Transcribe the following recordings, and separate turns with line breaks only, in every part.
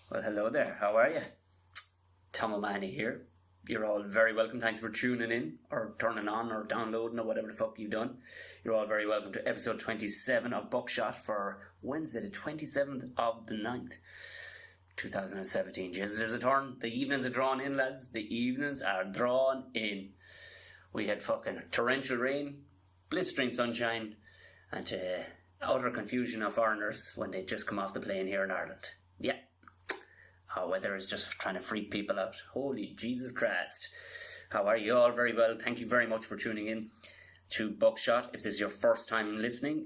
Well, hello there. How are you? Tom O'Mahony here. You're all very welcome. Thanks for tuning in or turning on or downloading or whatever the fuck you've done. You're all very welcome to episode 27 of Buckshot for Wednesday the 27th of the 9th, 2017. Jesus, there's a turn. The evenings are drawn in, lads. The evenings are drawn in. We had fucking torrential rain, blistering sunshine, and utter confusion of foreigners when they just come off the plane here in Ireland. Yeah. Our weather is just trying to freak people out. Holy Jesus Christ. How are you all? Very well. Thank you very much for tuning in to Buckshot. If this is your first time listening,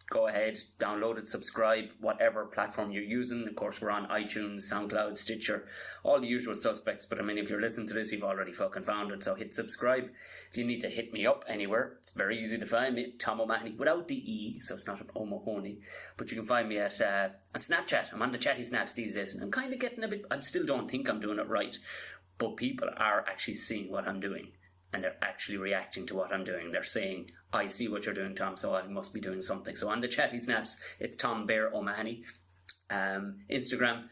go ahead, download it, subscribe, whatever platform you're using. Of course, we're on iTunes, SoundCloud, Stitcher, all the usual suspects. But I mean, if you're listening to this, you've already fucking found it. So hit subscribe. If you need to hit me up anywhere, it's very easy to find me. Tom O'Mahony, without the E, so it's not O'Mahony. But you can find me at Snapchat. I'm on the chatty snaps these days. And I'm kind of getting a bit, I still don't think I'm doing it right. But people are actually seeing what I'm doing. And they're actually reacting to what I'm doing. They're saying, I see what you're doing, Tom, so I must be doing something. So on the chatty snaps, it's Tom Bear O'Mahony. Instagram,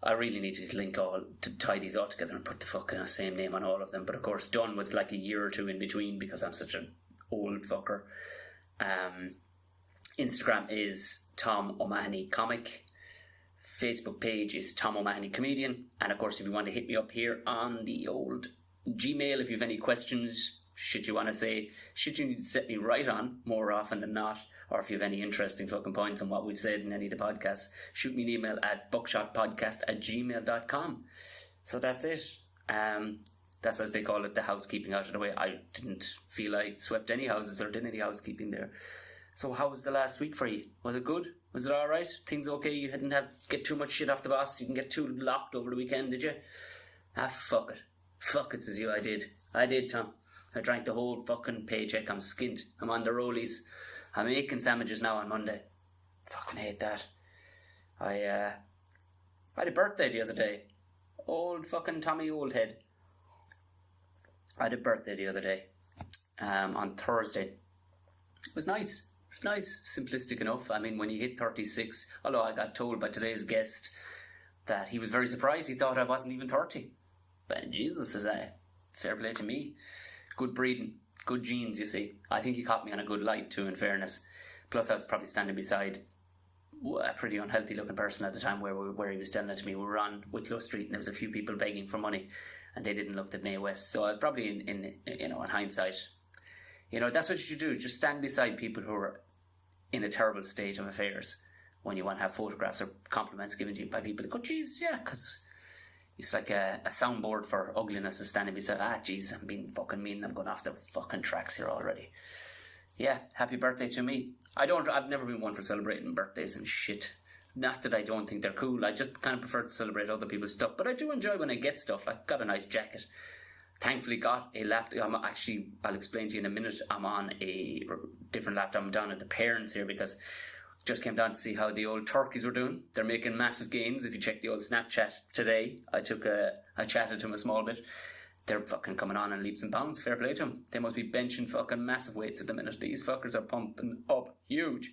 I really need to link all, to tie these all together and put the fucking same name on all of them. But of course, done with like a year or two in between because I'm such an old fucker. Instagram is Tom O'Mahony Comic. Facebook page is Tom O'Mahony Comedian. And of course, if you want to hit me up here on the old Gmail, if you have any questions, shit you want to say, shit you need to set me right on more often than not, or if you have any interesting fucking points on what we've said in any of the podcasts, shoot me an email at buckshotpodcast@gmail.com. So that's it. That's, as they call it, the housekeeping out of the way. I didn't feel I swept any houses or did any housekeeping there. So how was the last week for you? Was it good? Was it alright? Things okay? You didn't get too much shit off the boss? You didn't get too locked over the weekend, did you? Fuck it. Fuck it, says you. I did, Tom. I drank the whole fucking paycheck. I'm skint. I'm on the rollies. I'm making sandwiches now on Monday. Fucking hate that. I had a birthday the other day. Old fucking Tommy Oldhead. I had a birthday the other day. On Thursday. It was nice. It was nice. Simplistic enough. I mean, when you hit 36, although I got told by today's guest that he was very surprised. He thought I wasn't even 30. But Jesus, is that fair play to me. Good breeding, good genes, you see. I think he caught me on a good light too, in fairness. Plus I was probably standing beside a pretty unhealthy looking person at the time where he was telling it to me. We were on Wicklow Street and there was a few people begging for money and they didn't look at Mae West. So I was probably in hindsight, that's what you should do. Just stand beside people who are in a terrible state of affairs when you want to have photographs or compliments given to you by people. They go, geez, yeah, because it's like a soundboard for ugliness is standing beside. Jesus, I'm being fucking mean. I'm going off the fucking tracks here already. Yeah, happy birthday to me. I've never been one for celebrating birthdays and shit. Not that I don't think they're cool. I just kind of prefer to celebrate other people's stuff. But I do enjoy when I get stuff. Like, got a nice jacket. Thankfully got a laptop. I'll explain to you in a minute. I'm on a different laptop. I'm down at the parents here because just came down to see how the old turkeys were doing. They're making massive gains. If you check the old Snapchat today, I chatted to them a small bit. They're fucking coming on in leaps and bounds. Fair play to them. They must be benching fucking massive weights at the minute. These fuckers are pumping up huge.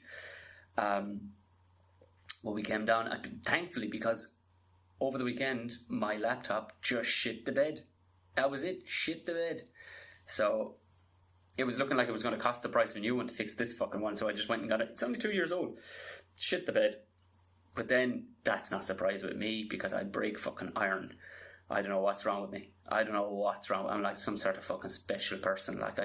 Well, we came down, thankfully, because over the weekend, my laptop just shit the bed. That was it. Shit the bed. So it was looking like it was going to cost the price of a new one to fix this fucking one, so I just went and got it. It's only 2 years old. Shit the bed. But then, that's not a surprise with me, because I break fucking iron. I don't know what's wrong with me. I'm like some sort of fucking special person. Like,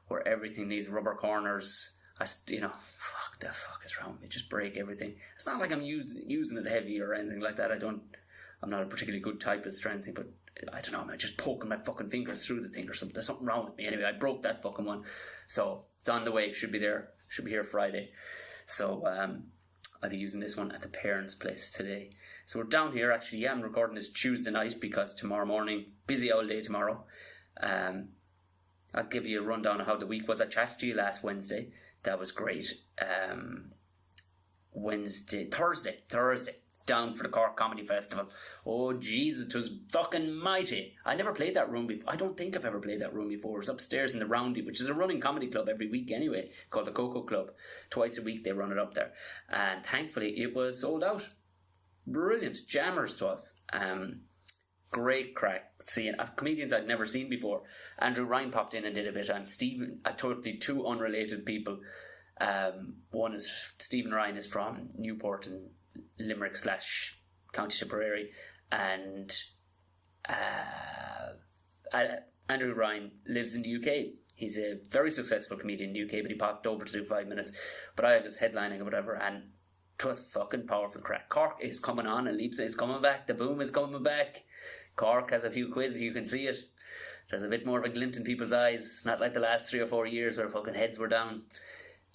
where everything needs rubber corners, fuck the fuck is wrong with me? Just break everything. It's not like I'm using it heavy or anything like that. I'm not a particularly good typist or anything, but I don't know, I'm just poking my fucking fingers through the thing or something. There's something wrong with me. Anyway, I broke that fucking one. So, it's on the way. Should be here Friday. So, I'll be using this one at the parents' place today. So, we're down here. Actually, yeah, I'm recording this Tuesday night because tomorrow morning, busy all day tomorrow. I'll give you a rundown of how the week was. I chatted to you last Wednesday. That was great. Thursday. Down for the Cork Comedy Festival. Oh Jesus, it was fucking mighty. I never played that room before. I don't think I've ever played that room before. It's upstairs in the Roundy, which is a running comedy club every week anyway, called the Coco Club. Twice a week they run it up there. And thankfully it was sold out. brilliant jammers to us. Great crack seeing comedians I'd never seen before. Andrew Ryan popped in and did a bit, and Stephen, totally two unrelated people. One is Stephen Ryan is from Newport and Limerick / County Tipperary, and Andrew Ryan lives in the UK. He's a very successful comedian in the UK, but he popped over to do 5 minutes. But I was headlining or whatever, and it was fucking powerful crack. Cork is coming on, and Leaps is coming back. The boom is coming back. Cork has a few quid, you can see it. There's a bit more of a glint in people's eyes. It's not like the last 3 or 4 years where fucking heads were down.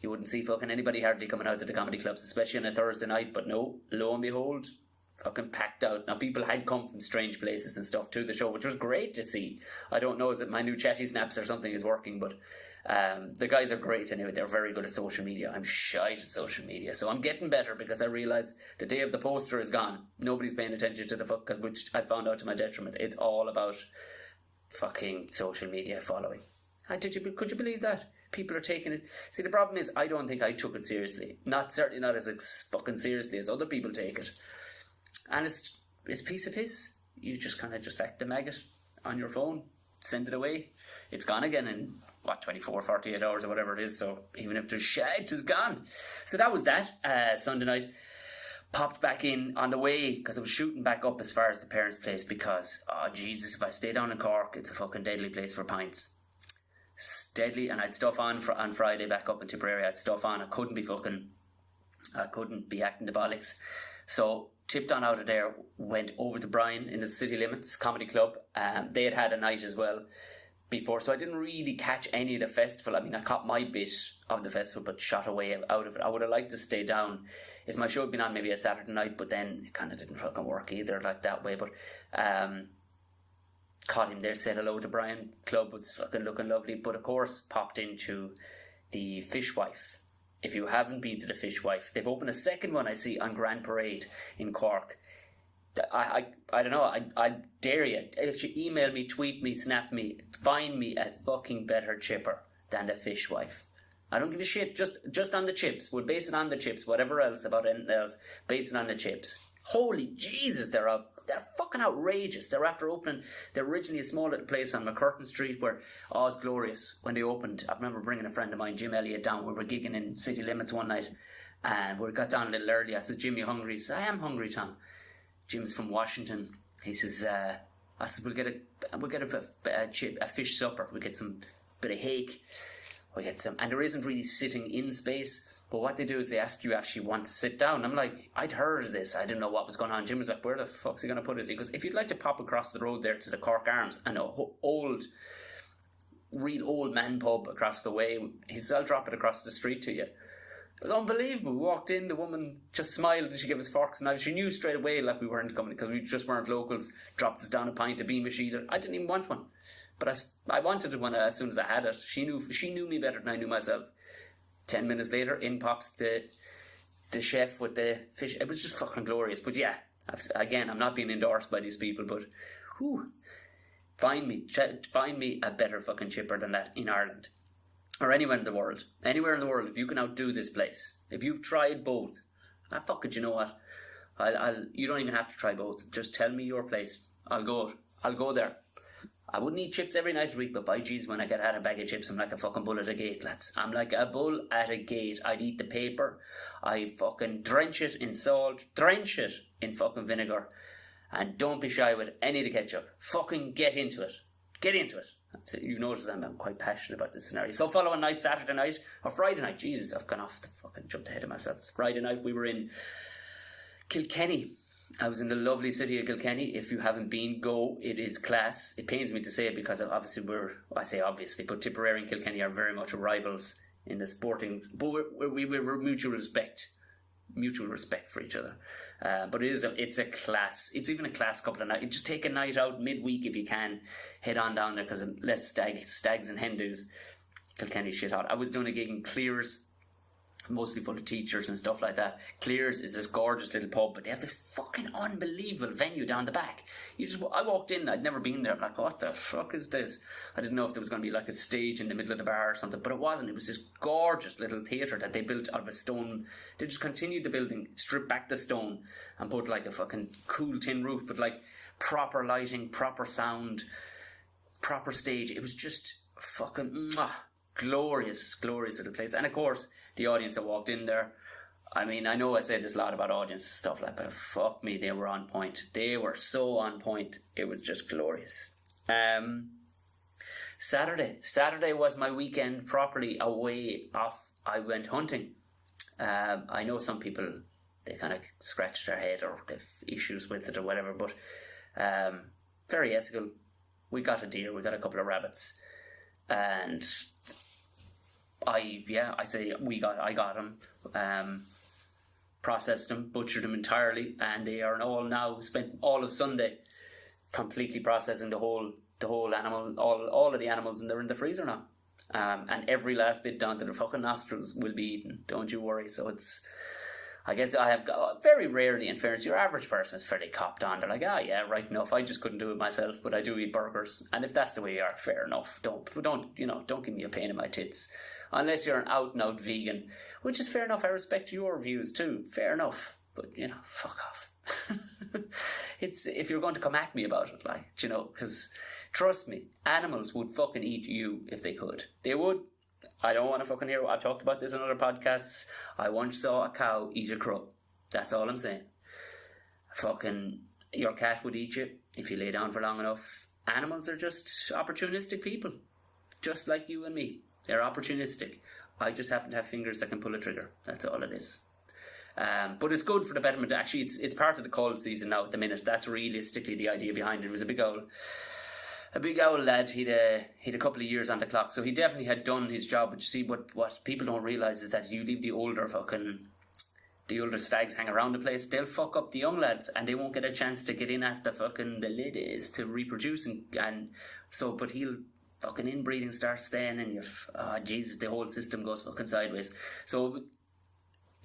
You wouldn't see fucking anybody hardly coming out to the comedy clubs, especially on a Thursday night. But no, lo and behold, fucking packed out. Now, people had come from strange places and stuff to the show, which was great to see. I don't know, is it my new chatty snaps or something is working, but the guys are great anyway. They're very good at social media. I'm shite at social media, so I'm getting better because I realise the day of the poster is gone. Nobody's paying attention to the fuck, which I found out to my detriment. It's all about fucking social media following. Could you believe that? People are taking it. See, the problem is I don't think I took it seriously. Certainly not as fucking seriously as other people take it. And it's a piece of piss. You just kind of just act the maggot on your phone, send it away. It's gone again in 24, 48 hours or whatever it is. So even if there's shit, it's gone. So that was that. Sunday night, popped back in on the way because I was shooting back up as far as the parents' place because, oh Jesus, if I stay down in Cork, it's a fucking deadly place for pints. It's deadly. And I'd stuff on Friday back up in Tipperary. I'd stuff on. I couldn't be acting the bollocks. So tipped on out of there, went over to Brian in the City Limits Comedy Club. They had a night as well before, so I didn't really catch any of the festival. I mean, I caught my bit of the festival, but shot away out of it. I would have liked to stay down if my show had been on maybe a Saturday night, but then it kind of didn't fucking work either like that way. But caught him there, said hello to Brian. Club was fucking looking lovely, but of course popped into the Fishwife. If you haven't been to the Fishwife, they've opened a second one, I see, on Grand Parade in Cork. I don't know, I dare you. If you email me, tweet me, snap me, find me a fucking better chipper than the Fishwife. I don't give a shit, just on the chips. We'll base it on the chips, whatever else about anything else, base it on the chips. Holy Jesus, they're fucking outrageous. They're after opening, they're originally a small little place on McCurtain Street where, oh, it's glorious. When they opened, I remember bringing a friend of mine, Jim Elliott, down. We were gigging in City Limits one night and we got down a little early. I said, Jim, you hungry? He said, I am hungry, Tom. Jim's from Washington. He says, I said, we'll get a fish supper. We'll get some bit of hake. We'll get some, and there isn't really sitting in space. But what they do is they ask you if you want to sit down. I'm like, I'd heard of this. I didn't know what was going on. Jim was like, where the fuck's he going to put us? He goes, if you'd like to pop across the road there to the Cork Arms, and real old man pub across the way, he says, I'll drop it across the street to you. It was unbelievable. We walked in, the woman just smiled and she gave us forks and knives. She knew straight away like we weren't coming because we just weren't locals. Dropped us down a pint of Beamish either. I didn't even want one. But I wanted one as soon as I had it. She knew me better than I knew myself. 10 minutes later, in pops the chef with the fish. It was just fucking glorious. But yeah, again, I'm not being endorsed by these people, but find me a better fucking chipper than that in Ireland. Or anywhere in the world. Anywhere in the world, if you can outdo this place. If you've tried both, fuck it, you know what? You don't even have to try both. Just tell me your place. I'll go there. I wouldn't eat chips every night of the week, but by Jesus, when I get out a bag of chips, I'm like a fucking bull at a gate, lads. I'm like a bull at a gate. I'd eat the paper. I fucking drench it in salt, drench it in fucking vinegar, and don't be shy with any of the ketchup. Fucking get into it. Get into it. So you notice I'm quite passionate about this scenario. So following night, Saturday night, or Friday night, Jesus, I've gone off the fucking jumped ahead of myself. Friday night, we were in Kilkenny. I was in the lovely city of Kilkenny. If you haven't been, go. It is class. It pains me to say it because obviously but Tipperary and Kilkenny are very much rivals in the sporting, but we were mutual respect for each other. But it's a class. It's even a class couple of nights. Just take a night out midweek if you can. Head on down there because less stags and hen do's. Kilkenny shit hot. I was doing a gig in Clears mostly full of teachers and stuff like that. Clears is this gorgeous little pub, but they have this fucking unbelievable venue down the back. I walked in, I'd never been there. I'm like, what the fuck is this? I didn't know if there was going to be like a stage in the middle of the bar or something, but it wasn't. It was this gorgeous little theatre that they built out of a stone. They just continued the building, stripped back the stone, and put like a fucking cool tin roof, but like proper lighting, proper sound, proper stage. It was just fucking glorious little place. And of course, the audience that walked in there, I mean, I know I say this a lot about audience stuff like, but fuck me, they were on point. They were so on point. It was just glorious. Saturday was my weekend properly away off. I went hunting. I know some people, they kind of scratch their head or they've issues with it or whatever, but very ethical. We got a deer, we got a couple of rabbits, and I got them, processed them, butchered them entirely, and they are all now spent all of Sunday completely processing the whole animal, all of the animals, and they're in the freezer now. And every last bit down to the fucking nostrils will be eaten. Don't you worry. So I guess I have got, very rarely, in fairness, your average person is fairly copped on. They're like, yeah, right enough. I just couldn't do it myself, but I do eat burgers. And if that's the way you are, fair enough. Don't give me a pain in my tits. Unless you're an out-and-out vegan, which is fair enough. I respect your views too. Fair enough. But, fuck off. If you're going to come at me about it, because trust me, animals would fucking eat you if they could. They would. I don't want to fucking hear. I've talked about this in other podcasts. I once saw a cow eat a crow. That's all I'm saying. Fucking, your cat would eat you if you lay down for long enough. Animals are just opportunistic people, just like you and me. They're opportunistic. I just happen to have fingers that can pull a trigger. That's all it is. But it's good for the betterment. Actually, it's part of the cold season now at the minute. That's realistically the idea behind it. It was a big old lad. He'd a couple of years on the clock, so he definitely had done his job. But you see, what people don't realise is that you leave the older stags hang around the place, they'll fuck up the young lads, and they won't get a chance to get in at the ladies to reproduce, and so. But he'll fucking inbreeding starts then, and Jesus, the whole system goes fucking sideways. So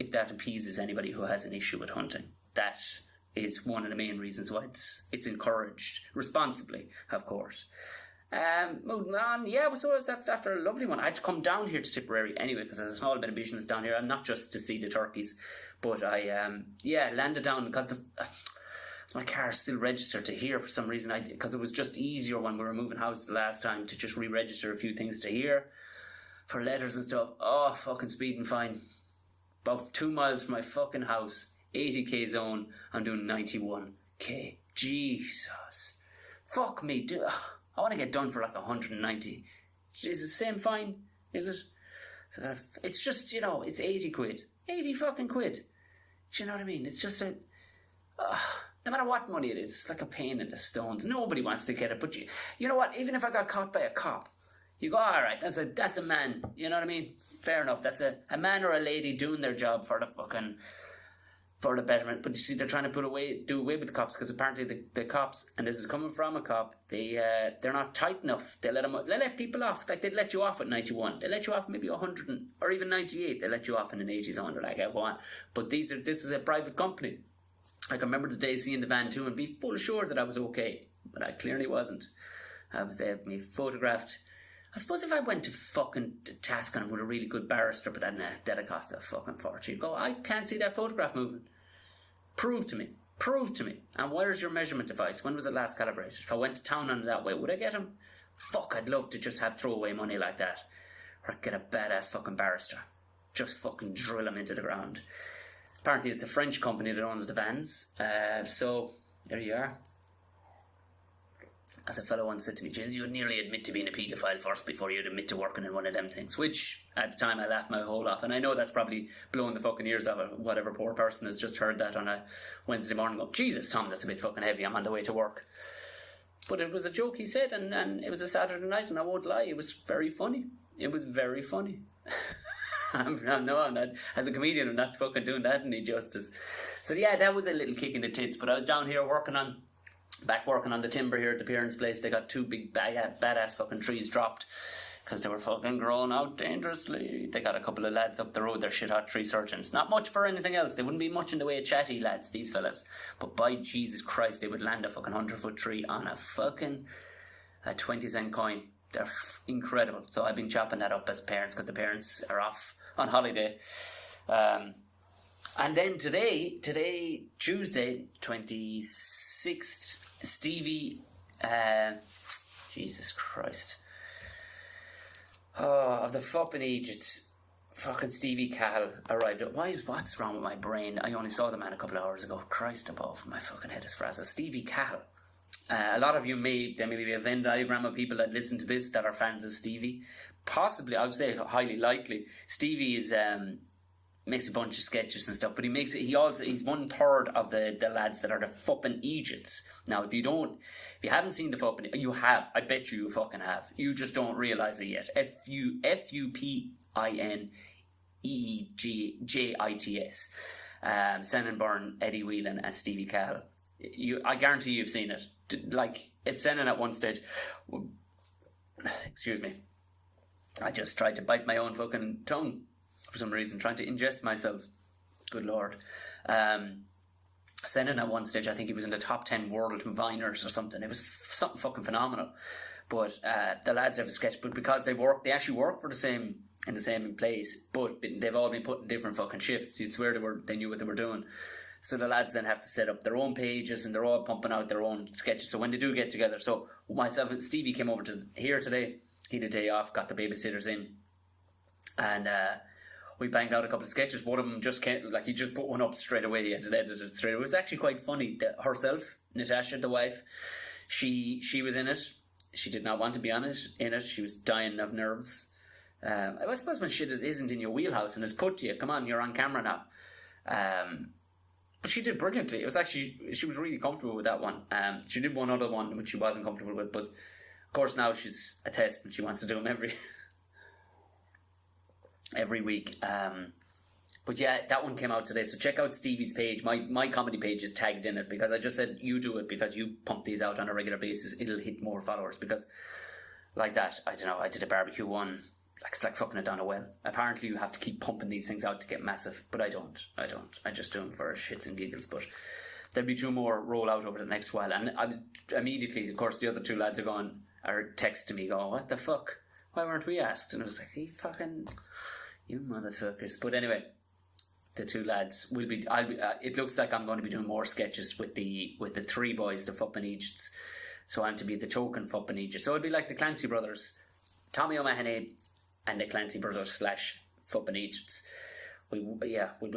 if that appeases anybody who has an issue with hunting, that is one of the main reasons why it's encouraged responsibly, of course. Moving on, so it's after a lovely one. I had to come down here to Tipperary anyway because there's a small bit of business down here. I'm not just to see the turkeys, but I landed down because my car is still registered to here for some reason. Because it was just easier when we were moving house the last time to just re-register a few things to here for letters and stuff. Oh, fucking speeding fine. About 2 miles from my fucking house, 80k zone, I'm doing 91k. Jesus. Fuck me, dude. I want to get done for like 190. Is the same fine? Is it? So it's just, it's 80 quid. 80 fucking quid. Do you know what I mean? It's just no matter what money it is, it's like a pain in the stones. Nobody wants to get it. But you know what? Even if I got caught by a cop, you go, all right, that's a man. You know what I mean? Fair enough. That's a man or a lady doing their job for the betterment. But you see, they're trying to do away with the cops because apparently the cops, and this is coming from a cop, they're not tight enough. They let people off. Like, they'd let you off at 91. They let you off maybe 100 or even 98. They let you off in an 80 zone. They're like, I want. But this is a private company. I can remember the day seeing the van too and be full sure that I was okay, but I clearly wasn't. I was there, me photographed. I suppose if I went to fucking task on him with a really good barrister, but that'd cost a fucking fortune. Go, I can't see that photograph moving. Prove to me. And where's your measurement device? When was it last calibrated? If I went to town on it that way, would I get him? Fuck, I'd love to just have throwaway money like that. Or get a badass fucking barrister. Just fucking drill him into the ground. Apparently it's a French company that owns the vans. So, there you are. As a fellow once said to me, Jesus, you'd nearly admit to being a paedophile first before you'd admit to working in one of them things. Which, at the time, I laughed my whole off. And I know that's probably blowing the fucking ears off whatever poor person has just heard that on a Wednesday morning. Go, Jesus, Tom, that's a bit fucking heavy. I'm on the way to work. But it was a joke he said, and it was a Saturday night, and I won't lie, it was very funny. It was very funny. I'm not, as a comedian, I'm not fucking doing that any justice. So yeah, that was a little kick in the tits. But I was down here working on the timber here at the parents' place. They got two big badass fucking trees dropped because they were fucking grown out dangerously. They got a couple of lads up the road, they're shit hot tree surgeons. Not much for anything else. They wouldn't be much in the way of chatty lads, these fellas. But by Jesus Christ, they would land a fucking 100-foot tree on a 20-cent coin. They're incredible. So I've been chopping that up as parents, because the parents are off on holiday. And then today, Tuesday, 26th, Stevie, Jesus Christ. Of the fucking Egypts, fucking Stevie Cahill arrived. What's wrong with my brain? I only saw the man a couple of hours ago. Christ above, my fucking head is frazzled. Stevie Cahill. A lot of you there may be a Venn diagram of people that listen to this that are fans of Stevie. Possibly, I would say highly likely. Stevie is makes a bunch of sketches and stuff, but he's 1/3 of the lads that are the fucking Egypts. Now, if you haven't seen the fucking, you have. I bet you fucking have. You just don't realise it yet. FUPINEEGJITS. Senan Byrne, Eddie Whelan, and Stevie Cahill. I guarantee you've seen it. Like, it's Senan at one stage. Excuse me. I just tried to bite my own fucking tongue for some reason, trying to ingest myself. Good Lord. Senan at one stage, I think he was in the top 10 world Viners or something. It was something fucking phenomenal. But the lads have a sketch, but because they actually work in the same place, but they've all been put in different fucking shifts. You'd swear they knew what they were doing. So the lads then have to set up their own pages, and they're all pumping out their own sketches. So when they do get together, so myself and Stevie came over to here today. He had a day off, got the babysitters in, and we banged out a couple of sketches. One of them just came, like, he just put one up straight away. He had to edit it straight away. It was actually quite funny. Herself, Natasha, the wife, she was in it. She did not want to be in it. She was dying of nerves. I suppose when shit isn't in your wheelhouse and is put to you, come on, you're on camera now. But she did brilliantly. It was actually, she was really comfortable with that one. She did one other one which she wasn't comfortable with, but of course now she's a test and she wants to do them every week. But yeah, that one came out today. So check out Stevie's page. My comedy page is tagged in it, because I just said you do it because you pump these out on a regular basis. It'll hit more followers, because like that, I don't know, I did a barbecue one. Like, it's like fucking it down a well. Apparently you have to keep pumping these things out to get massive, but I don't. I just do them for shits and giggles. But there'll be 2 more roll out over the next while, and I immediately, of course, the other 2 lads are texting me going, what the fuck? Why weren't we asked? And I was like, you motherfuckers. But anyway, the 2 lads will be. It looks like I'm going to be doing more sketches with the 3 boys, the fucking Egypts. So I'm to be the token fucking Egypt. So it'll be like the Clancy brothers, Tommy O'Mahony, and the Clancy brothers / fucking Egypts. We'll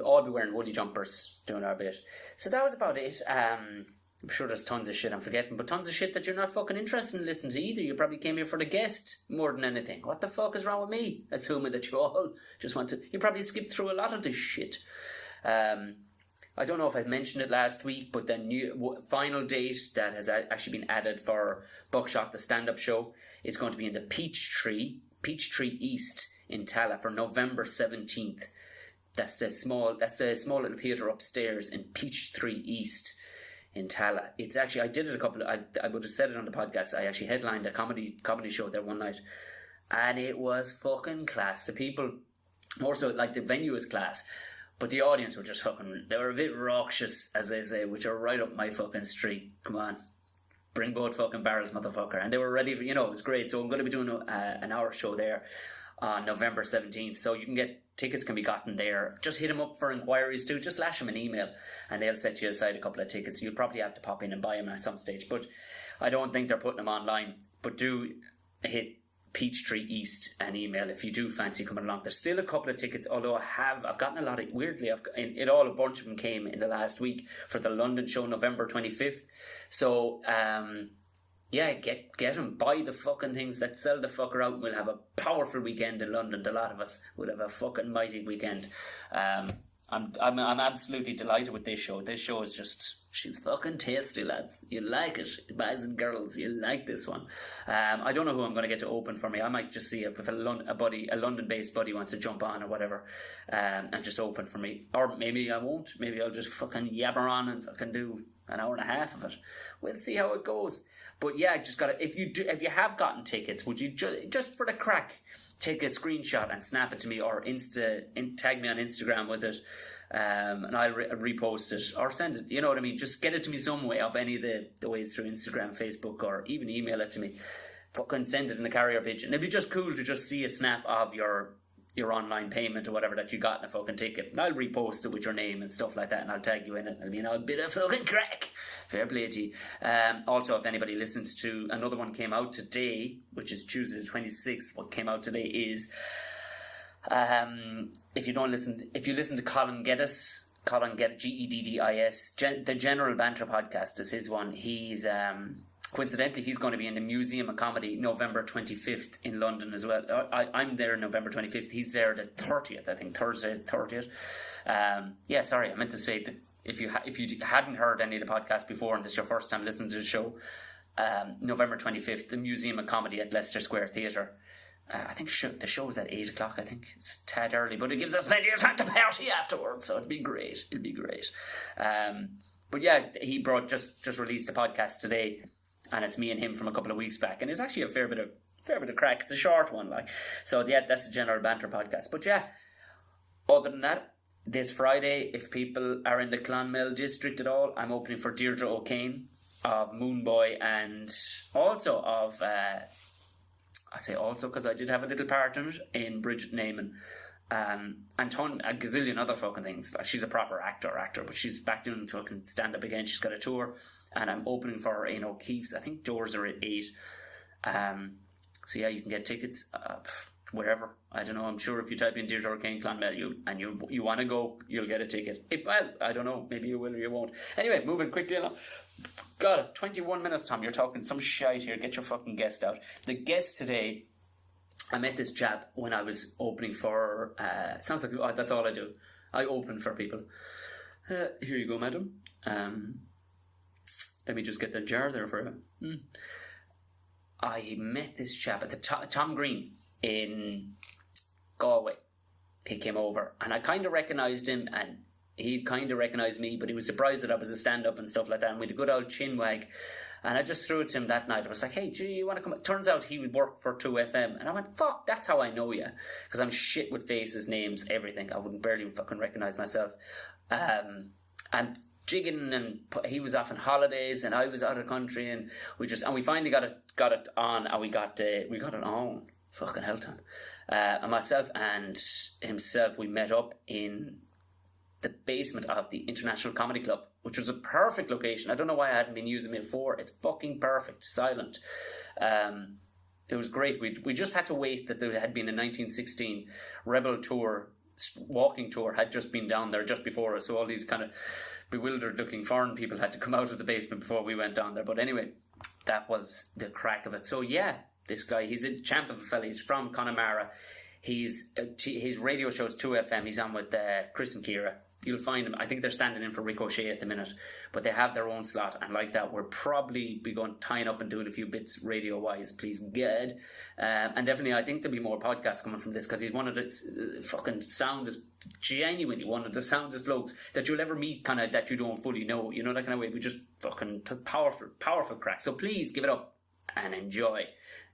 all be wearing woolly jumpers doing our bit. So that was about it. I'm sure there's tons of shit I'm forgetting, but tons of shit that you're not fucking interested in listening to either. You probably came here for the guest more than anything. What the fuck is wrong with me? Assuming that you all just want to. You probably skipped through a lot of this shit. I don't know if I mentioned it last week, but the new final date that has actually been added for Buckshot, the stand-up show, is going to be in the Peachtree East in Tala for November 17th. That's the small little theatre upstairs in Peachtree East in Tala. It's actually, I did it I would have said it on the podcast. I actually headlined a comedy show there one night, and it was fucking class. The people, more so, like, the venue is class, but the audience were just fucking, they were a bit raucous, as they say, which are right up my fucking street. Come on. Bring both fucking barrels, motherfucker. And they were ready for, it was great. So I'm going to be doing an hour show there on November 17th. So you can tickets can be gotten there. Just hit them up for inquiries too. Just lash them an email and they'll set you aside a couple of tickets. You'll probably have to pop in and buy them at some stage. But I don't think they're putting them online. But do hit Peachtree East an email if you do fancy coming along. There's still a couple of tickets, although I've gotten a lot of, weirdly, a bunch of them came in the last week for the London show, November 25th. So, get them, buy the fucking things that sell the fucker out, and we'll have a powerful weekend in London. The lot of us will have a fucking mighty weekend. I'm absolutely delighted with this show. This show is just, she's fucking tasty, lads. You like it, boys and girls. You like this one. I don't know who I'm going to get to open for me. I might just see if a London-based buddy wants to jump on or whatever, and just open for me. Or maybe I won't. Maybe I'll just fucking yabber on and fucking do an hour and a half of it. We'll see how it goes. But yeah, just gotta, if you have gotten tickets, would you just for the crack take a screenshot and snap it to me, or tag me on Instagram with it, and I'll repost it or send it. You know what I mean? Just get it to me some way, of any of the ways through Instagram, Facebook, or even email it to me. Fucking send it in the carrier pigeon. It'd be just cool to just see a snap of your online payment or whatever that you got in a fucking ticket, and I'll repost it with your name and stuff like that, and I'll tag you in it. It'll be a bit of fucking crack. Fair play to you. Also, if anybody listens to another one came out today, which is Tuesday the 26th, what came out today is if you listen to Colin Geddes, Geddis, the General Banter podcast is his one. He's coincidentally, he's going to be in the Museum of Comedy November 25th in London as well. I'm there November 25th. He's there the 30th, I think. Thursday is 30th. Sorry, I meant to say that if you hadn't heard any of the podcasts before and this is your first time listening to the show, November 25th, the Museum of Comedy at Leicester Square Theatre. I think the show is at 8 o'clock. I think it's a tad early, but it gives us plenty of time to party afterwards, so it'll be great. But yeah, he just released a podcast today, and it's me and him from a couple of weeks back, and it's actually a fair bit of crack. It's a short one, like. So yeah, that's the General Banter podcast. But yeah, other than that, this Friday, if people are in the Clonmel district at all, I'm opening for Deirdre O'Kane of Moonboy, and also of I say also because I did have a little part in it, in Bridget Neyman, and a gazillion other fucking things. Like, she's a proper actor, but she's back doing fucking stand up again. She's got a tour, and I'm opening for her in O'Keefe's. I think doors are at 8. So yeah, you can get tickets wherever. I don't know. I'm sure if you type in Deirdre O'Kane Clonmel, you want to go, you'll get a ticket. Well, I don't know. Maybe you will or you won't. Anyway, moving quickly along. Got it. 21 minutes, Tom. You're talking some shite here. Get your fucking guest out. The guest today, I met this chap when I was opening for... sounds like that's all I do. I open for people. Here you go, madam. Let me just get the jar there for you. I met this chap at the Tom Green in Galway. He came over, and I kind of recognised him, and he kind of recognised me, but he was surprised that I was a stand-up and stuff like that, and we had a good old chin wag. And I just threw it to him that night. I was like, hey, gee, you want to come? Turns out he would work for 2FM. And I went, fuck, that's how I know you. Because I'm shit with faces, names, everything. I wouldn't barely fucking recognise myself. And jigging, and he was off on holidays, and I was out of the country, and we finally got it on, and we got it on. Fucking hell, Tom. And myself and himself, we met up in the basement of the International Comedy Club, which was a perfect location. I don't know why I hadn't been using it before. It's fucking perfect, silent. It was great. We just had to wait that there had been a 1916 Rebel tour, walking tour, had just been down there just before us. So all these kind of bewildered looking foreign people had to come out of the basement before we went down there. But anyway, that was the crack of it. So yeah, this guy, he's a champ of a fella. He's from Connemara. His radio show's 2FM. He's on with Chris and Ciara. You'll find them. I think they're standing in for Ricochet at the minute, but they have their own slot, and like that, we'll probably be going tying up and doing a few bits radio wise, please God. And definitely, I think there'll be more podcasts coming from this, because he's one of the fucking genuinely one of the soundest blokes that you'll ever meet, kind of that you don't fully know. You know, that kind of way. We just fucking powerful crack. So please give it up and enjoy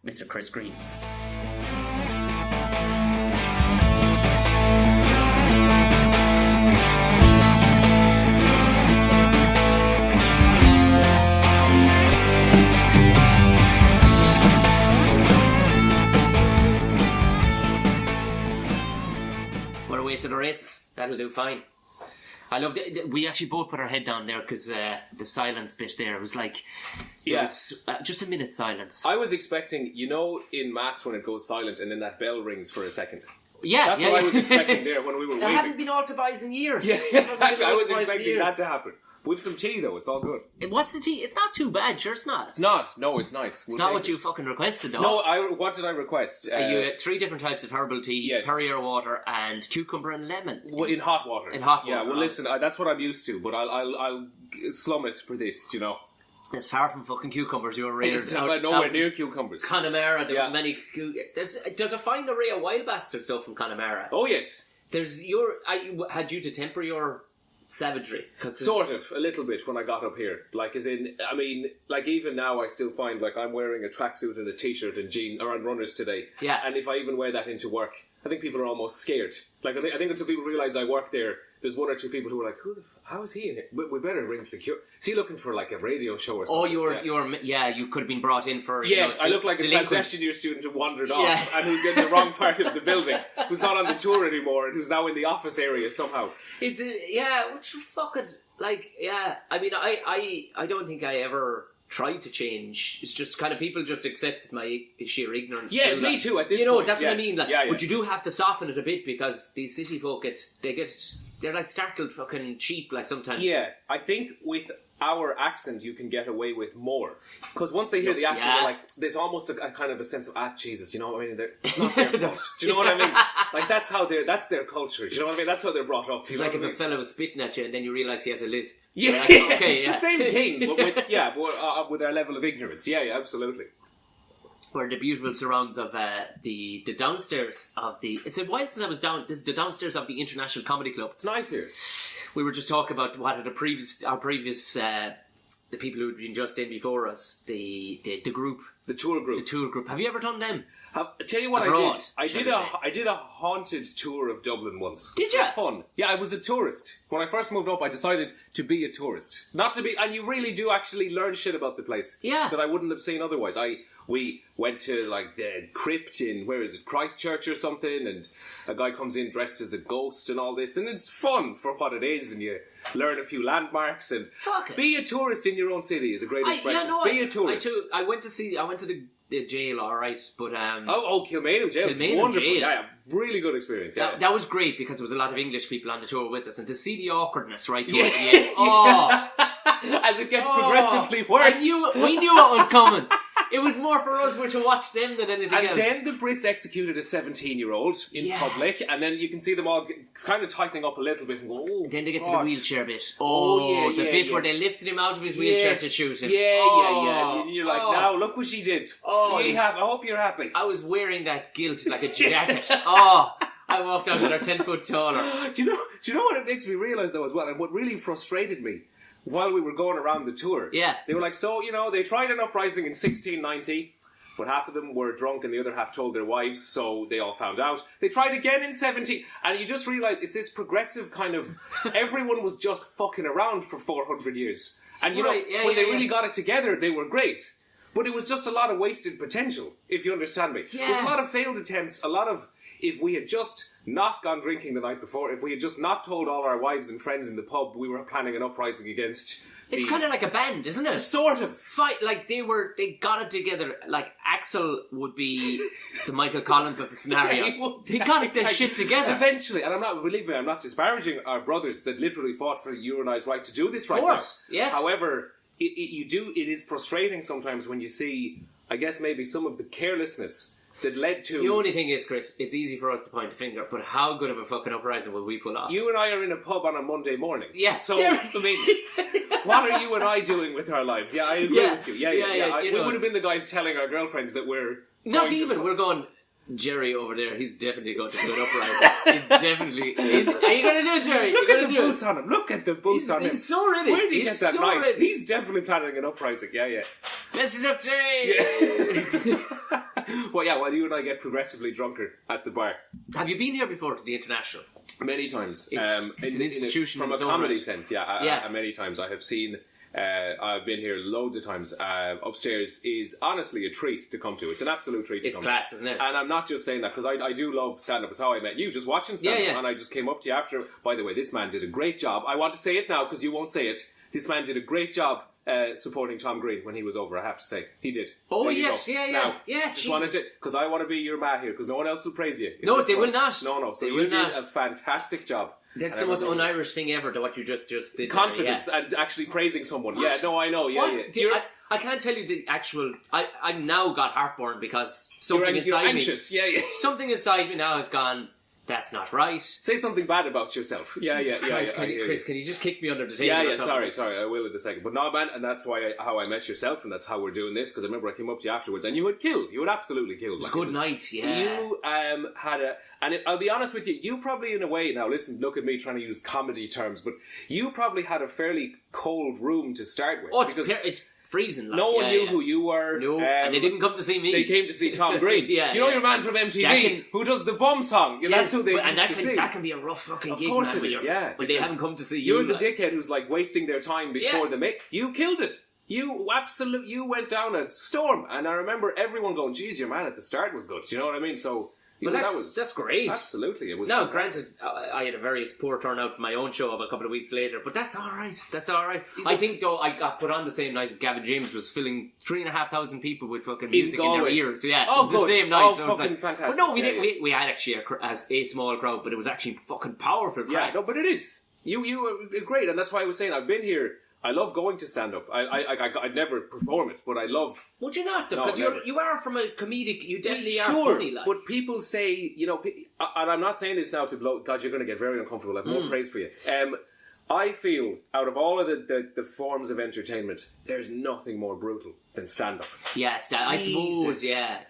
Mr. Chris Greene. To the races, that'll do fine. I loved it. We actually both put our head down there because the silence bit there was like, was just a minute silence.
I was expecting, in mass when it goes silent and then that bell rings for a second.
That's
what I was expecting there when we were waving.
I haven't been autobised in years.
Yeah, exactly. I was expecting that to happen. We have some tea though, it's all good.
What's the tea? It's not too bad, sure it's not.
It's not. No, it's nice.
It's not what you fucking requested though.
No, what did I request?
You had 3 different types of herbal tea, yes. Perrier water and cucumber and lemon.
In hot water.
In hot water.
Yeah, well listen, that's what I'm used to, but I'll slum it for this,
It's far from fucking cucumbers. You were reared.
It's nowhere near cucumbers.
Connemara, there were many. There's a fine array of wild bastard stuff from Connemara.
Oh yes.
Had you to temper your savagery.
Sort of, a little bit when I got up here. Like, as in, I mean, like even now I still find like I'm wearing a tracksuit and a t-shirt and jeans or on runners today.
Yeah.
And if I even wear that into work, I think people are almost scared. Like, I think until people realise I work there, there's one or two people who are like, how is he in it? We better ring security. Is he looking for like a radio show or something?
You could have been brought in for...
Yes, I look like a second year student who wandered off and who's in the wrong part of the building, who's not on the tour anymore and who's now in the office area somehow.
It's, which fucking, like, I mean, I don't think I ever tried to change. It's just kind of people just accept my sheer ignorance.
Yeah, me too at this point.
That's what I mean. Like,
yeah.
But you do have to soften it a bit because these city folk, they're like startled fucking sheep, like sometimes.
Yeah, I think with our accent you can get away with more. Because once they hear the accent, they're like, there's almost a kind of a sense of, Jesus, you know what I mean? It's not their fault. Do you know what I mean? Like, that's their culture. Do you know what I mean? That's how they're brought up.
It's like if a fella was spitting at you and then you realise he has a lisp.
Yeah,
like,
it's the same thing, but with our level of ignorance. Yeah, absolutely.
Where the beautiful surrounds of the downstairs of the... It's a while since I was down. This is the downstairs of the International Comedy Club.
It's nice here.
We were just talking about what our previous the people who had been just in before us, the group,
the tour group.
Have you ever done them?
I'll tell you what
Abroad,
I did a haunted tour of Dublin once.
Did you?
It was fun. Yeah, I was a tourist. When I first moved up, I decided to be a tourist. Not to be... And you really do actually learn shit about the place.
Yeah.
That I wouldn't have seen otherwise. We went to, like, the crypt in, where is it, Christchurch or something, and a guy comes in dressed as a ghost and all this, and it's fun for what it is, and you learn a few landmarks, and...
Fuck it.
Be a tourist in your own city is a great expression. Be a tourist.
I went to the jail, alright, but...
Kilmainham jail. Wonderful. Jail. Yeah, really good experience. Yeah.
That was great, because there was a lot of English people on the tour with us, and to see the awkwardness right towards the end... Oh!
As it gets progressively worse.
We knew what was coming. It was more for us to watch them than anything else.
And then the Brits executed a 17-year-old in public, and then you can see them all kind of tightening up a little bit and go, oh,
then they get to the wheelchair bit. The bit where they lifted him out of his wheelchair to shoot him.
Yeah. And you're like, now, look what she did. I hope you're happy.
I was wearing that guilt like a jacket. I walked out with her 10 foot taller.
Do you know what it makes me realise, though, as well, and what really frustrated me while we were going around the tour?
Yeah.
They were like, they tried an uprising in 1690, but half of them were drunk and the other half told their wives, so they all found out. They tried again in 17, and you just realise it's this progressive kind of, everyone was just fucking around for 400 years. And when they really got it together, they were great. But it was just a lot of wasted potential, if you understand me.
Yeah.
There was a lot of failed attempts, a lot of... If we had just not gone drinking the night before, if we had just not told all our wives and friends in the pub we were planning an uprising against...
It's kind of like a band, isn't it?
Sort of.
Like, they got it together. Like, Axel would be the Michael Collins of the scenario. They got their shit together.
Eventually, and I'm not disparaging our brothers that literally fought for you and I's right to do this right now.
Of course, yes.
However, it is frustrating sometimes when you see, I guess, maybe some of the carelessness that led to...
The only thing is, Chris, it's easy for us to point a finger, but how good of a fucking uprising will we pull off?
You and I are in a pub on a Monday morning.
Yeah.
So, I mean, what are you and I doing with our lives? Yeah, I agree with you. Yeah. We would have been the guys telling our girlfriends that we're...
We're going... Jerry over there, he's definitely going to do an uprising. Are you going to do it, Jerry?
Look at the boots on him. Look at the boots on him.
He's so ready.
Where did he get that knife? Ready. He's definitely planning an uprising. Yeah.
Listen up, Jerry.
Well, you and I get progressively drunker at the bar.
Have you been here before to the International?
Many times.
It's an institution
from a comedy sense, many times. I have seen... I've been here loads of times. Upstairs is honestly a treat to come to. It's an absolute treat to come to. It's
class, isn't it?
And I'm not just saying that because I do love stand-up. It's how I met you, just watching stand-up. And I just came up to you after. By the way, this man did a great job. I want to say it now because you won't say it. This man did a great job supporting Tom Green when he was over, I have to say. He did.
Oh, yes, yeah.
Just wanted to, because I want to be your man here because no one else will praise you.
No, they will not.
No. So you did a fantastic job.
That's the most un-Irish thing ever, to what you just did.
Confidence and actually praising someone. What? Yeah, no, I know. Yeah.
I can't tell you the actual... I've now got heartburn because something inside
you're anxious.
me...
Yeah.
Something inside me now has gone...
That's not right.
Say something bad about yourself. Yeah.
Christ, Chris, can you just kick me under the table?
Yeah. Sorry. I will in a second. But no, man, and that's how I met yourself, and that's how we're doing this. Because I remember I came up to you afterwards, and you had absolutely killed.
It was a good night. Yeah.
You I'll be honest with you. You probably, in a way, now listen, look at me trying to use comedy terms, but you probably had a fairly cold room to start with.
Oh, it's freezing.
No one knew who you were.
No, and they didn't come to see me.
They came to see Tom Green. Your man from MTV who does the bum song. That's who they came to see.
That can be a rough fucking gig.
Of course it is,
when they haven't come to see you.
You're the dickhead who's like wasting their time before the make. You killed it. You went down a storm. And I remember everyone going, geez, your man at the start was good. Do you know what I mean? So...
Well, that's great.
Absolutely, it was.
Now, granted, I had a very poor turnout for my own show a couple of weeks later, but that's all right. I think though I got put on the same night as Gavin James was filling 3,500 people with fucking music in their ears. So yeah, it was the same night. So
fucking fantastic.
But no, we had actually a small crowd, but it was actually fucking powerful crowd.
Yeah, no, but it is. You were great, and that's why I was saying I've been here. I love going to stand up. I'd never perform it, but I love.
Would you not? Because you are from a comedic. You definitely are funny. Like.
But people say, and I'm not saying this now to blow. God, you're going to get very uncomfortable. I have more praise for you. I feel out of all of the forms of entertainment, there's nothing more brutal than stand up.
Yes, I suppose. Yeah.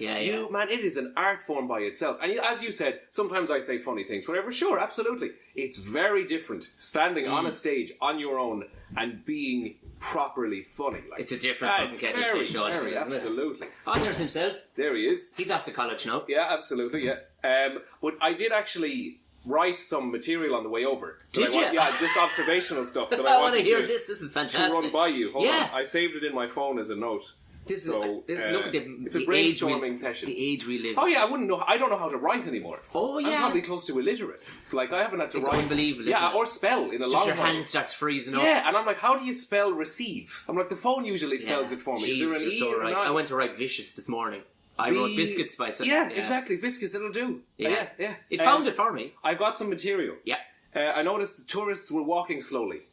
Man, it is an art form by itself. And as you said, sometimes I say funny things, whatever. Sure, absolutely. It's very different standing on a stage on your own and being properly funny. Like,
it's a different kettle of fish,
very, absolutely.
Oh, there's himself.
There he is.
He's off to college now.
Yeah, absolutely. Yeah. But I did actually write some material on the way over.
Did you?
Yeah, just observational stuff that
I
I
want
wanted
to hear this. This is fantastic.
To run by you. Hold on. I saved it in my phone as a note.
Look at
it's a brainstorming session.
The age we live.
Oh yeah, I don't know how to write anymore.
Oh yeah,
I'm probably close to illiterate. Like I haven't had to write.
It's unbelievable.
Yeah, or spell in a long
time. Your
time.
hand starts freezing up.
Yeah, and I'm like, how do you spell receive? I'm like, the phone usually spells it for me.
Jeez,
is there an E or
right.
not?
I went to write vicious this morning. I wrote biscuits by something.
Yeah, exactly. Biscuits, it'll do. Yeah.
It found it for me.
I've got some material.
Yeah.
I noticed the tourists were walking slowly.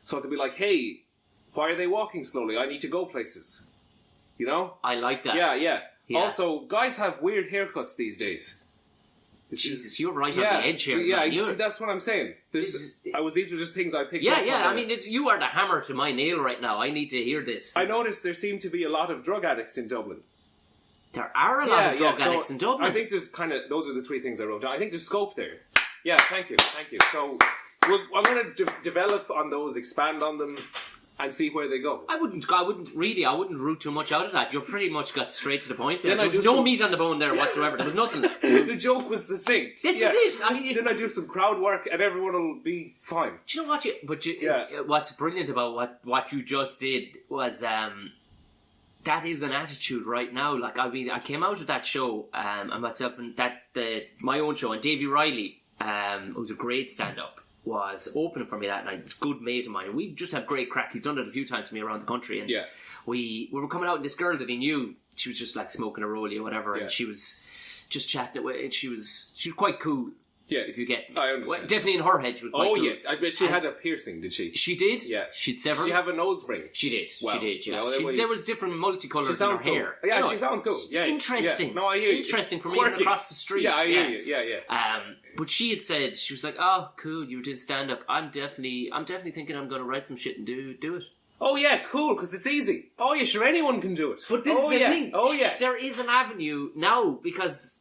So I could be like, hey, why are they walking slowly? I need to go places. You know?
I like that.
Yeah. Also, guys have weird haircuts these days.
Jesus, you're right on the edge here.
Yeah, that's what I'm saying. These were just things I picked up.
Yeah. I mean, you are the hammer to my nail right now. I need to hear this.
I noticed there seem to be a lot of drug addicts in Dublin.
There are a lot of drug addicts in Dublin.
I think there's those are the three things I wrote down. I think there's scope there. Yeah, thank you. So I'm going to develop on those, expand on them, and see where they go.
I wouldn't root too much out of that. You pretty much got straight to the point there. There was no meat on the bone there whatsoever. There was nothing.
The joke was succinct.
This is it. I mean,
then I do some crowd work and everyone will be fine.
Do you know what? What's brilliant about what you just did was that is an attitude right now. Like, I mean, I came out of that show and myself and my own show, and Davey Riley, who's a great stand-up, was opening for me that night. It's a good mate of mine. We just have great crack. He's done it a few times for me around the country. And we were coming out, and this girl that he knew, she was just like smoking a rollie or whatever, and she was just chatting away. And she was quite cool. Yeah, if you get, I understand. Well, definitely in her head, she was quite cool.
Yes, I bet she had a piercing. Did she?
She did.
Yeah,
she'd several.
Did she have a nose ring?
She did.
Wow.
She did. Yeah, there was different multicolours in her hair.
Yeah, she sounds cool. Yeah,
interesting.
Yeah. No, I hear you.
Interesting from even across the street.
Yeah, I hear you. Yeah.
But she had said, she was like, "Oh, cool, you did stand up. I'm definitely thinking I'm going to write some shit and do it."
Oh yeah, cool, because it's easy. Oh yeah, sure, anyone can do it.
But this is the thing. Oh yeah, there is an avenue now because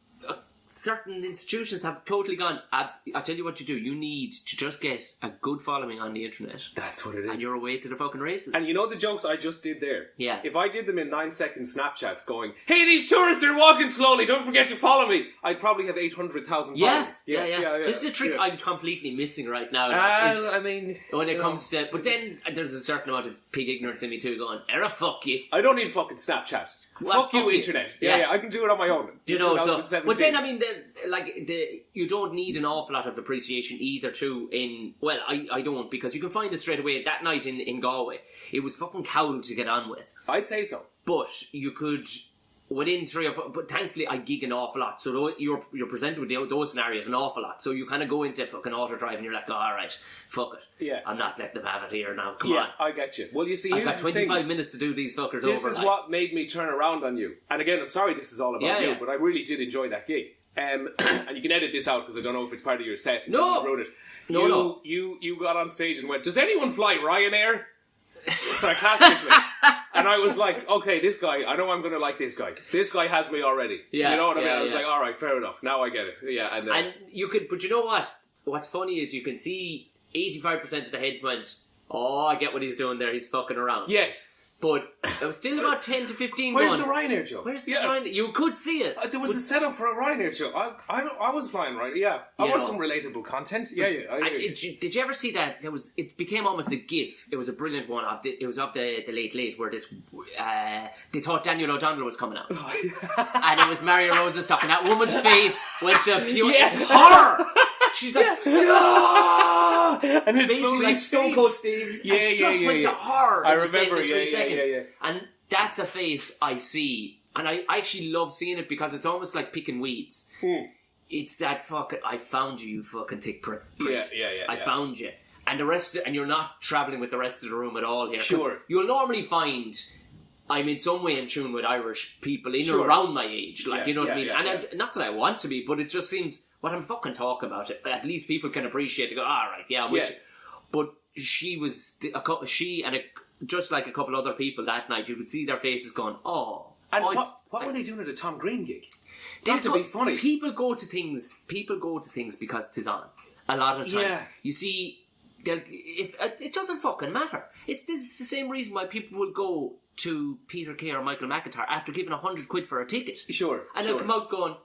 certain institutions have totally gone, I'll tell you what you do. You need to just get a good following on the internet.
That's what it is.
And you're away to the fucking races.
And you know the jokes I just did there?
Yeah.
If I did them in 9-second Snapchats going, hey, these tourists are walking slowly, don't forget to follow me, I'd probably have 800,000 followers.
Yeah. This is a trick I'm completely missing right now.
I mean...
When it comes to... But then there's a certain amount of pig ignorance in me too going, fuck you.
I don't need fucking Snapchat. Fuck you, internet. Yeah, I can do it on my own.
You know, but then, I mean, you don't need an awful lot of appreciation either, too, I don't, because you can find it straight away. That night in Galway, it was fucking cowl to get on with.
I'd say so.
But you could... Within 3 or 4, but thankfully I gig an awful lot, so you're presented with those scenarios an awful lot. So you kind of go into fucking auto drive and you're like, all right, fuck it.
Yeah,
I'm not letting them have it here now. Come on.
I get you. Well, you see,
I've got 25 minutes to do these fuckers
over. This is what made me turn around on you. And again, I'm sorry, this is all about you, but I really did enjoy that gig. and you can edit this out because I don't know if it's part of your set.
No.
You wrote it.
No.
You got on stage and went, does anyone fly Ryanair? Sarcastically. And I was like, okay, this guy, I know I'm going to like this guy. This guy has me already.
Yeah,
you know what I mean?
yeah,
I was
yeah.
like, all right, fair enough. Now I get it. Yeah,
And you could, but you know what? What's funny is you can see 85% of the heads went, oh, I get what he's doing there. He's fucking around.
yes.
But it was still about 10 to 15
Where's
going,
the Ryanair joke?
Where's the Ryanair? You could see it.
There was a setup for a Ryanair joke. I was flying right. Yeah, I want some relatable content. Yeah.
Did you ever see that? It became almost a GIF. It was a brilliant one. It was of the Late where this they thought Daniel O'Donnell was coming out, and it was Mario Rosa stuck, and that woman's face went to pure horror. She's like,
and it's
basically like Stone Cold Steve, and she just went to horror.
I
in the space
remember.
of 3 seconds.
Yeah.
And that's a face I see, and I actually love seeing it because it's almost like picking weeds. It's that fucking, I found you fucking thick prick.
Yeah.
I found you. And the rest, and you're not travelling with the rest of the room at all here.
Sure.
You'll normally find I'm in some way in tune with Irish people in or around my age. Like, you know what I mean? Not that I want to be, but it just seems, what I'm fucking talking about it, at least people can appreciate it. Go, alright, yeah, I'm with you. But just like a couple other people that night, you could see their faces going, oh.
And what were they doing at a Tom Green gig? Not to be funny.
People go to things because it is on. A lot of the time.
Yeah.
You see, if it doesn't fucking matter. This is the same reason why people will go to Peter Kay or Michael McIntyre after giving £100 for a ticket.
Sure.
And they'll come out going,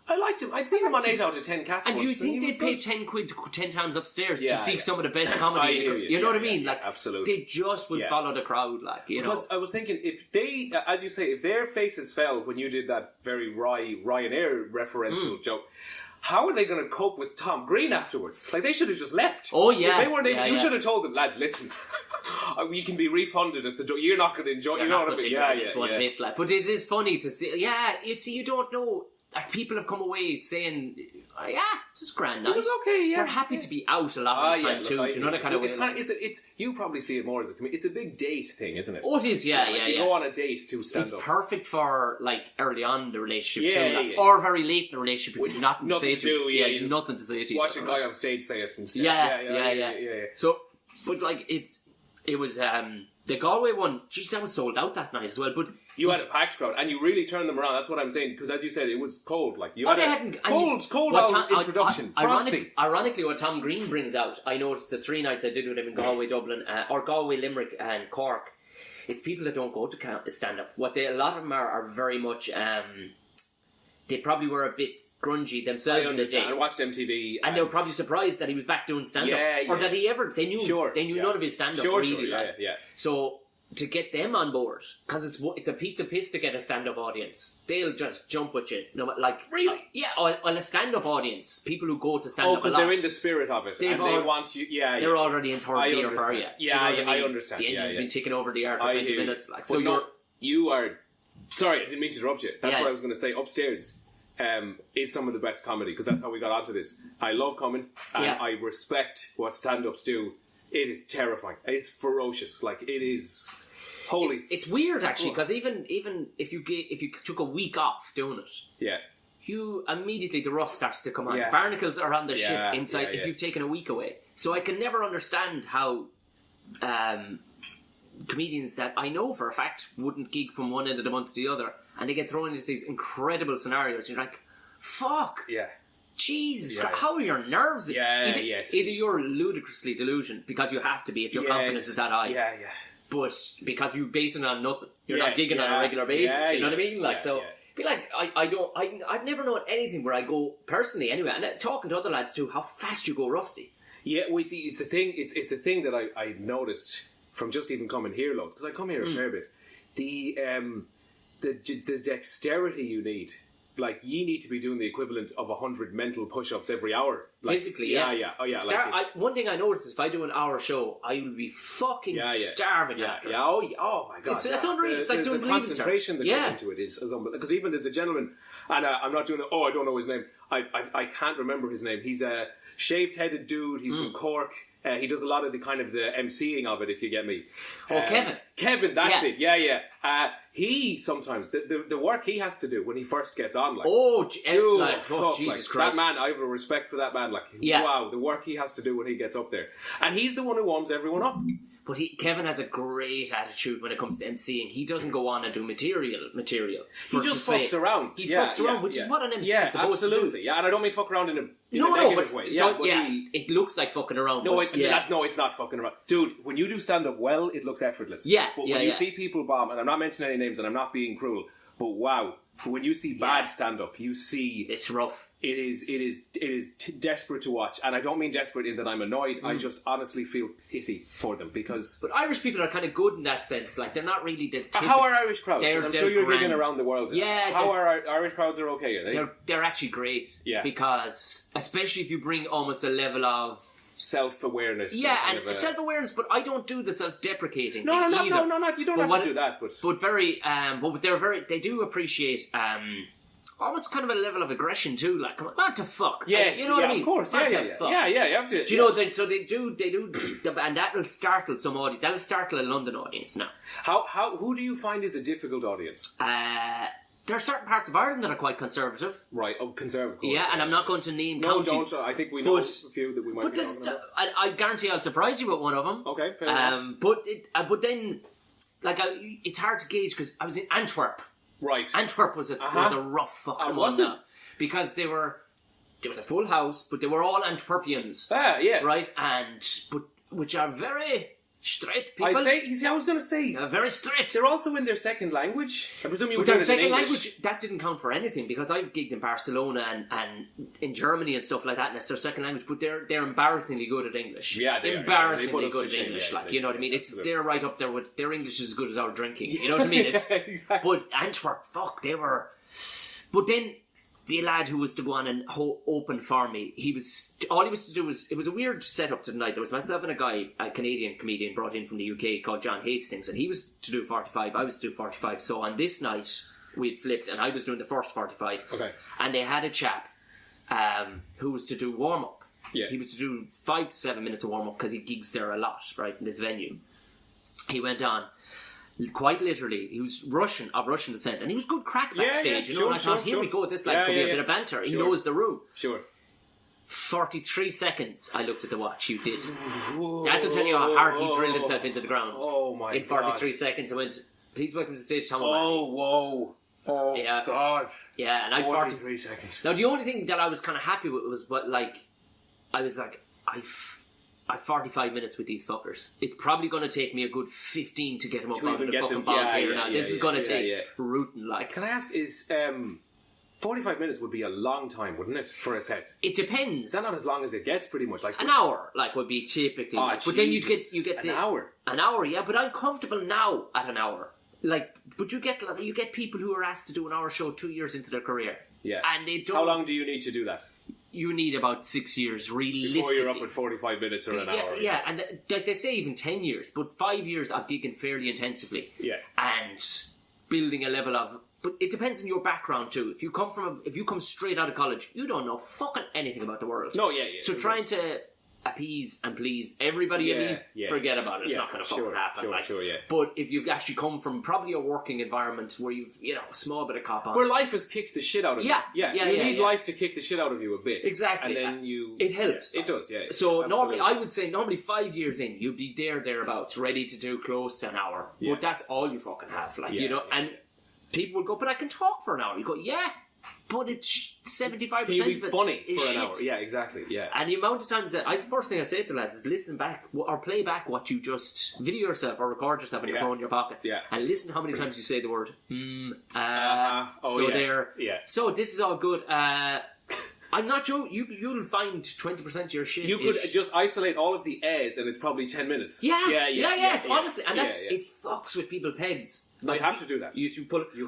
I liked him. I'd seen him on 8 out of 10 Cats.
and do you
once,
think
he
they'd
was
pay
good.
£10 10 times upstairs to
Yeah,
see
yeah.
some of the best comedy?
I hear
you know what I mean? Like,
absolutely.
they just would follow the crowd, like, you
Because
know.
I was thinking, if they, as you say, if their faces fell when you did that very wry Ryanair referential joke, how are they going to cope with Tom Green afterwards? Like, they should have just left.
Oh, yeah.
If they weren't you should have told them, lads, listen, you can be refunded at the door. You're not going to enjoy, you know what I mean?
Yeah. But it is funny to see, you don't know. Like, people have come away saying, just grand night.
It was okay, yeah.
They're happy to be out a lot of the time, too. Do you know that kind of way?
It's you probably see it more as a comedian. It's a big date thing, isn't it?
Oh, it is, yeah.
You go on a date to stand up.
It's perfect for, like, early on in the relationship, too.
Yeah.
Or very late in the relationship with nothing to say to
do,
each other. Nothing to say to each other.
Watch a guy on stage say it and stuff.
Yeah. So, but, like, it was, the Galway one, geez, that was sold out that night as well, but...
You had a packed crowd, and you really turned them around. That's what I'm saying, because as you said, it was cold. Like you had cold introduction. Frosty.
Ironically, what Tom Green brings out, I noticed the 3 nights I did with him in Galway, Dublin, or Galway, Limerick, and Cork. It's people that don't go to stand up. A lot of them are very much. They probably were a bit grungy themselves in the day.
I watched MTV,
and they were probably surprised that he was back doing stand up, or that they knew none of his stand up really. So. To get them on board, because it's a piece of piss to get a stand-up audience. They'll just jump with you.
Really?
A stand-up audience, people who go to stand-up
because they're in the spirit of it, and they want you.
They're already in third gear for you.
I understand.
The engine's been ticking over the air for 20 minutes. Like, so
you are. Sorry, I didn't mean to interrupt you. That's what I was going to say. Upstairs is some of the best comedy, because that's how we got onto this. I love coming, and I respect what stand-ups do. It is terrifying. It's ferocious. Like, it is. Holy.
It's weird actually, because even if you took a week off doing it, you immediately the rust starts to come on. Barnacles are on the ship inside if you've taken a week away. So I can never understand how comedians that I know for a fact wouldn't gig from one end of the month to the other, and they get thrown into these incredible scenarios. You're like, fuck.
Yeah.
Jesus Christ, how are your nerves? Either you're ludicrously delusioned because you have to be if your confidence is that high. But because you base it on nothing, you're not gigging on a regular basis. You know what I mean? Like be like, I've never known anything where I go personally anyway, and talking to other lads too, how fast you go rusty.
Yeah, well, it's a thing. It's a thing that I noticed from just even coming here loads, because I come here a fair bit. The dexterity you need. Like, you need to be doing the equivalent of 100 mental push-ups every hour. Like,
physically, Oh, yeah. One thing I noticed is if I do an hour show, I will be fucking starving after.
Oh my God.
That's unreal. It's like doing
the concentration that goes into it is unbelievable. Because even there's a gentleman, and I'm not doing it. Oh, I don't know his name. I can't remember his name. shaved-headed dude. He's from Cork. He does a lot of the kind of the MCing of it, if you get me.
Kevin.
Kevin, that's it. Yeah. He sometimes the work he has to do when he first gets on, like
Jesus Christ,
that man. I have a respect for that man. Like, wow, the work he has to do when he gets up there, and he's the one who warms everyone up.
But Kevin has a great attitude when it comes to MCing. He doesn't go on and do material.
He just fucks around.
He fucks around, which is what an MC is supposed to do.
Absolutely. Yeah, and I don't mean fuck around in a negative way.
It looks like fucking around.
No, it's not fucking around. Dude, when you do stand-up well, it looks effortless.
Yeah,
but when you see people bomb, and I'm not mentioning any names, and I'm not being cruel, but wow, when you see bad stand-up, you see...
It's rough.
It is desperate to watch, and I don't mean desperate in that I'm annoyed. I just honestly feel pity for them because.
But Irish people are kind of good in that sense. Like they're not really the.
How are Irish crowds? I'm sure you're gigging around the world.
Yeah.
How are Irish crowds are okay? Are they?
They're actually great. Yeah. Because especially if you bring almost a level of
self-awareness.
Yeah, and self-awareness, but I don't do the self-deprecating.
No, you don't have to do that.
But they do appreciate. Almost kind of a level of aggression too, like what the fuck?
Yes,
you know what I mean.
Of course, yeah. You have to.
Do you know? So they do, and that'll startle some audience. That'll startle a London audience now.
Who do you find is a difficult audience?
There are certain parts of Ireland that are quite conservative.
Right, conservative.
Yeah, and I'm not going to name counties.
No, don't. I think we know a few that we might be talking about.
I guarantee I'll surprise you with one of them.
Okay, fair enough.
But then, it's hard to gauge because I was in Antwerp.
Right.
Antwerp was a rough fucking one. Because there was a full house, but they were all Antwerpians.
Yeah.
Right? Which are very straight people.
I was going to say.
Very straight.
They're also in their second language. I presume you were
doing
it in English.
Language, that didn't count for anything because I've gigged in Barcelona and in Germany and stuff like that, and it's their second language, but they're embarrassingly good at English.
Yeah, they
embarrassingly good at English. You know what I mean? They're right up there with their English is as good as our drinking. You know what I mean?
Exactly.
But Antwerp, they were. But then the lad who was to go on and open for me, all he was to do was, it was a weird setup to the night. There was myself and a Canadian comedian brought in from the UK called John Hastings, and he was to do 45, I was to do 45. So on this night, we'd flipped, and I was doing the first 45.
Okay.
And they had a chap who was to do warm-up.
Yeah.
He was to do 5 to 7 minutes of warm-up because he gigs there a lot, right, in this venue. He went on. Quite literally, he was Russian descent, and he was good crack backstage. And I thought, here we go, this could be a bit of banter. He knows the room.
Sure.
43 seconds. I looked at the watch. You did. That'll tell you how hard he drilled himself into the ground.
Oh my god!
In 43 seconds, I went. Please welcome to the stage, Tom O'Malley.
Oh whoa! Oh yeah. God!
Yeah, and I
43 seconds.
Now the only thing that I was kind of happy with was, I 45 minutes with these fuckers. It's probably going to take me a good 15 to get them up out of the fucking bog here now. This is going to take rooting like.
Can I ask, 45 minutes would be a long time, wouldn't it, for a set?
It depends.
That's not as long as it gets, pretty much. Like
an hour, would be typically. But then you get
an hour.
An hour, yeah. But I'm comfortable now at an hour. But you get people who are asked to do an hour show 2 years into their career.
Yeah.
And they don't.
How long do you need to do that?
You need about 6 years, realistically.
Before you're up at 45 minutes or an hour.
Yeah, and they say even 10 years, but 5 years of gigging fairly intensively.
Yeah.
And building a level of... But it depends on your background too. If you come straight out of college, you don't know fucking anything about the world.
No, yeah.
So trying to appease and please everybody you meet, forget about it. It's not going to fucking happen.
Sure.
But if you've actually come from probably a working environment where you've, a small bit of cop on.
Where life has kicked the shit out of you. You need life to kick the shit out of you a bit.
Exactly.
And then you...
It helps.
It does, yeah.
So normally, I would say 5 years in, you'd be thereabouts, ready to do close to an hour.
Yeah.
But that's all you fucking have. And people would go, but I can talk for an hour. You go, yeah. But it's 75% of it.
You'll be funny for an
shit.
hour. Yeah, exactly. Yeah.
And the amount of times that first thing I say to lads is listen back or play back what you just video yourself or record yourself on your phone in your pocket.
Yeah.
And listen to how many times you say the word So this is all good. I'm not sure. You'll find 20% of your shit.
You could just isolate all of the airs, and it's probably 10 minutes.
Yeah. Honestly, and it fucks with people's heads.
You have to do that.
You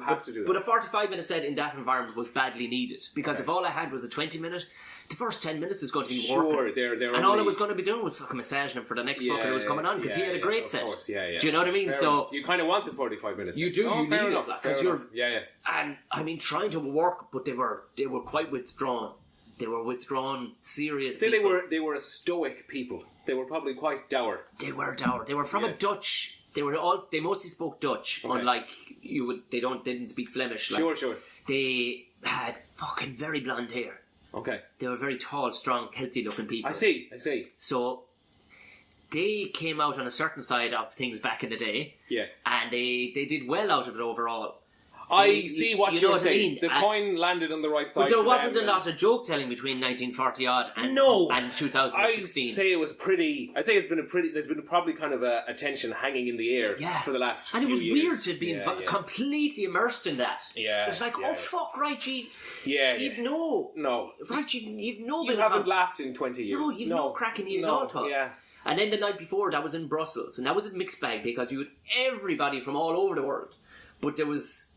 have to do that. But a 45-minute set in that environment was badly needed because if all I had was a 20-minute, the first 10 minutes is going to be working.
They're
and all I was going to be doing was fucking massaging him for the next fucker who was coming on because he had a great set.
Of course, yeah.
Do you know what I mean?
Fair enough. You kind of want the 45 minutes.
You do. You need it
because you're. Yeah.
And I mean, trying to work, but they were quite withdrawn. They were withdrawn, serious.
Still,
people.
they were a stoic people. They were probably quite dour.
They were dour. They were from a Dutch. They mostly spoke Dutch, unlike they didn't speak Flemish. Like,
Sure.
They had fucking very blonde hair.
Okay.
They were very tall, strong, healthy looking people.
I see.
So they came out on a certain side of things back in the day.
Yeah.
And they did well out of it overall.
I see what you're saying.
I mean?
The coin landed on the right side.
But there wasn't a lot of joke telling between 1940 odd and 2016.
I'd say it was pretty. I'd say it's been there's been probably kind of a tension hanging in the air for the last few years.
And it was weird to be completely immersed in that.
Yeah.
It was like, fuck, right, you've
no.
Right, you've no
You haven't laughed in 20 years.
No, you've no cracking ears at all.
Yeah.
And then the night before, that was in Brussels, and that was a mixed bag because you had everybody from all over the world, but there was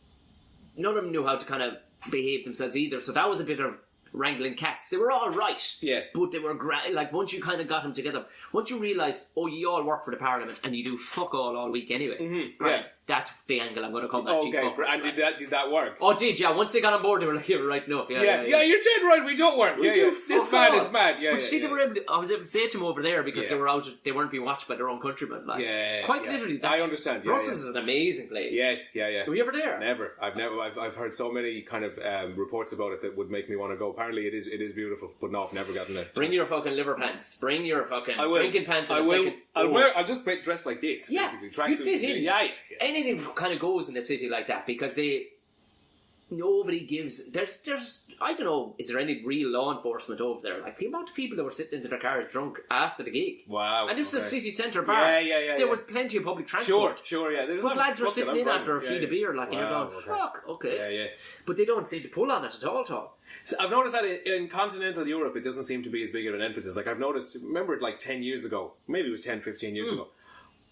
none of them knew how to kind of behave themselves either. So that was a bit of wrangling cats. They were all right, but they were like once you kind of got them together, once you realise, you all work for the Parliament and you do fuck all week anyway. Right, that's the angle I'm going to come at.
Okay, and did that work?
Oh, did once they got on board, they were like, "You're right enough." Yeah,
you're dead right. We don't work. This man is mad.
But see, they were I was able to say to them over there because they were out. They weren't being watched by their own countrymen. Like, quite literally.
I understand.
Brussels is an amazing place.
Yes, Were
you ever there?
Never. I've heard so many kind of reports about it that would make me want to go. Apparently, it is beautiful, but no, I've never gotten there.
Bring your fucking liver pants. Bring your fucking drinking pants.
I'll just dress like this.
Yeah,
basically.
you fit in.
Yeah.
Anything kind of goes in a city like that because nobody gives. There's I don't know. Is there any real law enforcement over there? Like the amount of people that were sitting into their cars drunk after the gig.
Wow.
And this was a city centre bar.
Yeah.
There was plenty of public transport.
Sure. Yeah.
But lads were sitting in after a feed of beer, like, and you're going, fuck, okay.
Yeah.
But they don't seem to pull on it at all, Tom.
So I've noticed that in continental Europe, it doesn't seem to be as big of an emphasis. Like I've noticed, remember it like 10 years ago, maybe it was 10, 15 years ago,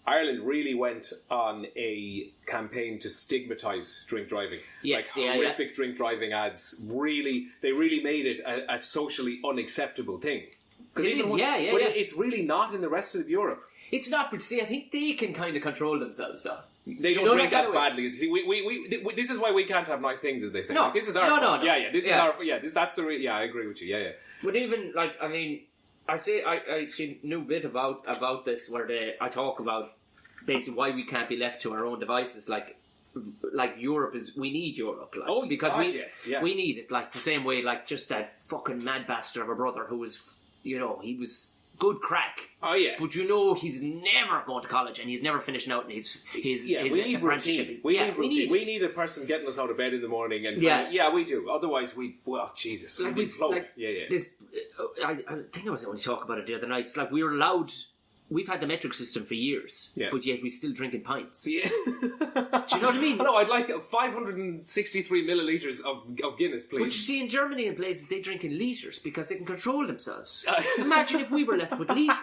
Ireland really went on a campaign to stigmatise drink driving.
Yes,
like horrific drink driving ads. They really made it a socially unacceptable thing. It's really not in the rest of Europe.
It's not, but see, I think they can kind of control themselves, though.
They don't drink as badly as you see. This is why we can't have nice things, as they say.
No,
like, this is our fault. Yeah. This is our. Yeah, that's the. Yeah, I agree with you. Yeah.
But even like, I mean, I see a new bit about this where I talk about basically why we can't be left to our own devices. Like Europe is, we need Europe. Like, because we need it. Like it's the same way, like just that fucking mad bastard of a brother who was, he was good crack.
Oh yeah.
But he's never going to college and he's never finishing out in his
we need
apprenticeship.
We need a person getting us out of bed in the morning and we do. Otherwise Jesus.
Like I think I was only talking about it the other night. It's like we're allowed. We've had the metric system for years, but yet we're still drinking pints. Yeah. Do you know what I mean?
No, I'd like 563 millilitres of Guinness, please.
But you see, in Germany and places, they drink in litres because they can control themselves. Imagine if we were left with litres.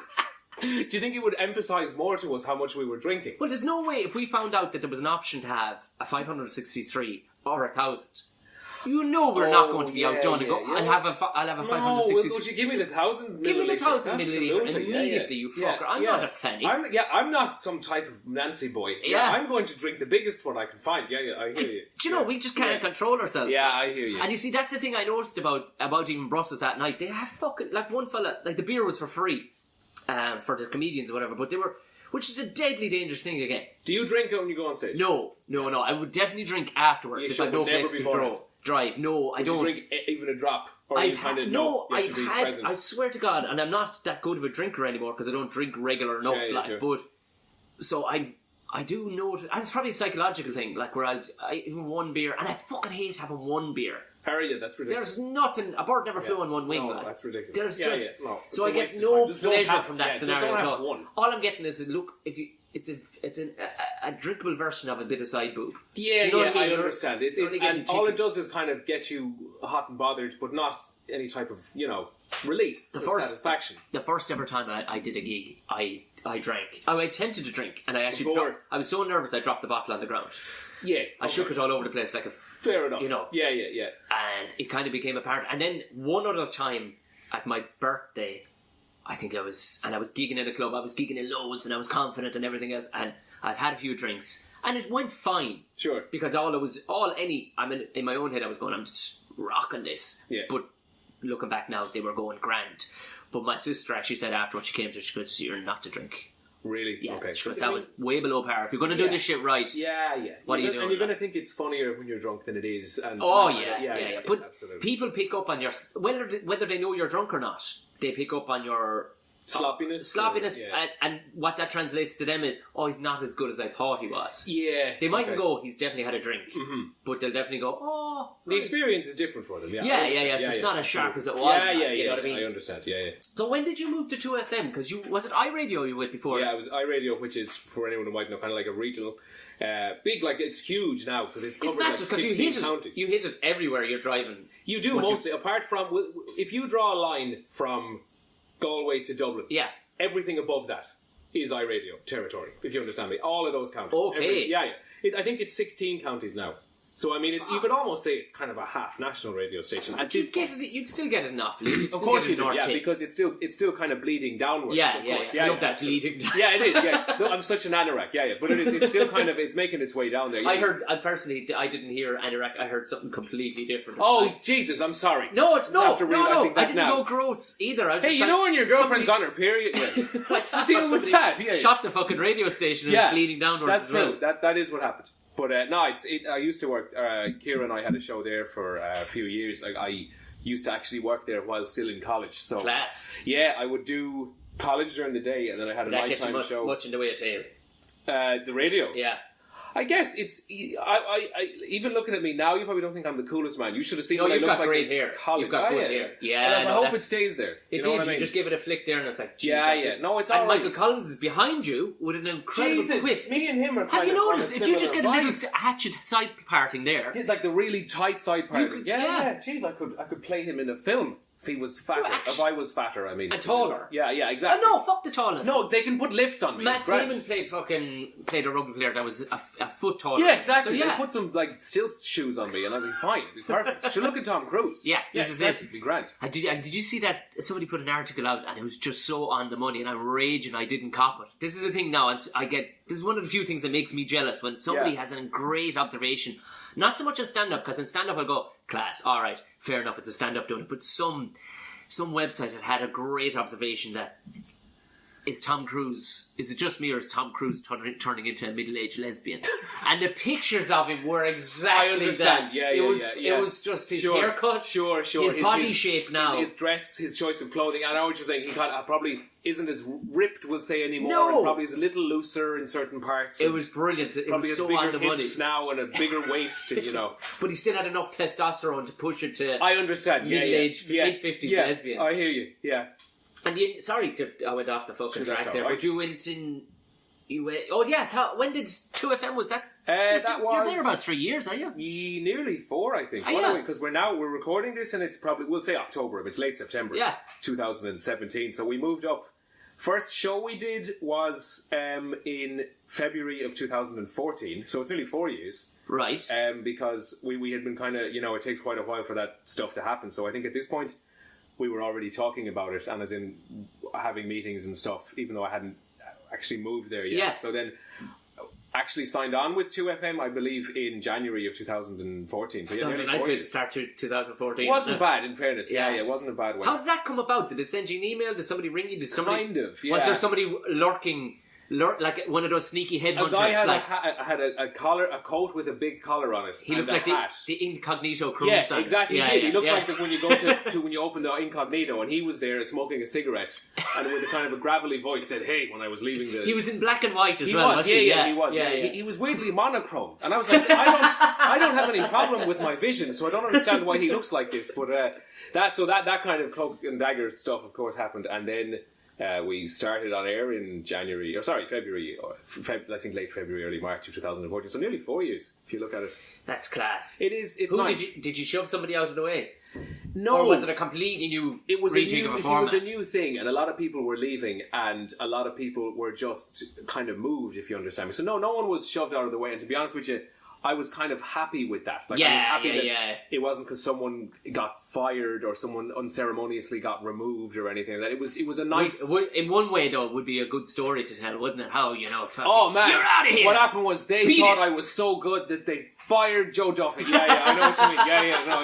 Do you think it would emphasise more to us how much we were drinking?
Well, there's no way, if we found out that there was an option to have a 563 or 1,000... we're not going to be outdone and I'll have a 560.
Would you give me the 1,000 milliliter?
Give me the 1,000 milliliter immediately, you fucker. I'm not a fanny.
I'm not some type of Nancy boy. Yeah, I'm going to drink the biggest one I can find. Yeah, I hear you.
Do you know, we just can't control ourselves.
Yeah, I hear you.
And you see, that's the thing I noticed about even Brussels that night. They had fucking, like one fella, like the beer was for free for the comedians or whatever, but they were, which is a deadly dangerous thing again.
Do you drink when you go on stage?
No. I would definitely drink afterwards if I had no place to drive. No, I don't.
Would you drink even a drop? Or I
swear to God, and I'm not that good of a drinker anymore because I don't drink regular enough. But so I do know, and it's probably a psychological thing, like where I even one beer, and I fucking hate having one beer.
Harry, that's ridiculous.
There's nothing. A bird never flew on one wing.
No, that's ridiculous.
There's just so I get no pleasure from that scenario at all. All I'm getting is it's a drinkable version of a bit of side boob.
Yeah, I understand. And all it does is kind of get you hot and bothered, but not any type of release, satisfaction.
The first ever time I did a gig, I drank. I attempted to drink, and I actually I was so nervous I dropped the bottle on the ground.
Yeah,
I shook it all over the place like a
fair enough. Yeah.
And it kind of became apparent. And then one other time at my birthday, I think I was gigging in a club. I was gigging in loads, and I was confident and everything else. And I'd had a few drinks, and it went fine.
Sure.
Because in my own head, I was going, I'm just rocking this.
Yeah.
But looking back now, they were going grand. But my sister actually said after she came to it, she goes, "You're not to drink."
Really?
Yeah,
Okay.
she goes, that was way below par. If you're going to do this shit right, what are you doing?
And you're going to think it's funnier when you're drunk than it is. And
yeah. But
absolutely.
people pick up on your whether they know you're drunk or not. They pick up on your
sloppiness,
and what that translates to them is, oh, he's not as good as I thought he was.
Yeah,
they mightn't go, he's definitely had a drink, but they'll definitely go, oh,
the experience is different for them.
So it's not as sharp as it was. You know what I mean?
I understand. Yeah.
So when did you move to 2FM? Because was it iRadio you were with before?
Yeah, it was iRadio, which is, for anyone who might know, kind of like a regional. Big, like it's huge now because it's covered like 16 counties.
You hit it everywhere you're driving.
You do mostly, apart from if you draw a line from Galway to Dublin.
Yeah.
Everything above that is iRadio territory, if you understand me. All of those counties.
Okay.
I think it's 16 counties now. So, I mean, you could almost say it's kind of a half national radio station.
You'd still get enough. Of
course you do, because it's still kind of bleeding downwards.
Yeah. I love that bleeding down.
Yeah, it is, yeah. No, I'm such an anorak, but it's still kind of, it's making its way down there.
I didn't hear anorak, I heard something completely different.
Oh, Jesus, I'm sorry.
No, no, I didn't
go
gross either.
Hey, you know when your girlfriend's on her period? Let's deal with that.
Shot the fucking radio station and it's bleeding downwards.
That's true. That is what happened. But I used to work. Ciara and I had a show there for a few years. I used to actually work there while still in college. So
class.
Yeah, I would do college during the day, and then I had a nighttime show.
Much in the way of tail.
The radio.
Yeah.
I guess it's. I even looking at me now, you probably don't think I'm the coolest man. You should have seen
what
I look like.
You've got great hair. You've got good hair. Yeah,
I hope it stays there.
It did. You just give it a flick there, and it's like,
No, it's
all
right.
And Michael Collins is behind you with an incredible quiff.
Me and him are.
Have you noticed? If you just get a little hatchet side parting there,
like the really tight side parting. Yeah. Jeez, I could play him in a film. If he was fatter, if I was fatter, I mean,
and taller.
Yeah, exactly.
No, fuck the tallness.
No, they can put lifts on me.
Matt Damon played a rugby player that was a foot taller.
Yeah, exactly. So, they put some like stilt shoes on me, and I'd be fine. It'd be perfect. Should look at Tom Cruise.
Yeah, this is it.
It'd be grand.
And did you see that somebody put an article out, and it was just so on the money, and I'm raging I didn't cop it. This is the thing now. This is one of the few things that makes me jealous when somebody has a great observation. Not so much in stand-up, because in stand-up I'll go, class, alright, fair enough, it's a stand-up doing it, but some website had a great observation that is it just me or is Tom Cruise turning into a middle-aged lesbian? And the pictures of him were exactly that. It was just his haircut, his body shape now.
His dress, his choice of clothing. I know what you're saying. He probably isn't as ripped, we'll say, anymore. And probably is a little looser in certain parts.
It was brilliant. It
probably
was
has
so on the
bigger
money.
hips now and a bigger waist,
But he still had enough testosterone to push it to
I understand.
middle-aged, mid-50s lesbian.
I hear you, yeah.
And I went off the fucking track there, but you went in... when did 2FM, was that? You're there about 3 years, are you?
Nearly 4, I think. Because we're recording this and it's probably, we'll say October, if it's late September 2017. So we moved up. First show we did was in February of 2014, so it's nearly 4 years.
Right.
Because we had been kind of, it takes quite a while for that stuff to happen. So I think at this point, we were already talking about it, and as in having meetings and stuff, even though I hadn't actually moved there yet.
Yeah.
So then actually signed on with 2FM, I believe, in January of 2014. So
that was a nice way to start 2014.
It wasn't bad, in fairness. Yeah, it wasn't a bad way.
How did that come about? Did it send you an email? Did somebody ring you?
Kind of, yeah.
Was there somebody lurking, like one of those sneaky headhunters?
A guy had a collar, a coat with a big collar on it.
He looked like the incognito crew.
Yeah, exactly. He looked like when you go to when you open the incognito, and he was there smoking a cigarette, and with a kind of a gravelly voice said, "Hey," when I was leaving the.
He was in black and white as
he
well.
Was, he was. He was weirdly monochrome, and I was like, I don't have any problem with my vision, so I don't understand why he looks like this. But that kind of cloak and dagger stuff, of course, happened, and then. We started on air in February, I think late February, early March of 2014. So nearly 4 years, if you look at it.
That's class.
It is. It's nice.
Did you shove somebody out of the way?
No.
Or was it a completely new?
It was a new thing, and a lot of people were leaving, and a lot of people were just kind of moved, if you understand me. So no one was shoved out of the way. And to be honest with you, I was kind of happy with that. Like, I was happy that it wasn't because someone got fired or someone unceremoniously got removed or anything like that. It was a nice...
In one way, though, it would be a good story to tell, wouldn't it? How,
oh, man.
You're out of here!
What happened was they thought I was so good that they fired Joe Duffy. Yeah, I know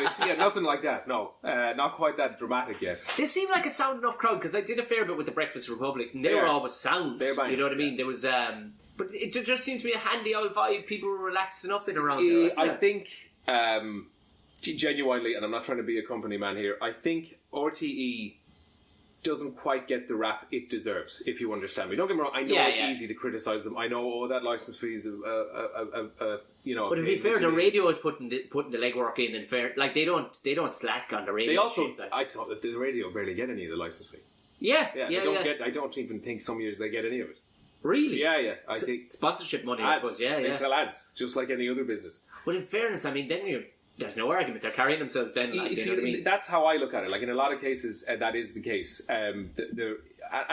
what you mean. Nothing like that. No, not quite that dramatic yet.
They seemed like a sound enough crowd, because I did a fair bit with the Breakfast Republic, and they were always sound. You know what I mean? There was... But it just seemed to be a handy old vibe. People were relaxed enough in around there.
I think, genuinely, and I'm not trying to be a company man here, I think RTE doesn't quite get the rap it deserves, if you understand me. Don't get me wrong, I know it's easy to criticise them. I know, that licence fee is But
to be fair, the radio is putting the legwork in, and fair, like they don't slack on the radio.
They also, I thought that the radio barely get any of the licence fee. I don't even think some years they get any of it.
Really?
Yeah. I think
sponsorship money,
ads,
I suppose. Yeah.
They sell ads, just like any other business.
But in fairness, I mean, then there's no argument. They're carrying themselves then. Like, you know what I mean?
That's how I look at it. Like, in a lot of cases, that is the case. And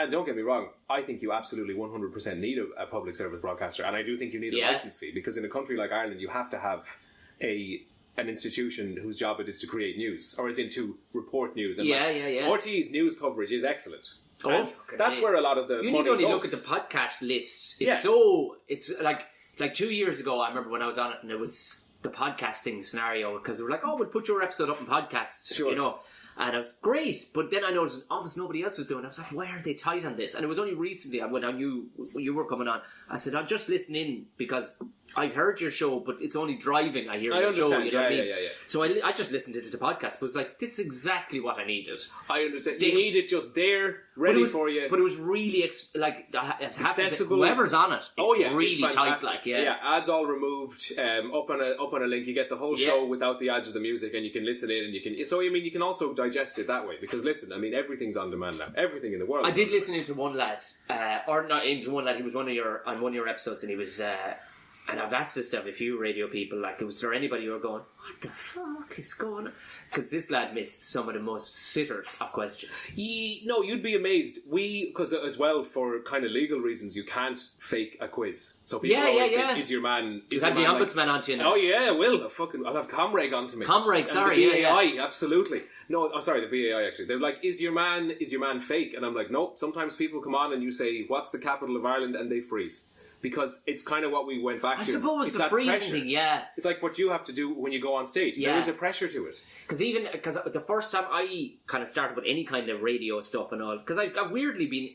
don't get me wrong, I think you absolutely 100% need a public service broadcaster, and I do think you need a licence fee, because in a country like Ireland, you have to have an institution whose job it is to create news, or as in to report news. And RTE's news coverage is excellent. That's where a lot of the
you
money
need to only
goes.
look at the podcast list. It's it's like 2 years ago. I remember when I was on it, and it was the podcasting scenario, because they were like, "Oh, we'll put your episode up in podcasts," and it was great. But then I noticed almost nobody else was doing it. I was like, why aren't they tight on this? And it was only recently when I knew you were coming on, I said, I'll just listen in, because I've heard your show, but it's only driving I hear your show. You know what I mean? So I just listened to the podcast, but was like, this is exactly what I needed.
I understand. You need it just there, ready for you.
But it was really it's accessible. Whoever's on it, it's really
it's
tight. Like
ads all removed. Up on a link, you get the whole show without the ads or the music, and you can listen in, and you can. So I mean, you can also digest it that way, because listen, I mean, everything's on demand now. Everything in the world.
I did listen into one lad, or not into one lad. He was on one of your episodes, and he was. And I've asked this of a few radio people, like, was there anybody who were going, what the fuck is going on? Because this lad missed some of the most sitters of questions.
No, you'd be amazed. Because as well, for kind of legal reasons, you can't fake a quiz. So people always think, is your man...
Is that the ombudsman on to you now?
Oh yeah, I will. I'll have Craic on to me.
Craic, sorry.
The BAI, absolutely. No, sorry, the BAI actually. They're like, is your man fake? And I'm like, nope. Sometimes people come on and you say, what's the capital of Ireland? And they freeze. Because it's kind of what we went back to.
I suppose the freezing thing,
It's like what you have to do when you go on stage. There is a pressure to it.
Because the first time I kind of started with any kind of radio stuff and all, because I've weirdly been,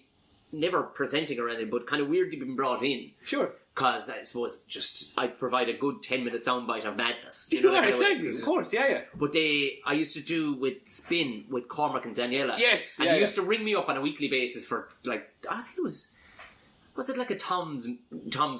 never presenting or anything, but kind of weirdly been brought in.
Sure.
Because I suppose I provide a good 10-minute soundbite of madness.
Exactly. Of course, yeah.
But I used to do with Spin with Cormac and Daniela.
Yes.
And they used to ring me up on a weekly basis for, like, I think it was it like a Tom's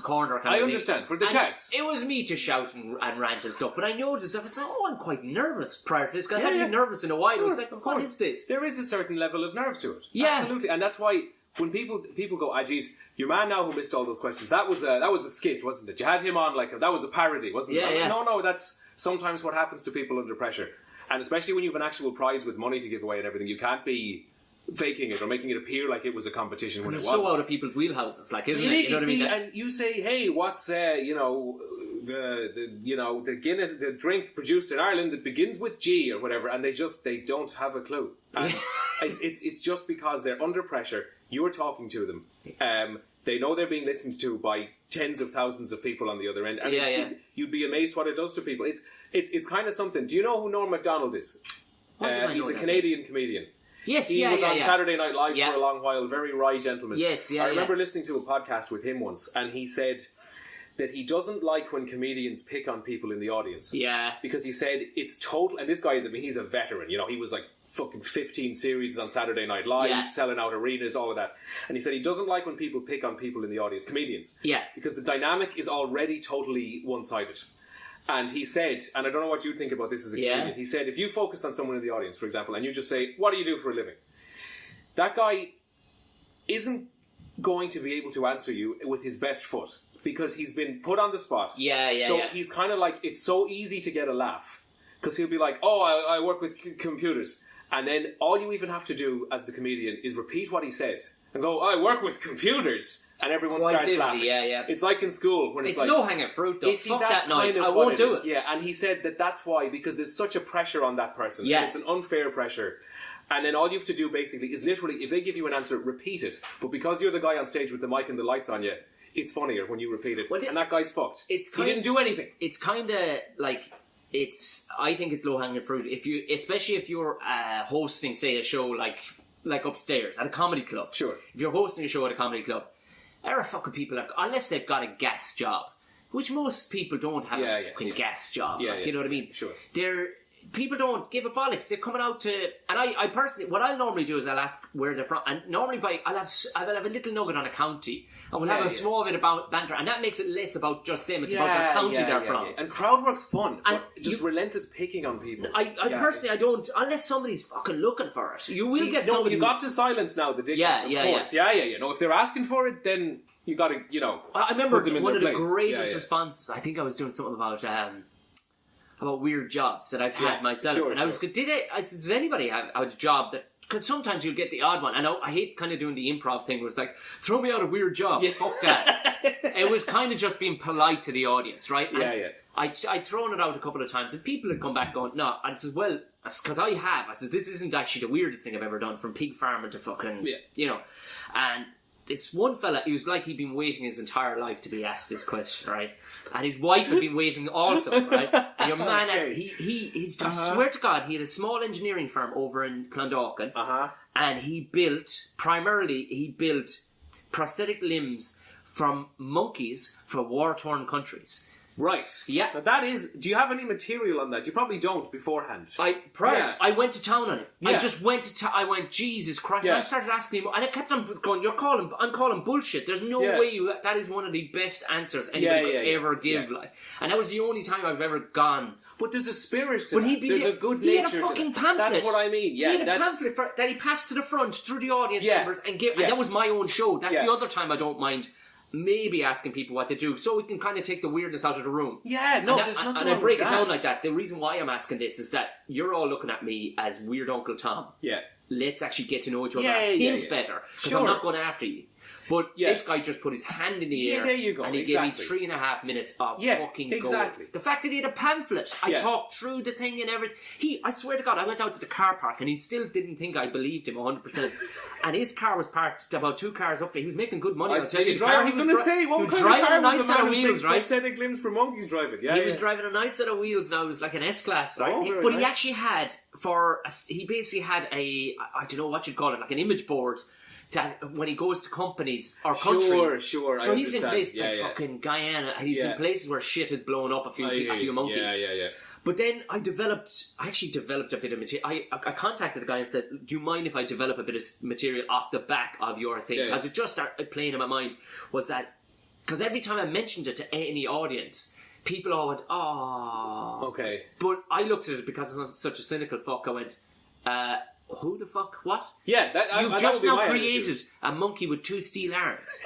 Corner kind of thing?
I understand, for the chats.
It was me to shout and rant and stuff, but I noticed, I was like, I'm quite nervous prior to this, because I hadn't been nervous in a while. Sure, I was like, what is this?
There is a certain level of nerves to it.
Yeah.
Absolutely, and that's why when people go, geez, your man now who missed all those questions, that was a skit, wasn't it? You had him on, like, that was a parody, wasn't it?
Yeah.
No, that's sometimes what happens to people under pressure. And especially when you have an actual prize with money to give away and everything, you can't be faking it or making it appear like it was a competition when it wasn't.
It's so out of people's wheelhouses, like, isn't it? You know what I mean?
And you say, hey, what's the Guinness, the drink produced in Ireland that begins with G or whatever, and they don't have a clue. And it's just because they're under pressure. You're talking to them. They know they're being listened to by tens of thousands of people on the other end. And you'd be amazed what it does to people. It's kind of something. Do you know who Norm Macdonald is? He's a Canadian comedian.
Yes,
he was on Saturday Night Live for a long while, very wry gentleman. I remember listening to a podcast with him once, and he said that he doesn't like when comedians pick on people in the audience.
Yeah.
Because he said it's total, and this guy, he's a veteran, he was like fucking 15 series on Saturday Night Live, selling out arenas, all of that. And he said he doesn't like when people pick on people in the audience, comedians.
Yeah.
Because the dynamic is already totally one-sided. And he said, and I don't know what you think about this as a comedian, he said, if you focus on someone in the audience, for example, and you just say, what do you do for a living? That guy isn't going to be able to answer you with his best foot, because he's been put on the spot. So he's kind of like, it's so easy to get a laugh, because he'll be like, I work with computers. And then all you even have to do as the comedian is repeat what he said and go, I work with computers. and everyone
Quite
starts
literally,
laughing.
yeah.
It's like in school when it's like...
low-hanging fruit, though. Fuck
that's
that noise.
kind of
I won't do it.
Yeah, and he said that's why, because there's such a pressure on that person.
Yeah.
It's an unfair pressure. And then all you have to do, basically, is literally, if they give you an answer, repeat it. But because you're the guy on stage with the mic and the lights on you, it's funnier when you repeat it. And that guy's fucked. He didn't do anything.
It's kind of like... I think it's low-hanging fruit. Especially if you're hosting, say, a show like upstairs at a comedy club.
Sure.
If you're hosting a show at a comedy club, there are fucking people unless they've got a gas job, which most people don't have a fucking gas job. You know what I mean?
Sure.
People don't give a bollocks. They're coming out to, and I personally, what I'll normally do is I'll ask where they're from, and normally I'll have a little nugget on a county, and we'll have a small bit about banter, and that makes it less about just them. It's about the county they're from.
And crowd work's fun, and just relentless picking on people.
I personally, I don't, unless somebody's fucking looking for it. You will get somebody.
You got to silence now the dickheads, of course. Yeah. No, if they're asking for it, then you got to,
I remember
put them in
one of
their
the
place.
greatest responses. I think I was doing something about weird jobs that I've had myself.
Sure,
and I was, does anybody have a job that, because sometimes you'll get the odd one. I hate kind of doing the improv thing where it's like, throw me out a weird job. Yeah. Fuck that. It was kind of just being polite to the audience, right? I'd thrown it out a couple of times and people had come back going, no. And I said, well, because I said, this isn't actually the weirdest thing I've ever done, from pig farming to fucking, And this one fella, he was like he'd been waiting his entire life to be asked this question, right? And his wife had been waiting also, right? And your man, I swear to God, he had a small engineering firm over in Clondalkin, and he built prosthetic limbs from monkeys for war-torn countries.
Right.
Yeah.
Now that is... Do you have any material on that? You probably don't beforehand.
I went to town on it.
Yeah.
I just went to town. I went, Jesus Christ. And I started asking him, and I kept on going, I'm calling bullshit. There's no way that is one of the best answers anybody could ever give. Yeah. And that was the only time I've ever gone.
But there's a spirit to that. There's a good nature to it.
He had a fucking pamphlet.
That's what I mean. Yeah,
he had a pamphlet that he passed to the front through the audience members and gave. And that was my own show. That's the other time I don't mind maybe asking people what they do, so we can kind of take the weirdness out of the room.
Yeah, no, there's nothing wrong with that.
And I break it down like that. The reason why I'm asking this is that you're all looking at me as Weird Uncle Tom.
Yeah.
Let's actually get to know each other hints better, because I'm not going after you. But this guy just put his hand in the air,
there you go.
And he gave me 3.5 minutes of fucking gold. The fact that he had a pamphlet, I talked through the thing and everything. I swear to God, I went out to the car park and he still didn't think I believed him 100%. And his car was parked about 2 cars up there. He was making good money.
I was going to say, what kind of car was a man who makes prosthetic limbs for monkeys driving?
He was driving a nice set of wheels now. It was like an S-Class, right? But he actually had, he basically had I don't know what you'd call it, like an image board. That when he goes to companies or countries,
sure.
So he's in places like fucking Guyana. He's in places where shit has blown up. A few monkeys.
Yeah.
But then I actually developed a bit of material. I contacted the guy and said, "Do you mind if I develop a bit of material off the back of your thing?" Because it just started playing in my mind was that because every time I mentioned it to any audience, people all went, "Oh,
okay."
But I looked at it because I'm such a cynical fuck. I went, who the fuck? What?
Yeah,
you've just now created a monkey with 2 steel arms.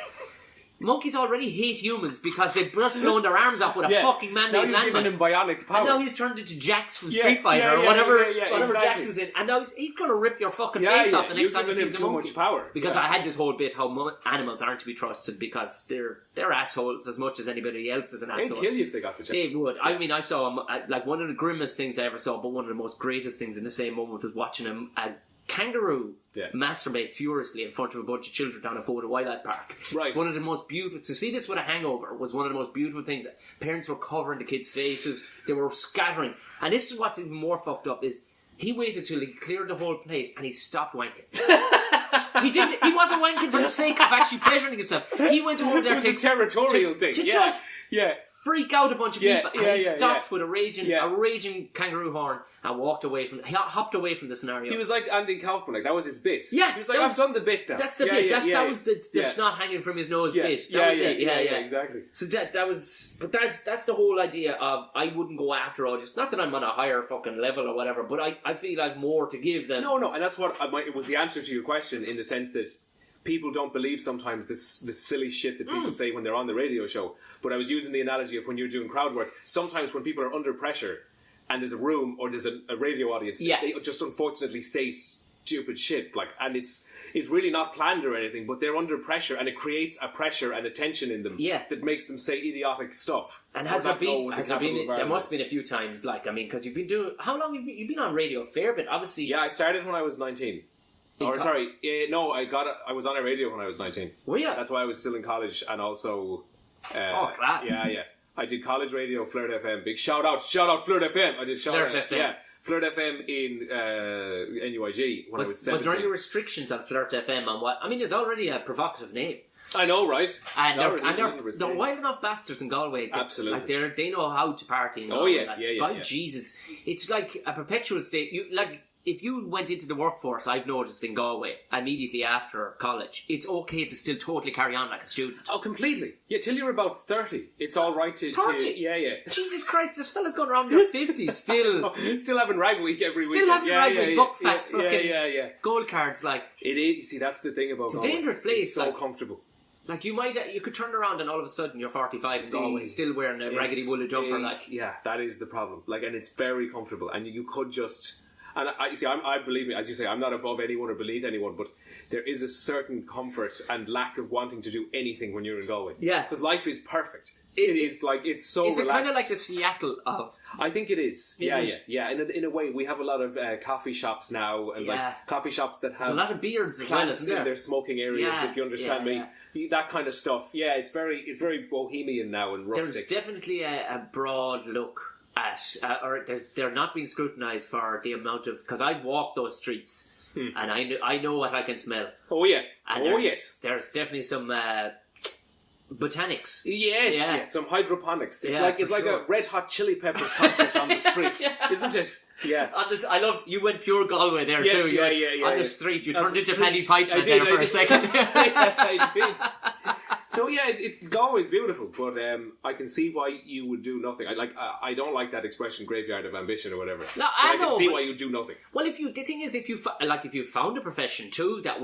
Monkeys already hate humans because they've just blown their arms off with a fucking man-made landmine.
Now you're giving him bionic powers.
And now he's turned into Jax from Street Fighter or whatever Jax was in. And now he's going to rip your fucking face off the next time he sees a monkey.
Too much power.
Because I had this whole bit how animals aren't to be trusted because they're assholes as much as anybody else is an asshole.
They'd kill you if they got the chance.
They would. Yeah. I mean, I saw like one of the grimmest things I ever saw, but one of the most greatest things in the same moment was watching a kangaroo masturbate furiously in front of a bunch of children down a Florida wildlife park.
Right.
One of the most beautiful... To see this with a hangover was one of the most beautiful things. Parents were covering the kids' faces. They were scattering. And this is what's even more fucked up is he waited till he cleared the whole place and he stopped wanking. He wasn't wanking for the sake of actually pleasuring himself. He went over there
to... It was a territorial thing.
To just... freak out a bunch of people, and he stopped with a raging kangaroo horn and walked away from. He hopped away from the scenario.
He was like Andy Kaufman, like that was his bit.
Yeah,
he was like, I've done the bit now.
That's the bit. That was the snot hanging from his nose bit. That was it. Yeah,
exactly.
So that was, but that's the whole idea of I wouldn't go after audience. Not that I'm on a higher fucking level or whatever, but I feel like more to give than
no, and that's what it was the answer to your question in the sense that. People don't believe sometimes this silly shit that people say when they're on the radio show. But I was using the analogy of when you're doing crowd work. Sometimes when people are under pressure and there's a room or there's a radio audience, they just unfortunately say stupid shit, like, and it's really not planned or anything, but they're under pressure, and it creates a pressure and a tension in them that makes them say idiotic stuff.
And there must have been a few times, like, I mean, because you've been doing, how long have you been on radio? A fair bit, obviously.
Yeah, I started when I was 19. I was on a radio when I was 19.
Were you?
That's why I was still in college, and also...
class.
Yeah. I did college radio, Flirt FM. Big shout out Flirt FM. I did
Flirt FM.
Yeah, Flirt FM in NUIG when I was 17.
Was there any restrictions on Flirt FM on what? I mean, there's already a provocative name.
I know, right?
And they're wild enough bastards in Galway.
Absolutely.
Like they know how to party in Galway.
Yeah.
Jesus. It's like a perpetual state. If you went into the workforce, I've noticed in Galway, immediately after college, it's okay to still totally carry on like a student.
Oh, completely. Yeah, till you're about 30. It's all right to...
30?
Yeah.
Jesus Christ, there's fellas going around their 50s still...
Still having rag week every week.
Still having rag week, Buckfast,
fucking
gold cards, like...
It is. See, that's the thing about
It's
Galway.
a dangerous place.
It's so comfortable.
Like, you could turn around and all of a sudden you're 45 in Galway, still wearing a raggedy woolly jumper, like...
Yeah, that is the problem. Like, and it's very comfortable, and you could just... And I believe me, as you say, I'm not above anyone or beneath anyone, but there is a certain comfort and lack of wanting to do anything when you're in Galway.
Yeah.
Because life is perfect. It is like, it's so relaxed.
Is it kind of like the Seattle of...
I think it is. Yeah. In a way, we have a lot of coffee shops now, and like coffee shops that have...
There's a lot of beards as well, isn't there?
In their smoking areas, if you understand me. That kind of stuff. Yeah, it's very bohemian now and rustic.
There's definitely a broad look they're not being scrutinised for the amount of, because I walk those streets and I know what I can smell.
Oh yeah,
and there's definitely some botanics.
Yes, some hydroponics. It's like a Red Hot Chili Peppers concert on the street, isn't it? Yeah.
I love you went pure Galway there too.
Yeah.
On the street, you turned into Penny Pipeman there for a second.
I did. So yeah, Galway's beautiful, but I can see why you would do nothing. I don't like that expression, graveyard of ambition or whatever.
No, I know.
I can see why you do nothing.
Well, the thing is, if you found a profession too that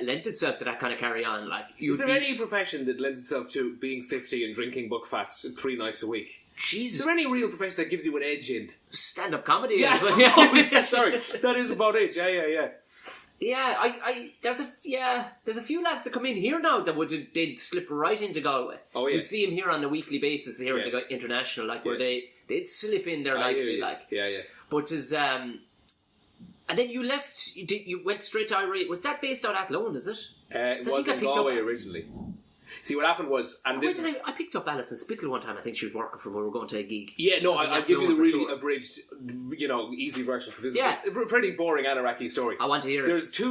lent itself to that kind of carry on, like
is there any profession that lends itself to being 50 and drinking Buckfast 3 nights a week?
Jesus.
Is there any real profession that gives you an edge in
stand-up comedy?
Yeah, sorry, that is about it. Yeah.
Yeah, there's a few lads that come in here now that they'd slip right into Galway.
Oh yeah,
you'd see them here on a weekly basis here at the International, like where they'd slip in there nicely, like.
Yeah.
But as and then you left, you went straight to Irate. Was that based out at Athlone? Is it?
It was in Galway originally. See, what happened was, and this
I picked up Alison Spittle one time. I think she was working from when we were going to a gig.
Yeah, no, I'll give you the really abridged, easy version, because it's a pretty boring Anaraki story.
I want to hear it.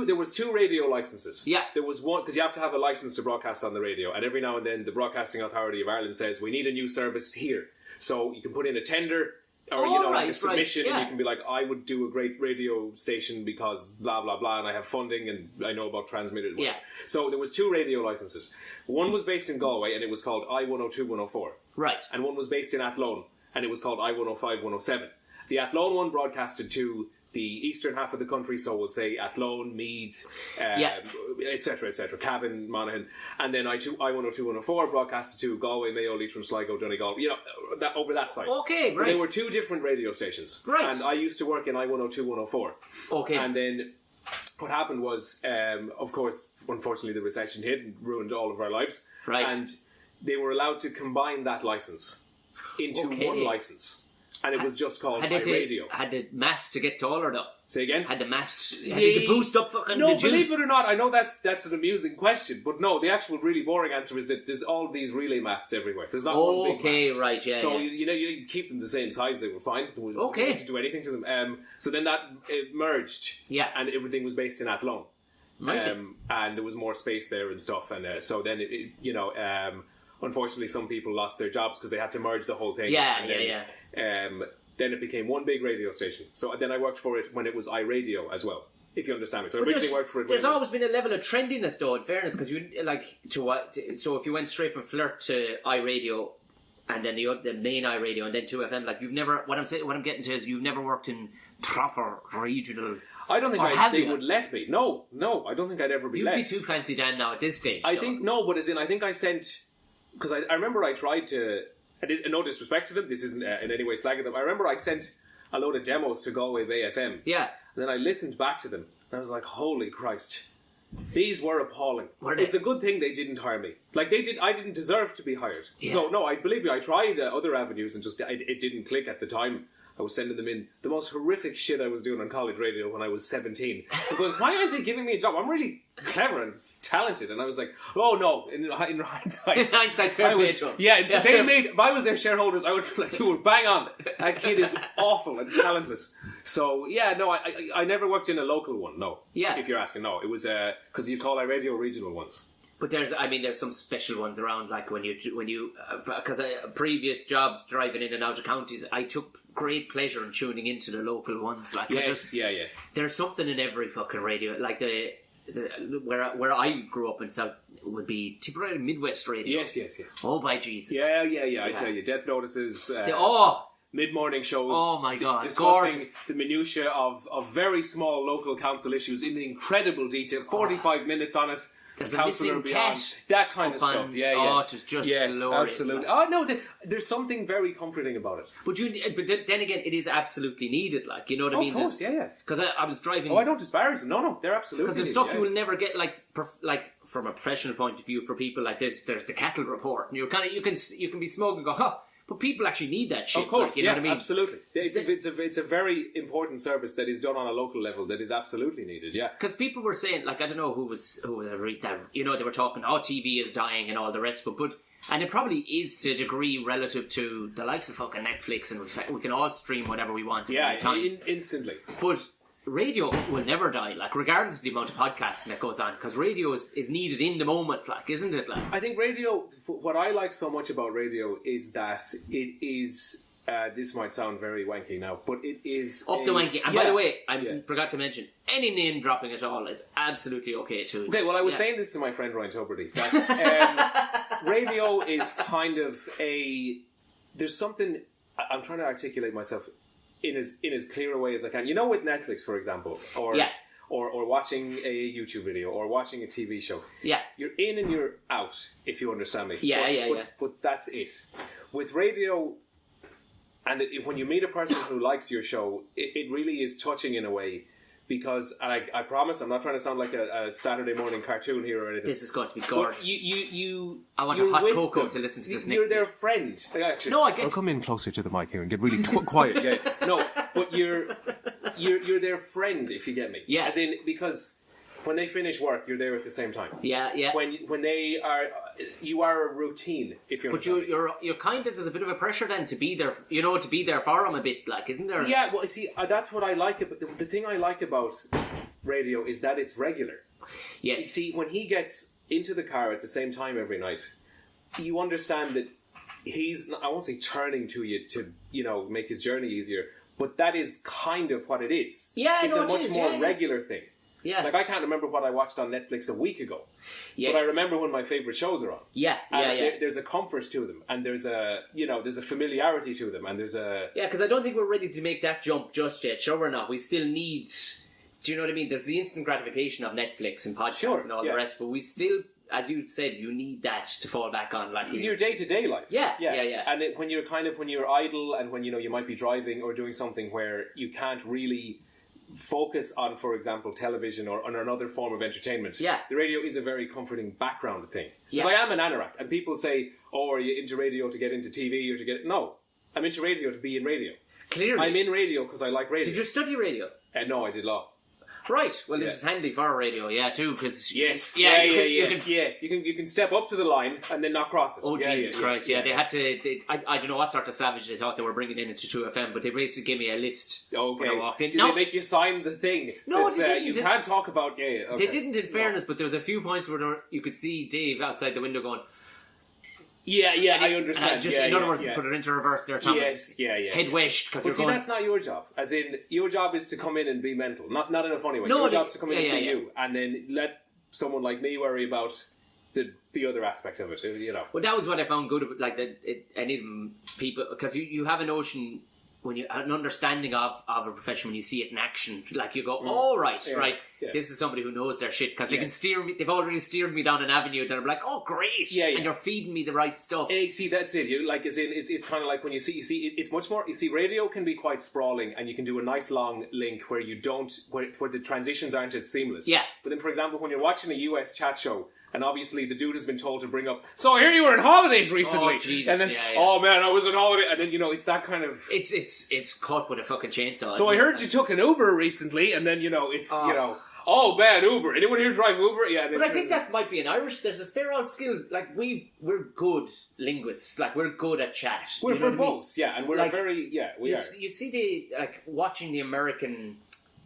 There was 2 radio licenses.
Yeah.
There was one, because you have to have a license to broadcast on the radio, and every now and then the Broadcasting Authority of Ireland says, we need a new service here. So you can put in a tender, or a submission, and you can be like, I would do a great radio station because blah blah blah, and I have funding and I know about transmitted.
Yeah.
So there was 2 radio licenses. One was based in Galway and it was called I-102 104.
Right.
And one was based in Athlone and it was called I-105 107. The Athlone one broadcasted to the eastern half of the country, so we'll say Athlone, Meath, etc., Cavan, Monaghan, and then I-102 104 broadcasted to Galway, Mayo, Leitrim, Sligo, Donegal, over that side.
Okay,
so they were 2 different radio stations.
Right.
And I used to work in I-102 104.
Okay.
And then what happened was, of course, unfortunately the recession hit and ruined all of our lives.
Right.
And they were allowed to combine that license into one license. And it was just called iRadio.
Had the mast to get taller though?
Say again?
Had the mast to boost up fucking the juice?
No, believe it or not, I know that's an amusing question, but no, the actual really boring answer is that there's all these relay masts everywhere. There's not one big mast.
Okay, right, yeah.
So, you keep them the same size, they were fine. We didn't to do anything to them. So then it merged.
Yeah.
And everything was based in Athlone. And there was more space there and stuff. And so then, unfortunately, some people lost their jobs because they had to merge the whole thing. Then it became one big radio station. So then I worked for it when it was iRadio as well, if you understand me. So I originally worked for it.
There's always been a level of trendiness, though, in fairness, because so if you went straight from Flirt to iRadio, and then the main iRadio, and then 2FM, like you've never. What I'm getting to is you've never worked in proper regional.
I don't think they would let me. No, I don't think I'd ever be let.
You'd be too fancy Dan now at this stage.
I think no, but I think I sent, because I remember I tried to. No disrespect to them, this isn't in any way slagging them. I remember I sent a load of demos to Galway Bay FM.
Yeah.
And then I listened back to them, And I was like, holy Christ. These were appalling.
Were they?
It's a good thing they didn't hire me. Like, I didn't deserve to be hired.
Yeah.
So, no, believe me, I tried other avenues and it didn't click at the time. I was sending them in the most horrific shit I was doing on college radio when I was 17. I'm going, why aren't they giving me a job? I'm really clever and talented. And I was like, oh no, in hindsight.
In hindsight, fair play to 'em.
If I was their shareholders, I would be like, you were bang on. That kid is awful and talentless. So, yeah, no, I never worked in a local one, no.
Yeah.
If you're asking, no. It was, because you call radio regional ones.
But there's some special ones around, like when you, because previous jobs driving in and out of counties, I took great pleasure in tuning into the local ones. Like,
yes, yeah.
There's something in every fucking radio. Like where I grew up in South would be Tipperary Midwest Radio.
Yes.
Oh, by Jesus.
Yeah. I tell you, death notices. Mid-morning shows.
Oh my God,
discussing
gorgeous.
the minutiae of very small local council issues in incredible detail. 45 minutes on it.
There's a
Councillor
missing
Beyond,
cat.
that kind of stuff. Yeah.
Oh, it was just glorious.
Absolutely.
Like.
Oh no, there's something very comforting about it.
But then again, it is absolutely needed. Like, you know what I mean?
Of course, yeah.
Because I was driving.
Oh, I don't disparage them. No, they're absolutely.
Because there's stuff you will never get, like from a professional point of view, for people like there's the cattle report, and you can be smug and go, huh. But people actually need that shit.
Of course,
like, you know what I mean?
Absolutely. It's a very important service that is done on a local level that is absolutely needed, yeah.
Because people were saying, like, I don't know who was that, you know, they were talking, TV is dying and all the rest of it, but, and it probably is to a degree relative to the likes of fucking Netflix, and we can all stream whatever we want at any time.
Instantly.
But radio will never die, like, regardless of the amount of podcasting that goes on, because radio is needed in the moment, like, isn't it? Like,
I think radio, what I like so much about radio is that it is, this might sound very wanky now, but it is...
Up the wanky. And by the way, I forgot to mention, any name dropping at all is absolutely okay too.
Okay, well, I was saying this to my friend Ryan Tuberty, that radio is kind of there's something... I'm trying to articulate myself in as clear a way as I can. You know, with Netflix, for example, or watching a YouTube video or watching a TV show.
Yeah.
You're in and you're out, if you understand me.
Yeah.
But that's it. With radio, and when you meet a person who likes your show, it really is touching in a way. Because, and I promise, I'm not trying to sound like a Saturday morning cartoon here or anything.
This is going to be gorgeous.
I
want a hot cocoa to listen to this next
You're their friend. Actually,
no, I get...
I'll come in closer to the mic here and get really quiet. Yeah. No, but you're their friend, if you get me.
Yeah.
As in, because when they finish work, you're there at the same time.
Yeah.
When they are, you are a routine, if you're.
But you're kind of, there's a bit of a pressure then to be there, you know, to be there for them a bit, like, isn't there?
Yeah, well, see, that's what I like about the thing I like about radio is that it's regular.
Yes.
You see, when he gets into the car at the same time every night, you understand that he's, I won't say turning to you to, you know, make his journey easier, but that is kind of what it is.
Yeah,
it's a much more regular thing.
Yeah.
Like, I can't remember what I watched on Netflix a week ago.
Yes.
But I remember when my favourite shows are on.
Yeah.
There's a comfort to them, and there's a familiarity to them, and there's a...
Yeah, because I don't think we're ready to make that jump just yet. Sure, we're not. We still need... Do you know what I mean? There's the instant gratification of Netflix and podcasts and all the rest, but we still, as you said, you need that to fall back on. Like
in your day-to-day life.
Yeah.
And when you're idle, and when, you know, you might be driving or doing something where you can't really... focus on, for example, television or on another form of entertainment.
Yeah.
The radio is a very comforting background thing.
Yeah.
Because I am an anorak, and people say, oh, are you into radio to get into TV or to get... No. I'm into radio to be in radio.
Clearly.
I'm in radio because I like radio.
Did you study radio?
No, I did law.
Right. Well, this is handy for radio, too, because...
Yes. You can step up to the line and then not cross it.
Oh, Jesus Christ, yeah. They had to... I don't know what sort of savage they thought they were bringing into 2FM, but they basically gave me a list when I walked in.
Did they make you sign the thing?
No, they didn't.
You can't talk about... Okay.
They didn't, in fairness, but there was a few points where you could see Dave outside the window going...
Yeah, I understand.
In other words, put it into reverse there, Tom.
Yes,
Head Wesht, because you're going...
that's not your job. As in, your job is to come in and be mental. Not in a funny way.
No,
your job is to come in and be you. And then let someone like me worry about the other aspect of it, you know.
Well, that was what I found good about, like, and even people... Because you have a notion... When you have an understanding of a profession, when you see it in action, like you go, right. this is somebody who knows their shit, because they can steer me. They've already steered me down an avenue that I'm like, oh great, and you're feeding me the right stuff.
See, that's it. You like, as in, it's kind of like when you see, it's much more. You see, radio can be quite sprawling, and you can do a nice long link where you don't, where the transitions aren't as seamless.
Yeah.
But then, for example, when you're watching a US chat show, and obviously the dude has been told to bring up, so I hear you were on holidays recently.
Oh, Jesus,
and then, oh man, I was on holiday. And then, it's that kind of...
It's cut with a fucking chainsaw.
So I heard you took an Uber recently, and then, it's, oh man, Uber. Anyone here drive Uber? Yeah.
But I think that might be an Irish... There's a fair old skill. Like, we're good linguists. Like, we're good at chat.
We're verbose, yeah. And we're
like,
very... Yeah, we are.
You'd see watching the American...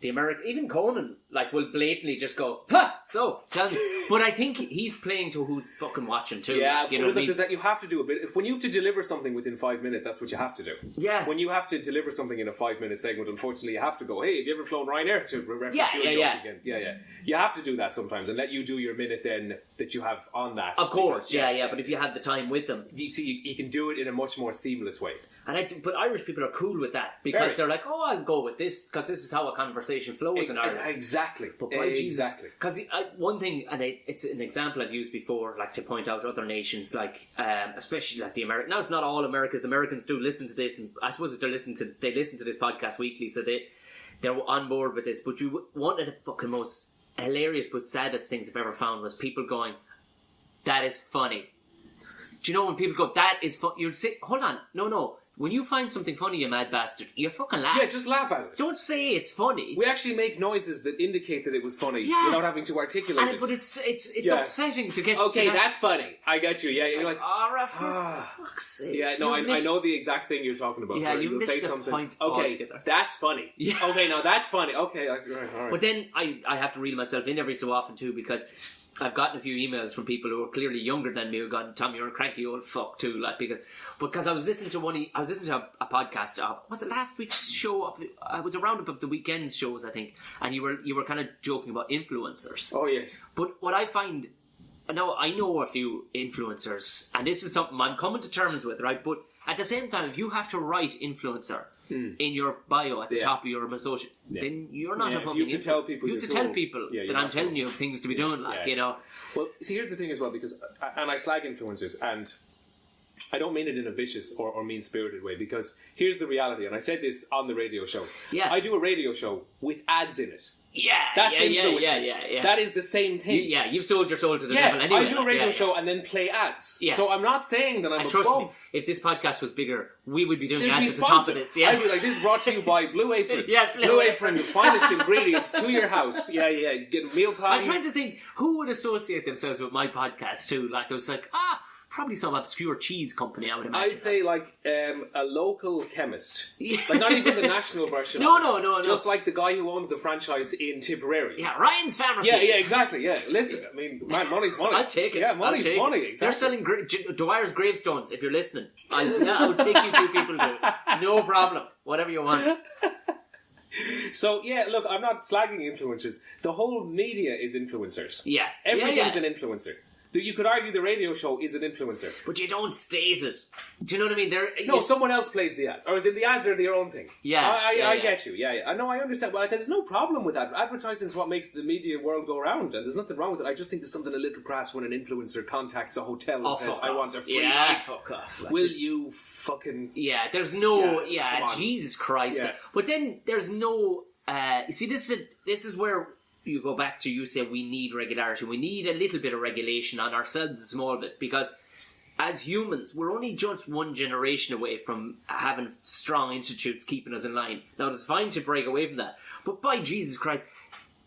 even Conan, will blatantly just go, ha! So, tell me. But I think he's playing to who's fucking watching too.
Yeah,
you know what I mean?
That you have to do a bit. When you have to deliver something within 5 minutes, that's what you have to do.
Yeah.
When you have to deliver something in a 5-minute segment, unfortunately, you have to go, hey, have you ever flown Ryanair, to reference your joke again? Yeah. You have to do that sometimes, and let you do your minute then that you have on that.
Of course, yeah. But if you have the time with them,
you see, you can do it in a much more seamless way.
But Irish people are cool with that, because they're like, oh, I'll go with this, because this is how a conversation flows in Ireland.
Exactly.
But exactly. Because one thing, and it's an example I've used before, to point out other nations, especially the Americans. Now, it's not all Americans. Americans do listen to this, and I suppose they listen to this podcast weekly, so they're on board with this. But one of the fucking most hilarious but saddest things I've ever found was people going, that is funny. Do you know when people go, that is funny? You'd say, hold on, no. When you find something funny, you mad bastard, you fucking laugh.
Yeah, just laugh at it.
Don't say it's funny.
We actually make noises that indicate that it was funny without having to articulate it.
But it's upsetting to get...
Okay, that's funny. I get you. Yeah, you're like...
for fuck's sake.
Yeah, no, I know the exact thing you're talking about.
Yeah,
you'll say
something. Point
okay,
altogether.
That's funny. Yeah. Okay, now that's funny. Okay, all right.
But then I have to reel myself in every so often too, because I've gotten a few emails from people who are clearly younger than me who've gone, Tom, you're a cranky old fuck too, because I was listening to a podcast of, was it last week's show? It was a roundup of the weekend's shows, I think, and you were kind of joking about influencers.
Oh yeah.
But what I find, now I know a few influencers, and this is something I'm coming to terms with, right? But at the same time, if you have to write influencer in your bio at the top of your social, then you're not a fucking...
You have to tell people
that I'm telling you things to be doing,
Well, see, here's the thing as well, because, and I slag influencers, and I don't mean it in a vicious or mean-spirited way, because here's the reality, and I said this on the radio show.
Yeah.
I do a radio show with ads in it.
Yeah,
that's influencing.
Yeah.
That is the same thing.
You've sold your soul to the devil anyway.
I do a radio show and then play ads. Yeah. So I'm not saying that I'm above.
Trust me, if this podcast was bigger, we would be doing ads at the top of this. Yeah.
I'd be like, this is brought to you by Blue Apron.
Blue
Apron, the finest ingredients to your house. Yeah. Get meal planning.
I'm trying to think, who would associate themselves with my podcast too? It was like, probably some obscure cheese company, I would imagine.
I'd say a local chemist. Not even the national version.
No.
Just like the guy who owns the franchise in Tipperary.
Yeah, Ryan's Pharmacy.
Yeah, exactly. Yeah, listen, I mean, man, money's money.
I'll take it.
Yeah, money's money. Exactly.
They're selling Dwyer's gravestones. If you're listening, I would take you two people to it. No problem. Whatever you want.
So, look, I'm not slagging influencers. The whole media is influencers.
Yeah.
Everything is an influencer. You could argue the radio show is an influencer.
But you don't state it. Do you know what I mean?
No, someone else plays the ads. Or is it the ads are their own thing?
Yeah.
I get you. Yeah. I know, I understand. Well, there's no problem with that. Advertising is what makes the media world go round, and there's nothing wrong with it. I just think there's something a little crass when an influencer contacts a hotel and says, I want a free night. Fuck off. Will you fucking...
Yeah, there's no... Jesus Christ. Yeah. But then there's no... you see, this is where... You go back to, you say we need regularity. We need a little bit of regulation on ourselves, a small bit, because as humans, we're only just one generation away from having strong institutes keeping us in line. Now, it's fine to break away from that, but by Jesus Christ,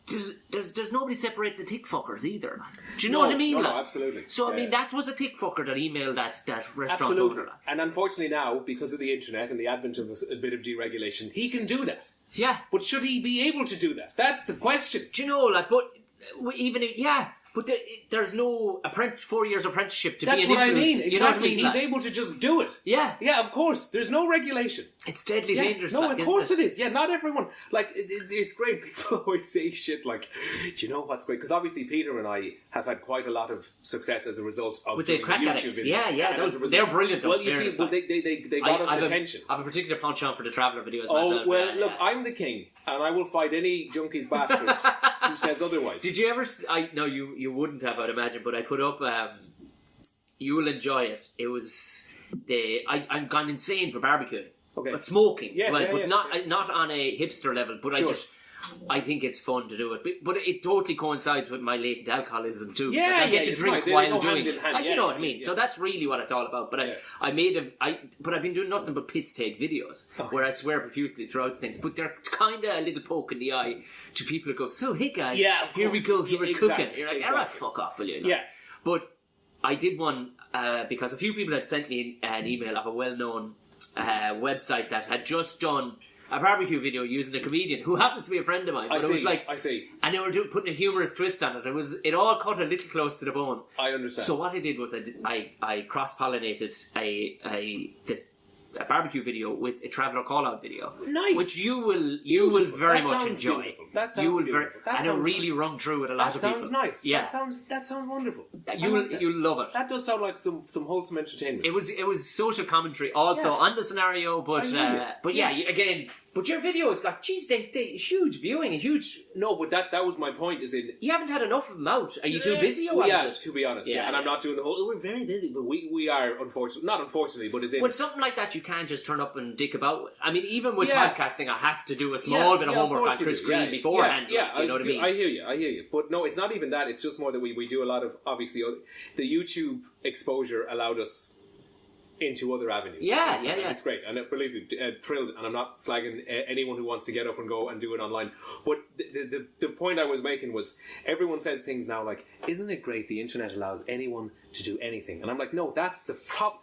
there's nobody separate the tick fuckers either. Do you know what I mean?
No, absolutely.
So, I mean, that was a tick fucker that emailed that restaurant
absolutely
owner.
And unfortunately now, because of the internet and the advent of a bit of deregulation, he can do that.
Yeah.
But should he be able to do that? That's the question.
Do you know, but even if, but there's no 4 years apprenticeship to be an influencer.
That's what I mean. Exactly.
You know what I mean?
He's able to just do it.
Yeah.
Yeah, of course. There's no regulation.
It's deadly dangerous.
No, of course it is. Yeah, not everyone. It's great. People always say shit like, do you know what's great? Because obviously Peter and I have had quite a lot of success as a result of
with the Craic Addicts. Yeah. They're brilliant.
Well, you see, they got us attention.
I have a particular penchant for the Traveller videos.
Look, I'm the king, and I will fight any junkie's bastard who says otherwise.
Did you ever? No, you wouldn't have, I'd imagine. But I put up. You will enjoy it. It was I've gone insane for barbecuing.
Okay.
But smoking,
Yeah,
but
yeah.
not on a hipster level. But
Sure.
I think it's fun to do it. But it totally coincides with my latent alcoholism too.
Yeah,
because I get to
it's
drink
right. They
while
go
doing
hand in
it.
hand,
You
yeah,
know what I mean?
yeah.
So that's really what it's all about. But but I've been doing nothing but piss take videos where I swear profusely throughout things. But they're kind of a little poke in the eye to people who go, so hey guys,
Yeah, of
here we
course.
go, here
Yeah,
we're cooking.
exactly,
You're like,
exactly.
alright, fuck off, will you?
Yeah.
But I did one because a few people had sent me an email of a well-known website that had just done a barbecue video using a comedian who happens to be a friend of mine. But it was like,
I see.
and they were putting a humorous twist on it. It all cut a little close to the bone.
I understand.
So what I did was I cross-pollinated a barbecue video with a traveller call-out video.
Nice.
Which you will very
That
much
sounds
enjoy.
beautiful. That sounds
you will
beautiful. That
and it
sounds
really
nice.
rung true with a lot
That
of people.
sounds nice.
Yeah.
That sounds wonderful.
You'll love it.
That does sound like some wholesome entertainment.
It was social commentary also on the scenario, but again, but your videos, like, geez, they huge viewing, a huge.
No, but that was my point. Is in
You haven't had enough of them out. Are you too busy or what?
Yeah,
is it?
to be honest,
Yeah,
and I'm
yeah.
not doing the whole. Oh, we're very busy, but we are not unfortunately, but is in.
With something like that, you can't just turn up and dick about with. I mean, even with
Yeah.
podcasting, I have to do a small bit of homework on Chris Greene beforehand.
Yeah,
you know what I mean?
I hear you. But no, it's not even that. It's just more that we do a lot of, obviously, the YouTube exposure allowed us into other avenues.
Yeah.
It's great, and believe me, thrilled. And I'm not slagging anyone who wants to get up and go and do it online. But the point I was making was, everyone says things now like, "Isn't it great? The internet allows anyone to do anything." And I'm like, no, that's the problem.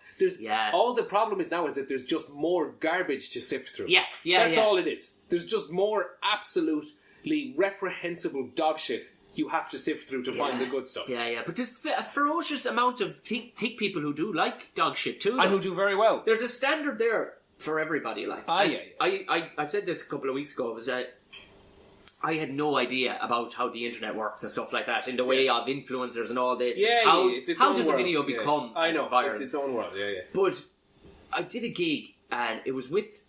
All the problem is now is that there's just more garbage to sift through. That's all it is. There's just more absolutely reprehensible dog shit you have to sift through to find the good stuff.
Yeah. But there's a ferocious amount of thick people who do like dog shit too.
And who do very well.
There's a standard there for everybody. Like,
yeah.
I said this a couple of weeks ago. Was I had no idea about how the internet works and stuff like that, in the way of influencers and all this.
It's its
how
own
does
world.
a video become
I know,
viral?
it's its own world, yeah.
But I did a gig, and it was with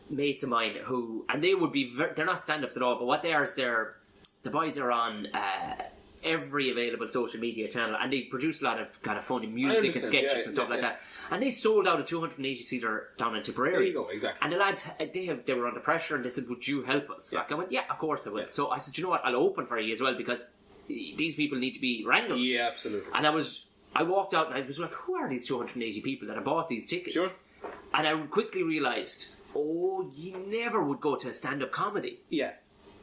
mates of mine who, and they would be, they're not stand-ups at all, but what they are is the boys are on every available social media channel, and they produce a lot of kind of funny music and sketches and stuff like that. And they sold out a 280-seater down in Tipperary.
There you go, exactly.
And the lads, they were under pressure, and they said, "Would you help us?" Like, I went, "Yeah, of course I will." So I said, "You know what? I'll open for you as well, because these people need to be wrangled."
Yeah, absolutely.
And I walked out, and I was like, "Who are these 280 people that have bought these tickets?"
Sure.
And I quickly realised, you never would go to a stand-up comedy.
Yeah.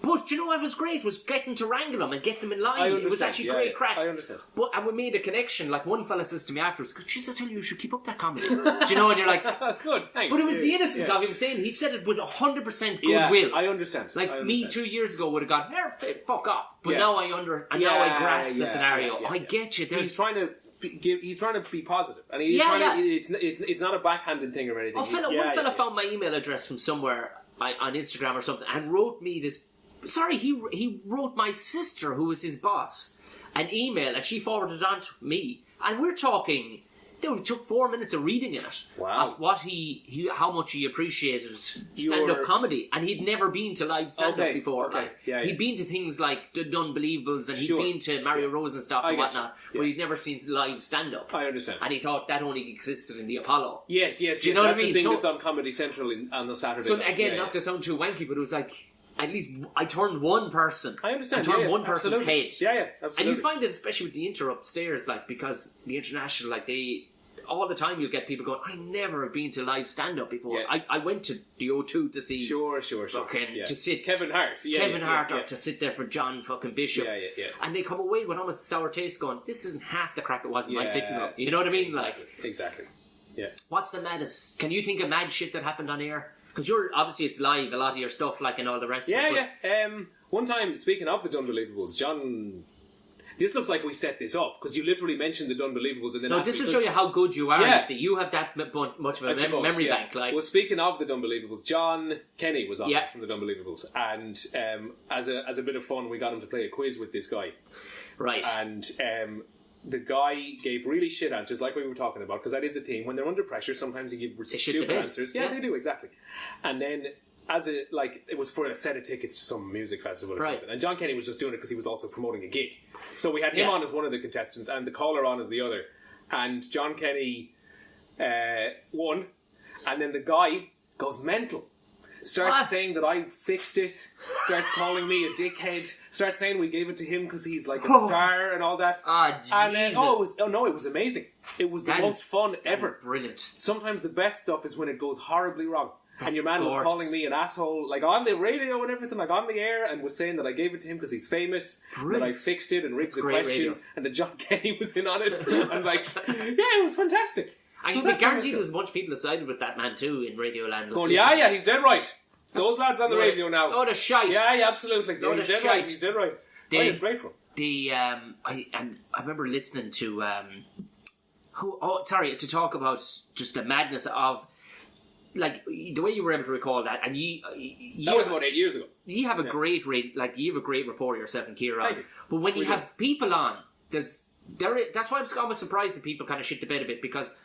But you know what was great was getting to wrangle them and get them in line. It was actually great crack.
I understand.
And we made a connection. Like, one fella says to me afterwards, "Jeez, I tell you should keep up that comedy." Do you know? And you're like,
good, thanks.
but it was the innocence of him saying, he said it with 100% goodwill.
I understand.
Like, me 2 years ago would have gone, fuck off. But
Yeah.
now I grasp the scenario.
Yeah.
I get you.
He's trying to be positive, and he's trying to. It's not a backhanded thing or anything.
One fella found my email address from somewhere on Instagram or something and wrote me this. Sorry, he wrote my sister, who was his boss, an email, and she forwarded it on to me. And we're talking. It only took 4 minutes of reading it.
Wow.
Of what how much he appreciated stand-up comedy, and he'd never been to live stand-up before.
Okay.
Like, he'd been to things like The Unbelievables, and he'd been to Mario Rosenstock and whatnot, but he'd never seen live stand-up.
I understand.
And he thought that only existed in the Apollo.
Yes.
Do you know what I mean?
The thing that's on Comedy Central on the Saturday.
So again, not to sound too wanky, but it was like, at least I turned one person.
I understand.
I turned one person's head.
Yeah, absolutely.
And you find it, especially with the Inter upstairs, like, because the International, like, all the time you'll get people going, "I never have been to live stand-up before."
Yeah.
I went to the O2 to see...
Sure.
To sit...
Kevin Hart.
Or to sit there for John fucking Bishop.
Yeah.
And they come away with almost sour taste going, "This isn't half the crap it was in my sitting room." You know what I mean?
Exactly. Yeah.
What's the maddest... Can you think of mad shit that happened on air? Because obviously it's live, a lot of your stuff, like, and all the rest of it.
Yeah. One time, speaking of the Unbelievables, John... This looks like we set this up, because you literally mentioned the Unbelievables and then...
No, this will show you how good you are, you see. You have that much of a memory bank. Like.
Well, speaking of the Unbelievables, John Kenny was on it from the Unbelievables, and as a bit of fun, we got him to play a quiz with this guy.
Right.
And the guy gave really shit answers, like we were talking about, because that is a thing. When they're under pressure, sometimes they give stupid answers. Yeah, they do, exactly. And then it was for a set of tickets to some music festival or
Right.
something. And John Kenny was just doing it because he was also promoting a gig. So we had him on as one of the contestants and the caller on as the other. And John Kenny won. And then the guy goes mental. Starts saying that I fixed it. Starts calling me a dickhead. Starts saying we gave it to him because he's like a star and all that.
Jesus.
And then, it was amazing. It was the most fun ever.
Brilliant.
Sometimes the best stuff is when it goes horribly wrong. And your man
gorgeous.
was calling me an asshole, like on the radio and everything, like on the air, and was saying that I gave it to him because he's famous,
Brilliant.
that I fixed it and rigged the
great
questions,
radio.
and that John Kenny was in on it. And like, it was fantastic.
And we guarantee there was a bunch of people that sided with that man too in Radio Land.
Going, yeah, he's dead right. It's those lads on the radio now.
Oh, the shite.
Yeah, absolutely.
Oh,
he's
the
dead
shite.
right. He's dead right. It's great for him.
I remember listening to to talk about just the madness of like the way you were able to recall that, and
that was about 8 years ago.
You have a great you have a great rapport yourself and Ciara.
Thank you.
But when you have people on, that's why I'm almost surprised that people kind of shit the bed a bit, because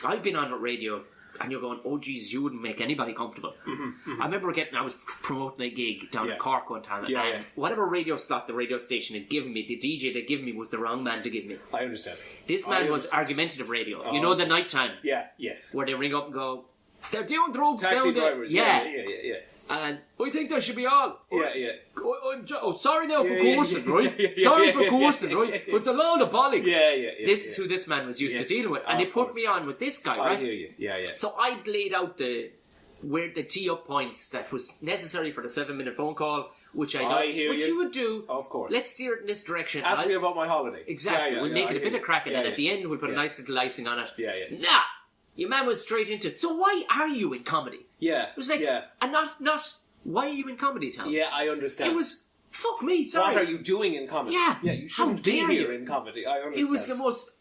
I've been on radio. And you're going, oh Jesus, you wouldn't make anybody comfortable. I remember I was promoting a gig down in Cork one time, and whatever radio slot the radio station had given me, the DJ they'd given me was the wrong man to give me.
I understand.
This man was argumentative radio. You know, the nighttime.
Yeah, yes.
Where they ring up and go, they're doing drugs
Taxi
down there.
drivers.
Yeah.
Yeah.
And I think that should be all.
Yeah.
Sorry now for coursing, right? Sorry for coursing, right? But it's a load of bollocks.
Yeah.
This is who this man was used to dealing with. And they put me on with this guy, right?
I hear you. Yeah.
So I'd laid out the tee-up points that was necessary for the 7-minute phone call, which I know. Which you would do.
Of course.
Let's steer it in this direction.
Ask me about my holiday.
Exactly. We'll make it a bit of crack, and then at the end we'll put a nice little icing on it.
Yeah.
Nah! Your man was straight into it. So why are you in comedy?
Yeah.
It was like, and not why are you in comedy, Tom?
Yeah, I understand.
It was, fuck me, sorry.
What are you doing in comedy?
Yeah.
You shouldn't be here in comedy. I understand.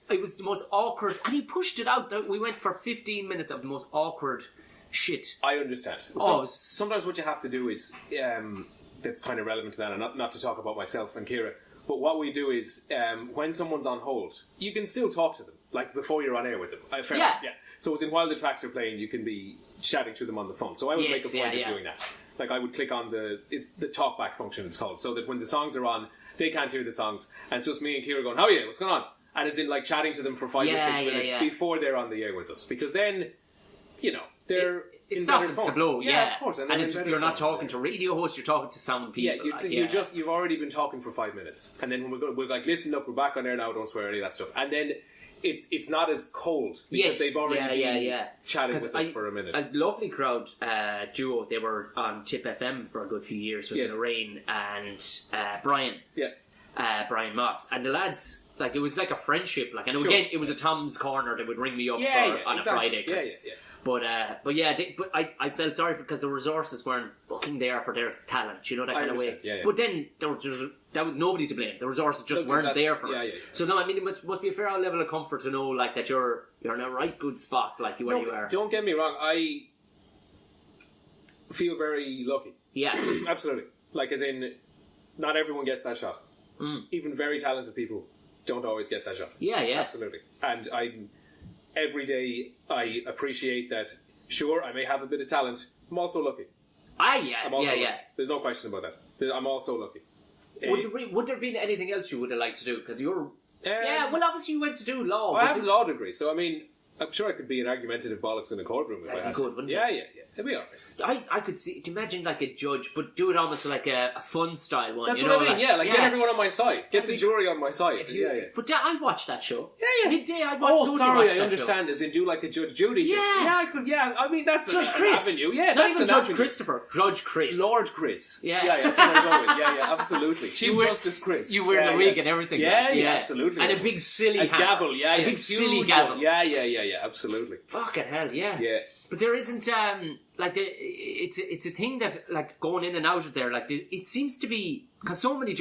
It was the most awkward, and he pushed it out. We went for 15 minutes of the most awkward shit.
I understand. So sometimes what you have to do is, that's kind of relevant to that, and not to talk about myself and Ciara, but what we do is, when someone's on hold, you can still talk to them, like before you're on air with them. Yeah. So as in while the tracks are playing, you can be chatting to them on the phone. So I would make a point of doing that. Like I would click on the talkback function, it's called, so that when the songs are on, they can't hear the songs, and it's just me and Ciara going, how are you? What's going on? And it's in like chatting to them for 5 or 6 minutes before they're on the air with us, because then, they're
it softens the blow,
of course. And
you're not talking to radio hosts, you're talking to sound people.
You've already been talking for 5 minutes, and then when we're like, listen, look, we're back on air now, don't swear, any of that stuff, and then it's not as cold because they've already been chatting with us for a minute.
A lovely crowd duo. They were on Tip FM for a good few years. Was Lorraine and Brian. Brian Moss, and the lads, like, it was like a friendship. Like, and again, it was a Tom's Corner. They would ring me up on a Friday. But I felt sorry because the resources weren't fucking there for their talent, that kind of way. But then there was nobody to blame. The resources just weren't there for it. So no, I mean, it must be a fair level of comfort to know, like, that you're in a right good spot, like where you are.
Don't get me wrong, I feel very lucky.
Yeah,
absolutely. Like, as in, not everyone gets that shot. Even very talented people don't always get that shot. Yeah, absolutely. And every day I appreciate that. Sure, I may have a bit of talent. I'm also lucky. Lucky. There's no question about that. I'm also lucky.
Would there been anything else you would have liked to do? Because you're... obviously you went to do law.
I have a law degree, so I mean, I'm sure I could be an argumentative bollocks in a courtroom if I had to.
Wouldn't you?
Yeah. It'd be alright.
I could see... Imagine like a judge, but do it almost like a fun style one.
That's what I mean, get everyone on my side. Get the jury on my side.
But I'd watch that show.
Yeah.
Midday, I'd watch
I understand. As in, do like a Judge Judy.
Yeah.
I could, I mean, that's
Judge Chris.
Avenue. Yeah,
not
that's
even Judge Christopher. Judge Chris.
Lord Chris.
Yeah.
That's what I'm going with. Yeah, absolutely. Chief Justice Chris.
You wear the wig and everything.
Yeah, absolutely.
And a big silly
gavel,
A big silly gavel.
Yeah, absolutely.
Fucking hell, yeah. But there isn't, it's a thing that, like, going in and out of there, like, it seems to be, because so many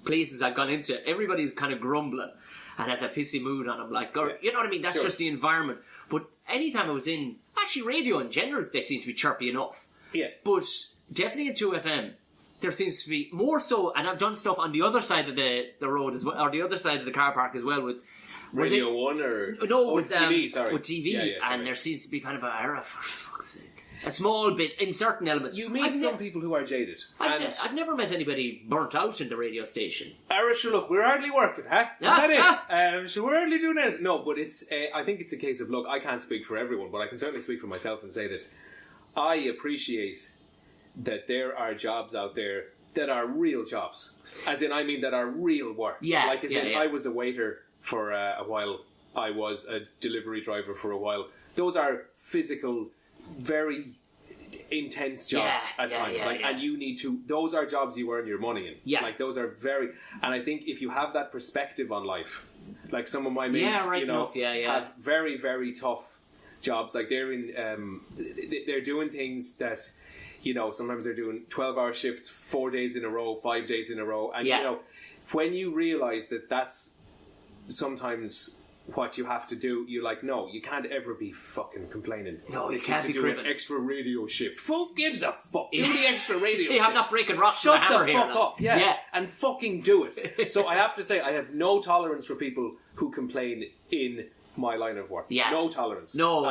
places I've gone into, everybody's kind of grumbling and has a pissy mood on them, like, or, you know what I mean? That's just the environment. But anytime I was in, actually radio in general, they seem to be chirpy enough.
Yeah.
But definitely in 2FM, there seems to be more so, and I've done stuff on the other side of the road as well, or the other side of the car park as well, with
Radio 1 or...
No,
with TV, sorry.
With TV,
sorry.
and there seems to be kind of a era, for fuck's sake. a small bit in certain elements.
You meet some people who are jaded.
I've never met anybody burnt out in the radio station.
Irish, look, we're hardly working, huh? That is. So we're hardly doing anything. No, but it's. I think it's a case of, look, I can't speak for everyone, but I can certainly speak for myself and say that I appreciate that there are jobs out there that are real jobs. As in, I mean, that are real work.
Yeah.
Like, as in, I was a waiter for a while. I was a delivery driver for a while. Those are physical, very intense jobs at times. And you need to, those are jobs you earn your money in.
Yeah.
Like, those are very, and I think if you have that perspective on life, like some of my mates, have very, very tough jobs. Like they're doing things that, sometimes they're doing 12-hour shifts 4 days in a row, 5 days in a row. And, when you realise that that's sometimes what you have to do, you're like, no, you can't ever be fucking complaining.
No, you can't be
do an extra radio shift. Who gives a fuck? Do the extra radio shift.
I'm not breaking rocks.
Shut the fuck up. Yeah. And fucking do it. So I have to say, I have no tolerance for people who complain in my line of work.
Yeah.
No tolerance.
No.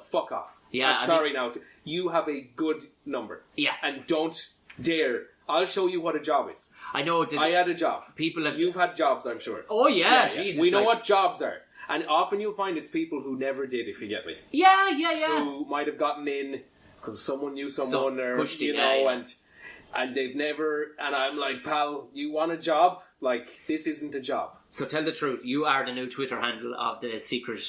Fuck off.
Yeah.
I'm sorry now. You have a good number.
Yeah.
And don't dare. I'll show you what a job is.
I know.
I had a job. You've had jobs, I'm sure.
Oh, yeah. Jesus.
We know what jobs are. And often you'll find it's people who never did, if you get me.
Yeah.
Who might have gotten in because someone knew someone, and they've never. And I'm like, pal, you want a job? Like, this isn't a job.
So tell the truth, you are the new Twitter handle of the secret.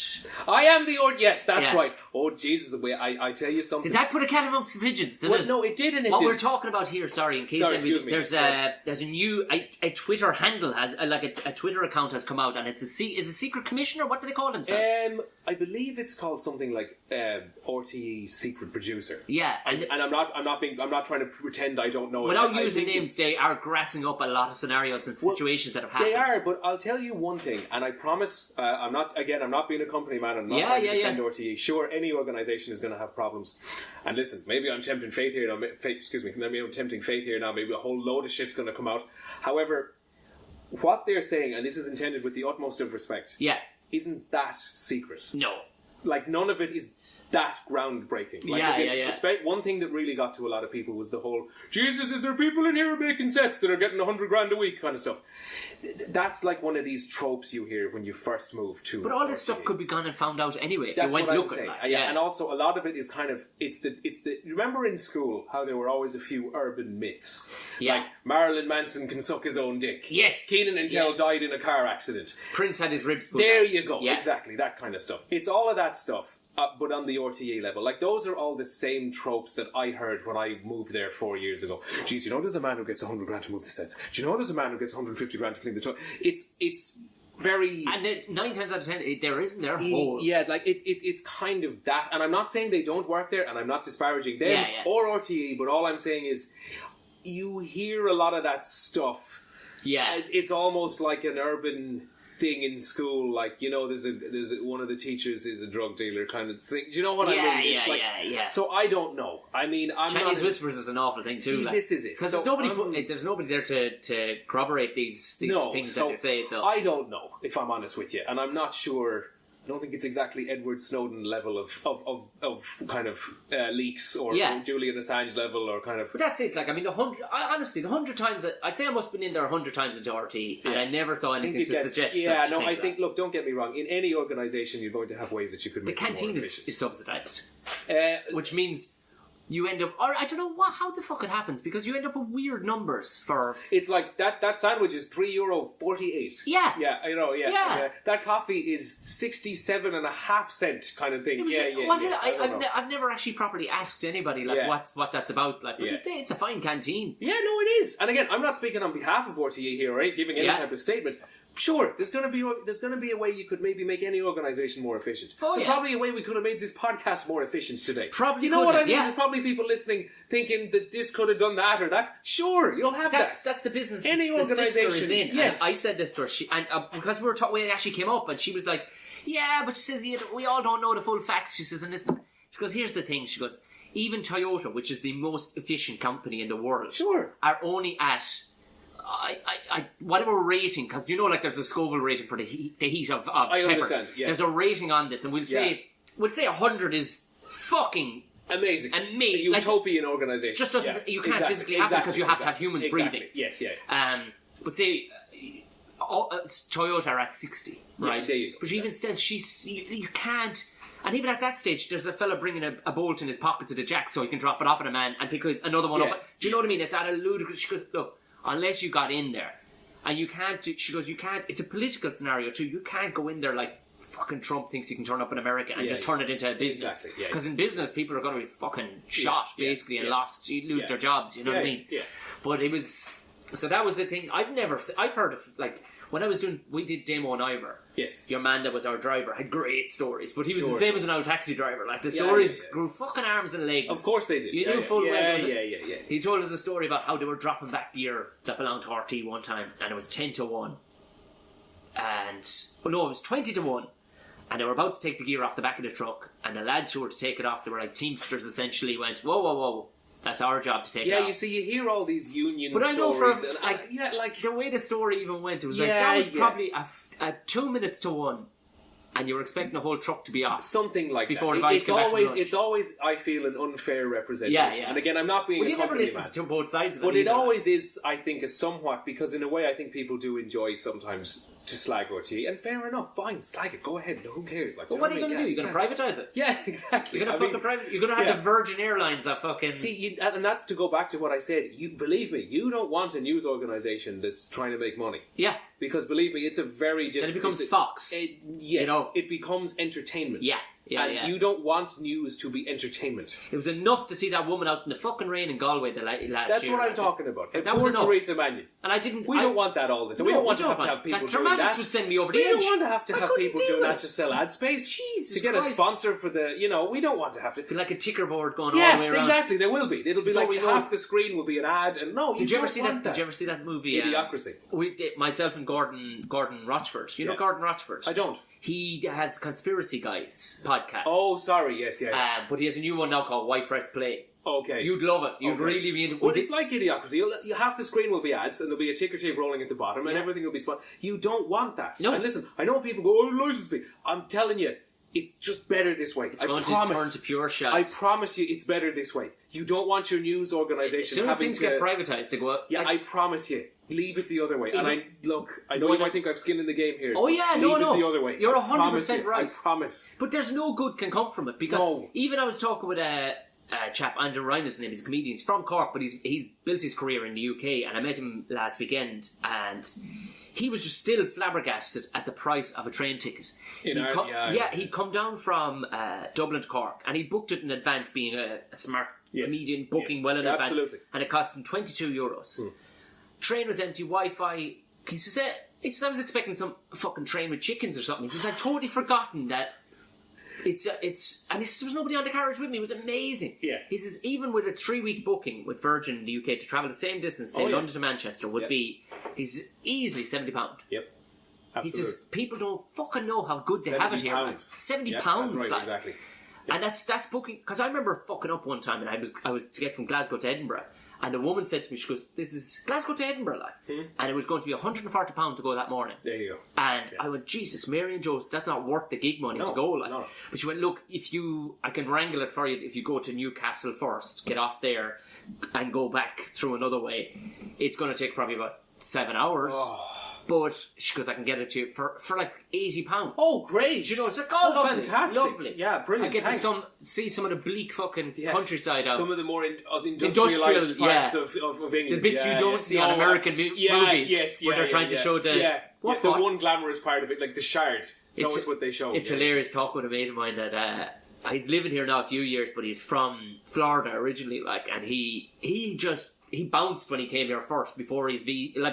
I am the yes, that's right. Oh Jesus, I tell you something.
Did that put a cat amongst the pigeons?
No, it did, and it
what
didn't.
We're talking about here, in case there's a new a Twitter handle has a Twitter account has come out, and it's is a secret commissioner. What do they call themselves?
I believe it's called something like RTE secret producer.
Yeah,
and I'm not trying to pretend I don't know.
Without using names, they are grassing up a lot of scenarios and situations that have happened.
They are, but I'll tell you one thing, and I promise, I'm not being a company man. I'm not trying to defend RTE. Sure, any organisation is going to have problems. And listen, maybe I'm tempting fate here now. Maybe I'm tempting fate here now. Maybe a whole load of shit's going to come out. However, what they're saying, and this is intended with the utmost of respect, isn't that secret.
No.
Like, none of it is that groundbreaking. Like, one thing that really got to a lot of people was the whole, Jesus, is there people in here making sets that are getting $100,000 a week kind of stuff. That's like one of these tropes you hear when you first move to.
But all this stuff could be gone and found out anyway if you went looking.
And also a lot of it is kind of it's the. Remember in school how there were always a few urban myths, like Marilyn Manson can suck his own dick.
Yes,
Keenan and Kel died in a car accident.
Prince had his ribs pulled
There
out.
you go. Exactly that kind of stuff. It's all of that stuff. But on the RTE level, like, those are all the same tropes that I heard when I moved there 4 years ago. Geez, there's a man who gets $100,000 to move the sets. Do you know there's a man who gets $150,000 to clean the toilet? It's very...
And 9 times out of 10, there isn't their whole...
Yeah, like, it's kind of that. And I'm not saying they don't work there, and I'm not disparaging them or RTE, but all I'm saying is you hear a lot of that stuff.
Yeah.
It's almost like an urban... thing in school, like, there's one of the teachers is a drug dealer kind of thing. Do you know what I mean? It's So I don't know. I mean,
Chinese whispers is an awful thing too.
See, this is it.
Because there's nobody there to corroborate these things that they say. So
I don't know, if I'm honest with you, and I'm not sure. I don't think it's exactly Edward Snowden level of kind of leaks or Julian Assange level or kind of...
But that's it. Like, I mean, honestly, the 100 times... I'd say I must have been in there 100 times into RT, and I never saw anything to suggest
I think, look, don't get me wrong. In any organisation, you're going to have ways that you could make
the canteen is subsidised. Which means... you end up, or I don't know how the fuck it happens, because you end up with weird numbers for...
It's like, that sandwich is €3.48.
Yeah.
Yeah. That coffee is 67.5 cent kind of thing.
I've never actually properly asked anybody what that's about. Like, but it's a fine canteen.
Yeah, no, it is. And again, I'm not speaking on behalf of RTE here, right? Giving any type of statement. Sure, there's going to be a way you could maybe make any organisation more efficient. Probably a way we could have made this podcast more efficient today.
Probably,
you know what I mean? There's probably people listening thinking that this could have done that or that. Sure, you'll have that.
That's the business.
Any organisation
is in.
Yes,
and I said this to her, because we were talking, it actually came up, and she was like, "Yeah, but she says we all don't know the full facts." She says, and listen, she goes, "Here's the thing." She goes, "Even Toyota, which is the most efficient company in the world, are only at." Whatever rating, because like there's a Scoville rating for the heat of
I
peppers.
Understand, yes.
There's a rating on this, and we'll say 100 is fucking
Amazing.
And me,
a utopian organisation.
Just doesn't, you can't physically happen because you have to have humans breathing.
Yes, yeah.
But say, Toyota are at 60, right?
Yeah, there you go.
But even still, you can't. And even at that stage, there's a fella bringing a bolt in his pocket to the jack so he can drop it off at a man and pick another one up. Do you know what I mean? It's at a ludicrous. She goes, look, unless you got in there, and you can't. She goes, you can't. It's a political scenario too. You can't go in there like fucking Trump thinks he can turn up in America and just turn it into a business. Because in business, people are going to be fucking shot basically and lost, lose their jobs. You know what I mean? Yeah. But it was. So that was the thing. I've heard of like. When I was we did Damo and Ivor. Yes. Your man that was our driver had great stories, but he was the same as an old taxi driver. Like, the stories grew fucking arms and legs.
Of course they did.
You knew full well.
Yeah.
He told us a story about how they were dropping back gear that belonged to RT one time, and it was 10-1. And, it was 20-1. And they were about to take the gear off the back of the truck, and the lads who were to take it off, they were like Teamsters essentially, went, whoa. That's our job to take it off.
Yeah, you see, you hear all these union stories.
But I know the way the story even went, it was that was probably at 2 minutes to 1, and you were expecting the whole truck to be off.
Something like
before
that.
The guys
It's always, I feel, an unfair representation. Yeah. And again, I'm not being a company man.
You never listen to both sides of it.
But it always is, I think, a somewhat, because in a way I think people do enjoy sometimes to slag OT, and fair enough, fine, slag it, go ahead, who cares? Like,
but what are you going to do? You're going to privatise it?
Yeah, exactly.
You're going to have the Virgin Airlines that fucking...
See, and that's to go back to what I said. Believe me, you don't want a news organisation that's trying to make money.
Yeah.
Because believe me, it's a very...
Then it becomes Fox.
It becomes entertainment.
Yeah.
You don't want news to be entertainment.
It was enough to see that woman out in the fucking rain in Galway last year.
That's what I'm talking about.
That was enough.
Teresa Mannion.
And I didn't...
We don't want that all the time. We don't want to have people doing that.
Dramatics would send me over the edge.
We don't want to have people doing that to sell ad space.
Jesus
to get a sponsor for the... we don't want to have to...
Be like a ticker board going all the way around.
Yeah, exactly. There will be. It'll be like half the screen will be an ad, and
Did you ever see that movie?
Idiocracy.
Myself and Gordon Rochford. You know Gordon Rochford?
I don't.
He has Conspiracy Guys podcast.
Oh, sorry, yes.
But he has a new one now called White Press Play.
Okay.
You'd love it. You'd really be into it.
Well, it's like Idiocracy. Half the screen will be ads, and there'll be a ticker tape rolling at the bottom, and everything will be spun. You don't want that.
No.
And listen, I know people go, license fee. I'm telling you, it's just better this way.
It's going to turn to pure shite.
I promise you, it's better this way. You don't want your news organisation
as soon as things get privatised to go out.
Yeah, I promise you. Leave it the other way. And I know you might think I've skin in the game here.
Oh yeah,
Leave it the other way.
You're 100% right.
I promise.
But there's no good can come from it, because even I was talking with a chap, Andrew Ryan is his name, he's a comedian, he's from Cork, but he's built his career in the UK, and I met him last weekend, and he was just still flabbergasted at the price of a train ticket. He'd come down from Dublin to Cork, and he booked it in advance, being a smart comedian, booking well in advance, and it cost him €22. Train was empty, Wi-Fi. He says, I was expecting some fucking train with chickens or something. He says, I'd totally forgotten that and he says, there was nobody on the carriage with me. It was amazing. Yeah. He says, even with a 3-week booking with Virgin in the UK to travel the same distance, say London to Manchester, would be, he's easily £70.
Yep. Absolutely.
He says, people don't fucking know how good they have it here. £70.
That's right, exactly.
And that's booking, because I remember fucking up one time, and I was to get from Glasgow to Edinburgh. And the woman said to me, she goes, this is Glasgow to Edinburgh, and it was going to be £140 to go that morning.
There you go.
And I went, Jesus, Mary and Joseph, that's not worth the gig money to go. No. But she went, look, I can wrangle it for you if you go to Newcastle first, get off there, and go back through another way. It's going to take probably about 7 hours. But she goes, I can get it to you for like £80.
Oh, great!
It's like, lovely,
fantastic!
Lovely.
Yeah, brilliant.
I get to see some of the bleak fucking countryside out.
Some of the more industrialised parts of England.
The bits you don't see on American movies, where they're trying to show the
one glamorous part of it, like the Shard. It's always what they show.
It's hilarious talking with a mate of mine that he's living here now a few years, but he's from Florida originally, and he bounced when he came here first before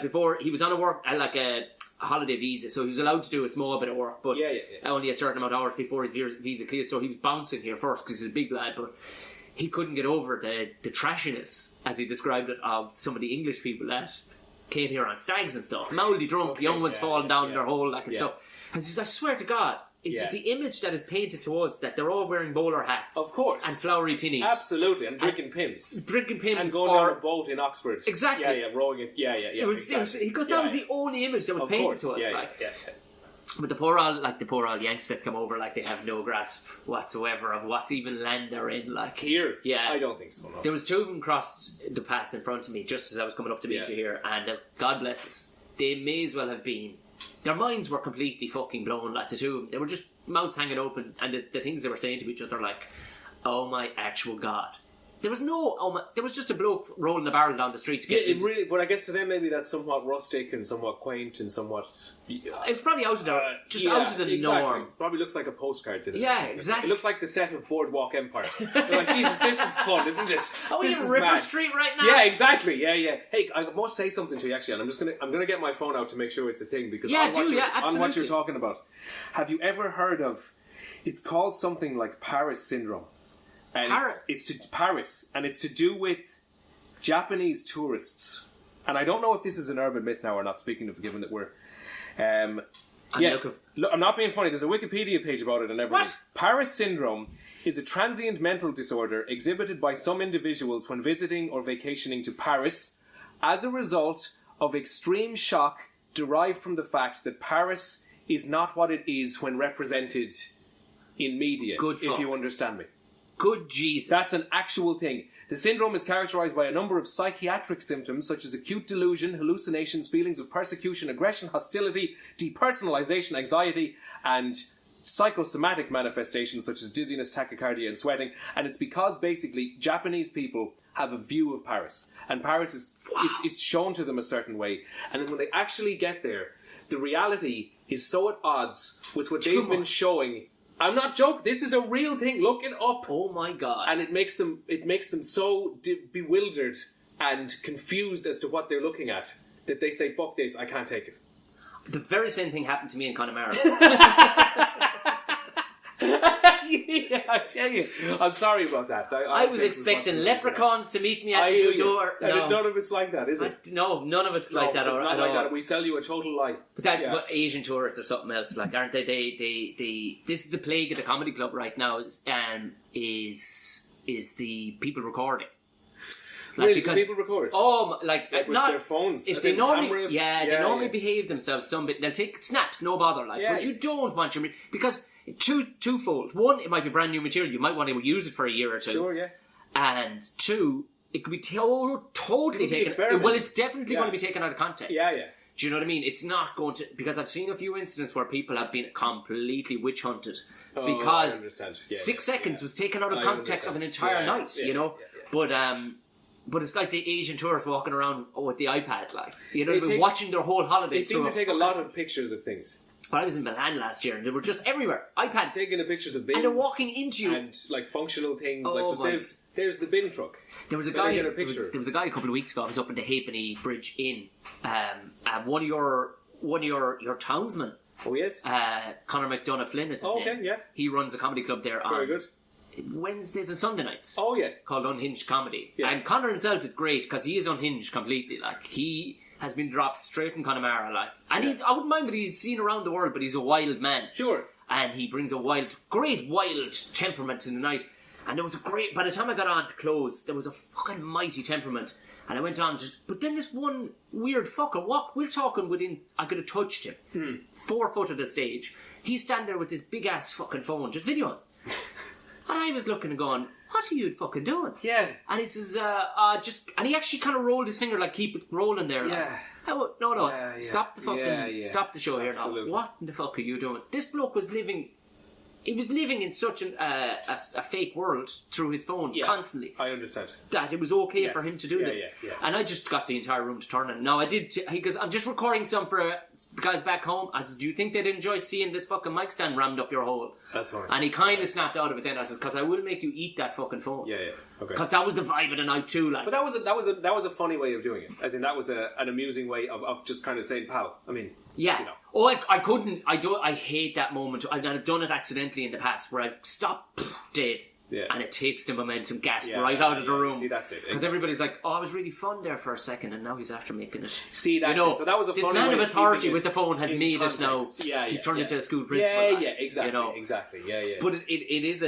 before he was on a holiday visa, so he was allowed to do a small bit of work, but only a certain amount of hours before his visa cleared. So he was bouncing here first because he's a big lad, but he couldn't get over the trashiness, as he described it, of some of the English people that came here on stags and stuff, mouldy drunk, young ones falling down their hole and stuff. And he says, I swear to God, it's just the image that is painted to us that they're all wearing bowler hats.
Of course.
And flowery pinnies.
Absolutely. And drinking Pimm's.
And
going down a boat in Oxford.
Exactly.
Yeah, rowing it. Yeah.
He goes, that was the only image that was painted to us. But the poor old Yanks that come over, like, they have no grasp whatsoever of what even land they're in. Like,
Here?
Yeah.
I don't think so, no.
There was two of them crossed the path in front of me just as I was coming up to meet you here, and God bless us, they may as well have been. Their minds were completely fucking blown, like the two of them. They were just mouths hanging open, and the things they were saying to each other, like, oh my actual God. There was there was just a bloke rolling a barrel down the street to get
it really, but I guess to them maybe that's somewhat rustic and somewhat quaint and somewhat...
It's probably out of the norm.
Probably looks like a postcard to them.
Yeah, exactly.
It looks like the set of Boardwalk Empire. They're like, Jesus, this is fun, isn't it?
Oh,
this
you're
is
Ripper
mad.
Street right now?
Yeah, exactly. Yeah. Hey, I must say something to you actually, and I'm gonna get my phone out to make sure it's a thing because on what you're talking about. Have you ever heard of? It's called something like Paris syndrome. And it's to Paris, and it's to do with Japanese tourists. And I don't know if this is an urban myth now or not, speaking of, given that we're... I'm not being funny, there's a Wikipedia page about it and everything.
What?
Paris syndrome is a transient mental disorder exhibited by some individuals when visiting or vacationing to Paris as a result of extreme shock derived from the fact that Paris is not what it is when represented in media, if you understand me.
Good Jesus.
That's an actual thing. The syndrome is characterized by a number of psychiatric symptoms such as acute delusion, hallucinations, feelings of persecution, aggression, hostility, depersonalization, anxiety, and psychosomatic manifestations such as dizziness, tachycardia, and sweating. And it's because basically Japanese people have a view of Paris, and Paris is shown to them a certain way. And then when they actually get there, the reality is so at odds with what they've been showing. I'm not joking. This is a real thing. Look it up.
Oh my God!
And it makes them so bewildered and confused as to what they're looking at that they say, "Fuck this! I can't take it."
The very same thing happened to me in Connemara.
Yeah, I tell you, I'm sorry about that.
I was expecting leprechauns to meet me at the door. No.
None of it's like that, is it?
No, none of it's like that.
It's not
at
like
all.
that. We sell you a total lie.
But Asian tourists or something else, like, aren't they? This is the plague of the comedy club right now. Is the people recording?
Like, really, because people record?
Oh,
with
not
their phones.
If they normally, they normally behave themselves some bit. They'll take snaps, no bother. But you don't want your because. Twofold. One, it might be brand new material. You might want to use it for a year or two.
Sure, yeah.
And two, it could be totally taken. Well, it's definitely going to be taken out of context.
Yeah.
Do you know what I mean? It's not going to, because I've seen a few incidents where people have been completely witch hunted because 6 seconds was taken out of context of an entire night. You know, but it's like the Asian tourists walking around with the iPad, watching their whole holiday.
They seem to take a lot of pictures of things.
But I was in Milan last year and they were just everywhere. iPads.
Taking the pictures of bins.
And they're walking into you.
And functional things. There's the bin truck.
There was a guy a couple of weeks ago, I was up in the Halfpenny Bridge Inn. One of your townsmen.
Oh yes.
Conor McDonough Flynn is his name.
Okay, yeah.
He runs a comedy club there on
Very good.
Wednesdays and Sunday nights.
Oh yeah.
Called Unhinged Comedy.
Yeah.
And Conor himself is great because he is unhinged completely. Like, he has been dropped straight in Connemara, and I wouldn't mind what he's seen around the world, but he's a wild man.
Sure.
And he brings a great wild temperament in the night. And there was by the time I got on to close, there was a fucking mighty temperament. And I went on but then this one weird fucker, we're talking within, I could have touched him. 4 foot of the stage. He's standing there with this big ass fucking phone, just videoing. And I was looking and going, what are you fucking doing?
Yeah.
And he says, and he actually kind of rolled his finger, keep it rolling there.
Yeah.
No. Yeah. Stop the fucking, stop the show here now. What the fuck are you doing? This bloke was living in such a fake world through his phone constantly.
I understand.
That it was okay for him to do this.
Yeah.
And I just got the entire room to turn it. Now I did, because I'm just recording some for the guys back home. I said, do you think they'd enjoy seeing this fucking mic stand rammed up your hole?
That's fine.
And he kind of snapped out of it then. I said, because I will make you eat that fucking phone.
Yeah. Okay.
Because that was the vibe of the night too.
But that was a funny way of doing it. As in, that was an amusing way of just kind of saying, pal. I mean,
yeah. Oh, I couldn't. I hate that moment. I've done it accidentally in the past where I've stopped dead. Yeah. And it takes the momentum gas right out of the room.
See, that's it.
Because everybody's like, oh, I was really fun there for a second, and now he's after making it.
See, that's it. So that was a
this
funny
man
way
of authority with the phone has made it now. He's turned into a school principal.
Yeah, exactly. Exactly. Yeah.
But it is.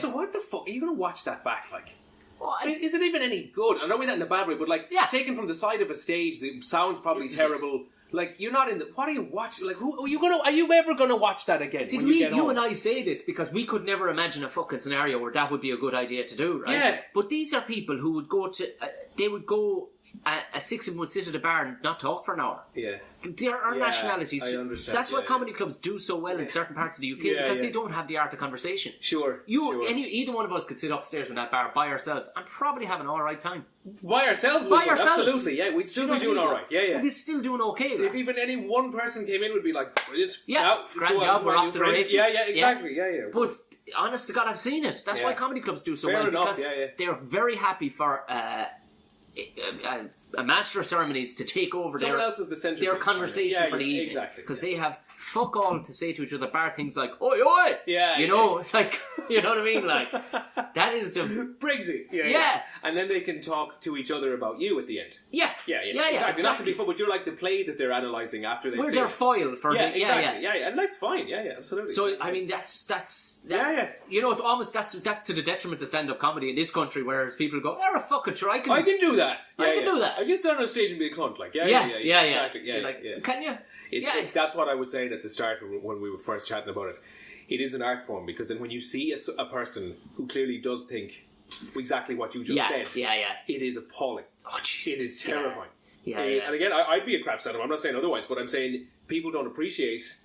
So what the fuck are you going to watch that back like? Well, is it even any good? I don't mean that in a bad way, but taken from the side of a stage, the sound's probably terrible. Like, you're not in the... What are you watching? Like, who are you ever going to watch that again?
See,
when you get home?
you and I say this because we could never imagine a fucking scenario where that would be a good idea to do, right?
Yeah.
But these are people who would go to... they would go... at 6 of them would sit at a bar and not talk for an hour.
Yeah.
There are nationalities.
I understand.
That's why comedy clubs do so well in certain parts of the UK because they don't have the art of conversation.
Sure.
Either one of us could sit upstairs in that bar by ourselves and probably have an alright time.
By ourselves? Absolutely, yeah. We'd still be doing alright. Yeah.
We'd still doing okay.
If even any one person came in, we'd be like, brilliant.
Yeah, grand job, we're off to the races.
Yeah, exactly. Yeah.
But honest to God, I've seen it. That's why comedy clubs do so well.
Fair enough,
because they're very happy for a master of ceremonies to take over their conversation for the evening.
Exactly.
Because they have fuck all to say to each other, bar things like, oi, oi!
Yeah.
You know, it's like, you know what I mean? Like, that is the...
Briggsy. Yeah. And then they can talk to each other about you at the end.
Yeah.
Exactly. Not to be fun, but you're like the play that they're analysing after they
We're their foil for
exactly. Yeah, and that's fine. Yeah, absolutely.
So, I mean, that's you know, almost that's to the detriment of stand-up comedy in this country, whereas people go, "Oh, fuck it, sure, I can
do that.
I can do that.
I can stand on stage and be a cunt, like, exactly. Yeah.
Can you?
That's what I was saying at the start when we were first chatting about it. It is an art form because then when you see a person who clearly does think exactly what you just said, it is appalling.
Oh, Jesus.
It is terrifying.
Yeah.
And again, I'd be a crap stand-up. I'm not saying otherwise, but I'm saying people don't appreciate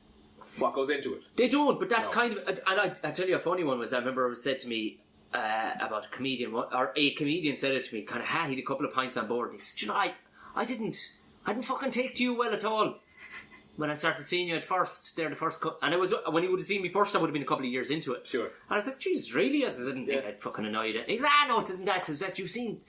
what goes into it.
They don't, but that's kind of... And I tell you a funny one was, I remember it was said to me about a comedian, or a comedian said it to me, kind of, he'd a couple of pints on board, and he said, you know, I didn't fucking take to you well at all. When I started seeing you at first, the first and it was when he would have seen me first, I would have been a couple of years into it.
Sure.
And I was like, Jesus, really? I didn't think I'd fucking annoyed it. He said, no, it isn't that. It's that you've seen...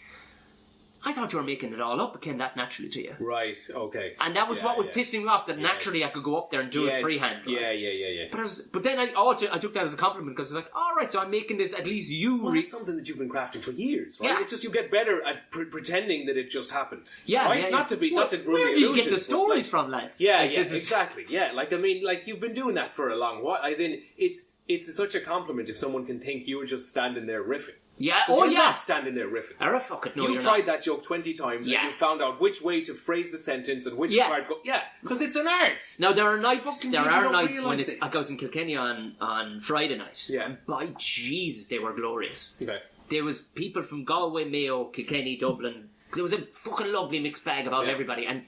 I thought you were making it all up. It came that naturally to you.
Right, okay.
And that was what was pissing me off, that naturally I could go up there and do it freehand.
Right? Yeah.
But then I took that as a compliment because I was like, all right, so I'm making this at least you...
Well, it's something that you've been crafting for years, right? Yeah. It's just you get better at pretending that it just happened.
Yeah,
right? Not to ruin the illusion.
Where do you get the stories from, lads?
Yeah, exactly. Yeah, like, I mean, like, you've been doing that for a long while. As in, it's such a compliment if someone can think you were just standing there riffing.
Yeah,
you're not standing there riffing.
Fuck it, no,
you've tried that joke 20 times and you found out which way to phrase the sentence and which part go. Yeah, because it's an art.
Now, there are nights when it's... Like I was in Kilkenny on Friday night.
Yeah.
And by Jesus, they were glorious.
Okay.
There was people from Galway, Mayo, Kilkenny, Dublin. There was a fucking lovely mixed bag about everybody. And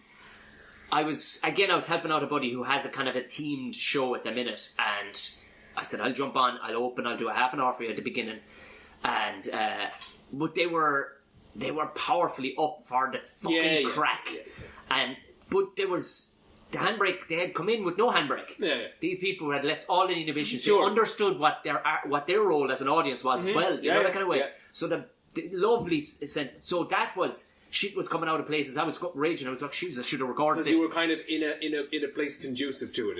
I was helping out a buddy who has a kind of a themed show at the minute. And I said, I'll jump on, I'll open, I'll do a half an hour for you at the beginning. And but they were powerfully up for the fucking crack, but there was the handbrake. They had come in with no handbrake. These people had left all the inhibitions. Sure. They understood what their role as an audience was as well. You know, that kind of way. Yeah. So the lovely said. So that was shit was coming out of places. I was raging. I was like, "Jesus, I should have recorded this."
Because you were kind of in a place conducive to it.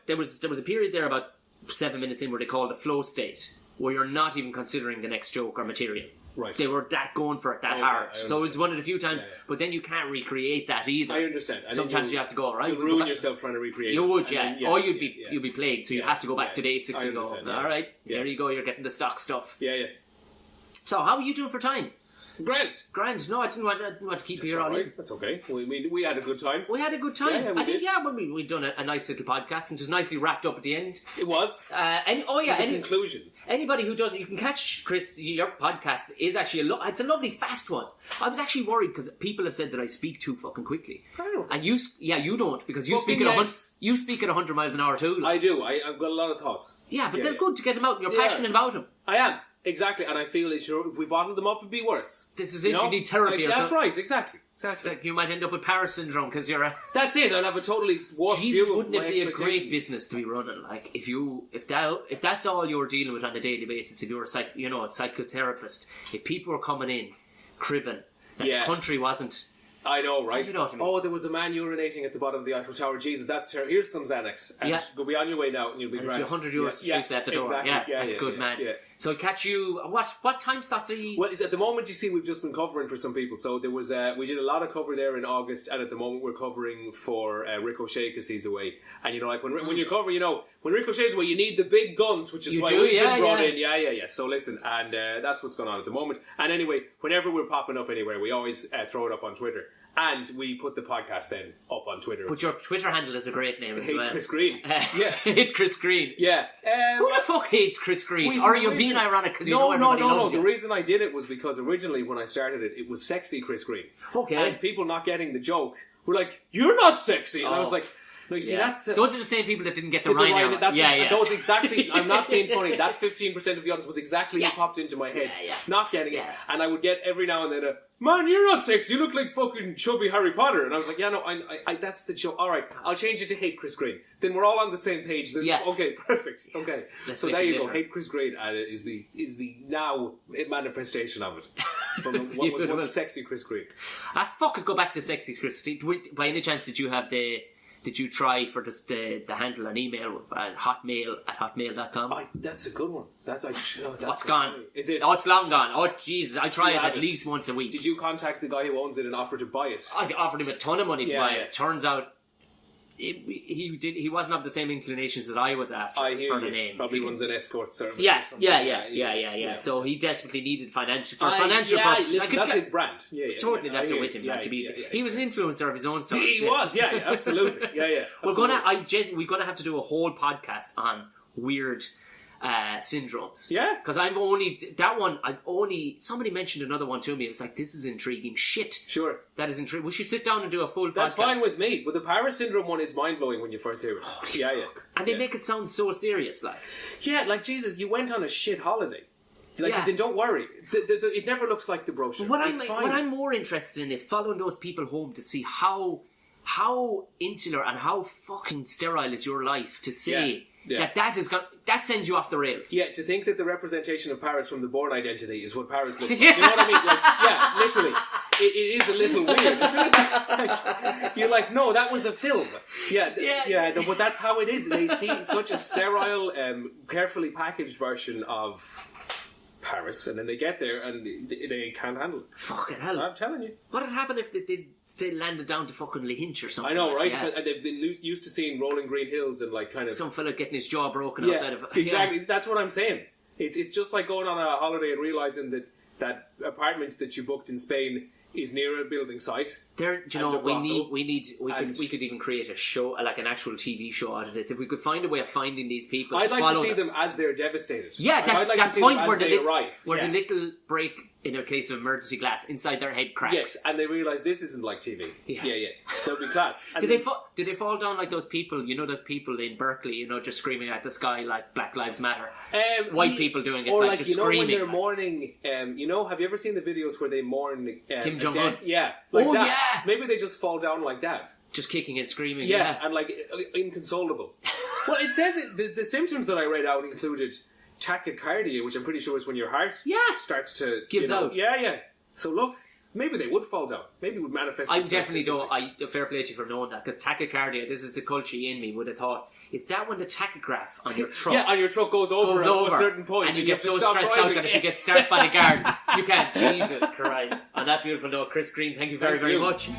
There was a period there about 7 minutes in where they called the flow state, where you're not even considering the next joke or material.
Right.
They were that going for it that hard. So it was one of the few times, but then you can't recreate that either.
I understand. And
sometimes you have to go, right?
You ruin yourself trying to recreate it.
You would, or you'd be plagued, so you have to go back to day 6 and go, all right, there you go, you're getting the stock stuff.
Yeah.
So how are you doing for time?
Grand.
No, I didn't want to keep you here all night.
That's okay. We had a good time.
We had a good time.
Yeah, we did.
We've done a nice little podcast and just nicely wrapped up at the end.
It was.
Conclusion. Anybody who doesn't, you can catch Chris. Your podcast is actually it's a lovely fast one. I was actually worried because people have said that I speak too fucking quickly.
I don't.
And you don't because you speak at 100 miles an hour too. Like.
I do. I've got a lot of thoughts.
Yeah, but they're good to get them out. And you're passionate about them.
I am. Exactly, and I feel if we bottled them up, it'd be worse.
This is it. You need therapy. Or
that's
something.
right. Exactly.
Like you might end up with Paris syndrome because you're.
That's it. I'll have a totally warped view of my
wouldn't it be a great business to be running? Like if that's all you're dealing with on a daily basis, if you're a psychotherapist, if people were coming in cribbing that the country wasn't.
I know, right?
You know what I mean?
Oh, there was a man urinating at the bottom of the Eiffel Tower. Jesus, that's terrible. Here's some Xanax. And go be on your way now and you'll be grand.
It's €100 to chase at the door.
Exactly.
Good man. Yeah. So catch you... What time slots are you...
Well, at the moment, you see, we've just been covering for some people. So there was... we did a lot of cover there in August, and at the moment we're covering for Ricochet because he's away. And, you know, like, when you cover, you know, when Ricochet's away, you need the big guns, which is why we've been brought in. Yeah. So listen, and that's what's going on at the moment. And anyway, whenever we're popping up anywhere, we always throw it up on Twitter. And we put the podcast then up on Twitter.
But your Twitter handle is a great name as well.
Chris Greene. Yeah.
Hate Chris Greene.
Yeah.
Who the fuck hates Chris Greene? Or are you being ironic because you know everybody loves you?
The reason I did it was because originally when I started it, it was sexy Chris Greene.
Okay.
And people not getting the joke were like, "You're not sexy," and I was like. No, you see,
those are the same people that didn't get the Rhino.
Those exactly. I'm not being funny. That 15% of the audience was exactly what popped into my head. Not getting it, and I would get every now and then a "Man, you're not sexy. You look like fucking chubby Harry Potter." And I was like, "Yeah, no, I that's the joke. All right, I'll change it to hate Chris Greene. Then we're all on the same page. Then, okay, perfect. Okay, so there you go. Hate Chris Greene is the now manifestation of it. From what was once sexy Chris Greene.
I fucking go back to sexy Chris Greene. By any chance, did you have Did you try for the handle on email hotmail@hotmail.com?
That's a good one.
What's gone?
Is it?
Oh, it's long gone. Oh, Jesus. I try it at least once a week.
Did you contact the guy who owns it and offer to buy it?
I offered him a ton of money to buy it. Turns out he wasn't of the same inclinations that I was after for the name.
Probably runs an escort service.
Yeah. So he desperately needed financial purposes.
Listen, that's his brand.
Totally left it with him. He was an influencer of his own sort.
He was, absolutely.
We're gonna have to do a whole podcast on weird syndromes.
Yeah.
Because somebody mentioned another one to me. It was like, this is intriguing shit.
Sure.
That is intriguing. We should sit down and do a full podcast.
That's fine with me. But the Paris syndrome one is mind-blowing when you first hear it.
And they make it sound so serious, like.
Yeah, like, Jesus, you went on a shit holiday. Like, as in, don't worry. It never looks like the brochure.
What I'm more interested in is following those people home to see how insular and how fucking sterile is your life to say that sends you off the rails.
Yeah, to think that the representation of Paris from the Bourne Identity is what Paris looks like. Do you know what I mean? Like, literally. It is a little weird, isn't it? You're like, no, that was a film. No, but that's how it is. They see such a sterile, carefully packaged version of Paris, and then they get there and they can't handle it.
Fucking hell.
I'm telling you.
What would happen if they landed down to fucking Lahinch or something?
I know, right? And they've been used to seeing rolling green hills and like kind of...
Some fella getting his jaw broken outside of...
Exactly, that's what I'm saying. It's just like going on a holiday and realising that apartment that you booked in Spain is near a building site.
We could even create a show, like an actual TV show out of this. If we could find a way of finding these people,
I'd like to see them as they're devastated.
Yeah,
that
point where
they arrive,
where the little break in a case of emergency glass inside their head cracks.
Yes, and they realise this isn't like TV. Yeah. That'd be class.
Did they fall down like those people? You know, those people in Berkeley, just screaming at the sky like Black Lives Matter. White people doing it,
or
like just
when
screaming.
they're mourning. Have you ever seen the videos where they mourn
Kim Jong-un?
Yeah, that. Maybe they just fall down like that.
Just kicking and screaming.
Yeah, and like inconsolable. Well, it says the symptoms that I read out included tachycardia, which I'm pretty sure is when your heart starts to
gives out.
Yeah. So look, maybe they would fall down. Maybe it would manifest.
I definitely don't. Fair play to you for knowing that, because tachycardia. This is the culture in me would have thought. Is that when the tachograph on your truck?
On your truck goes over at a certain point,
and you get so stressed out that if you get stopped by the guards, you can't. Jesus Christ! On that beautiful note, Chris Greene, thank you very much.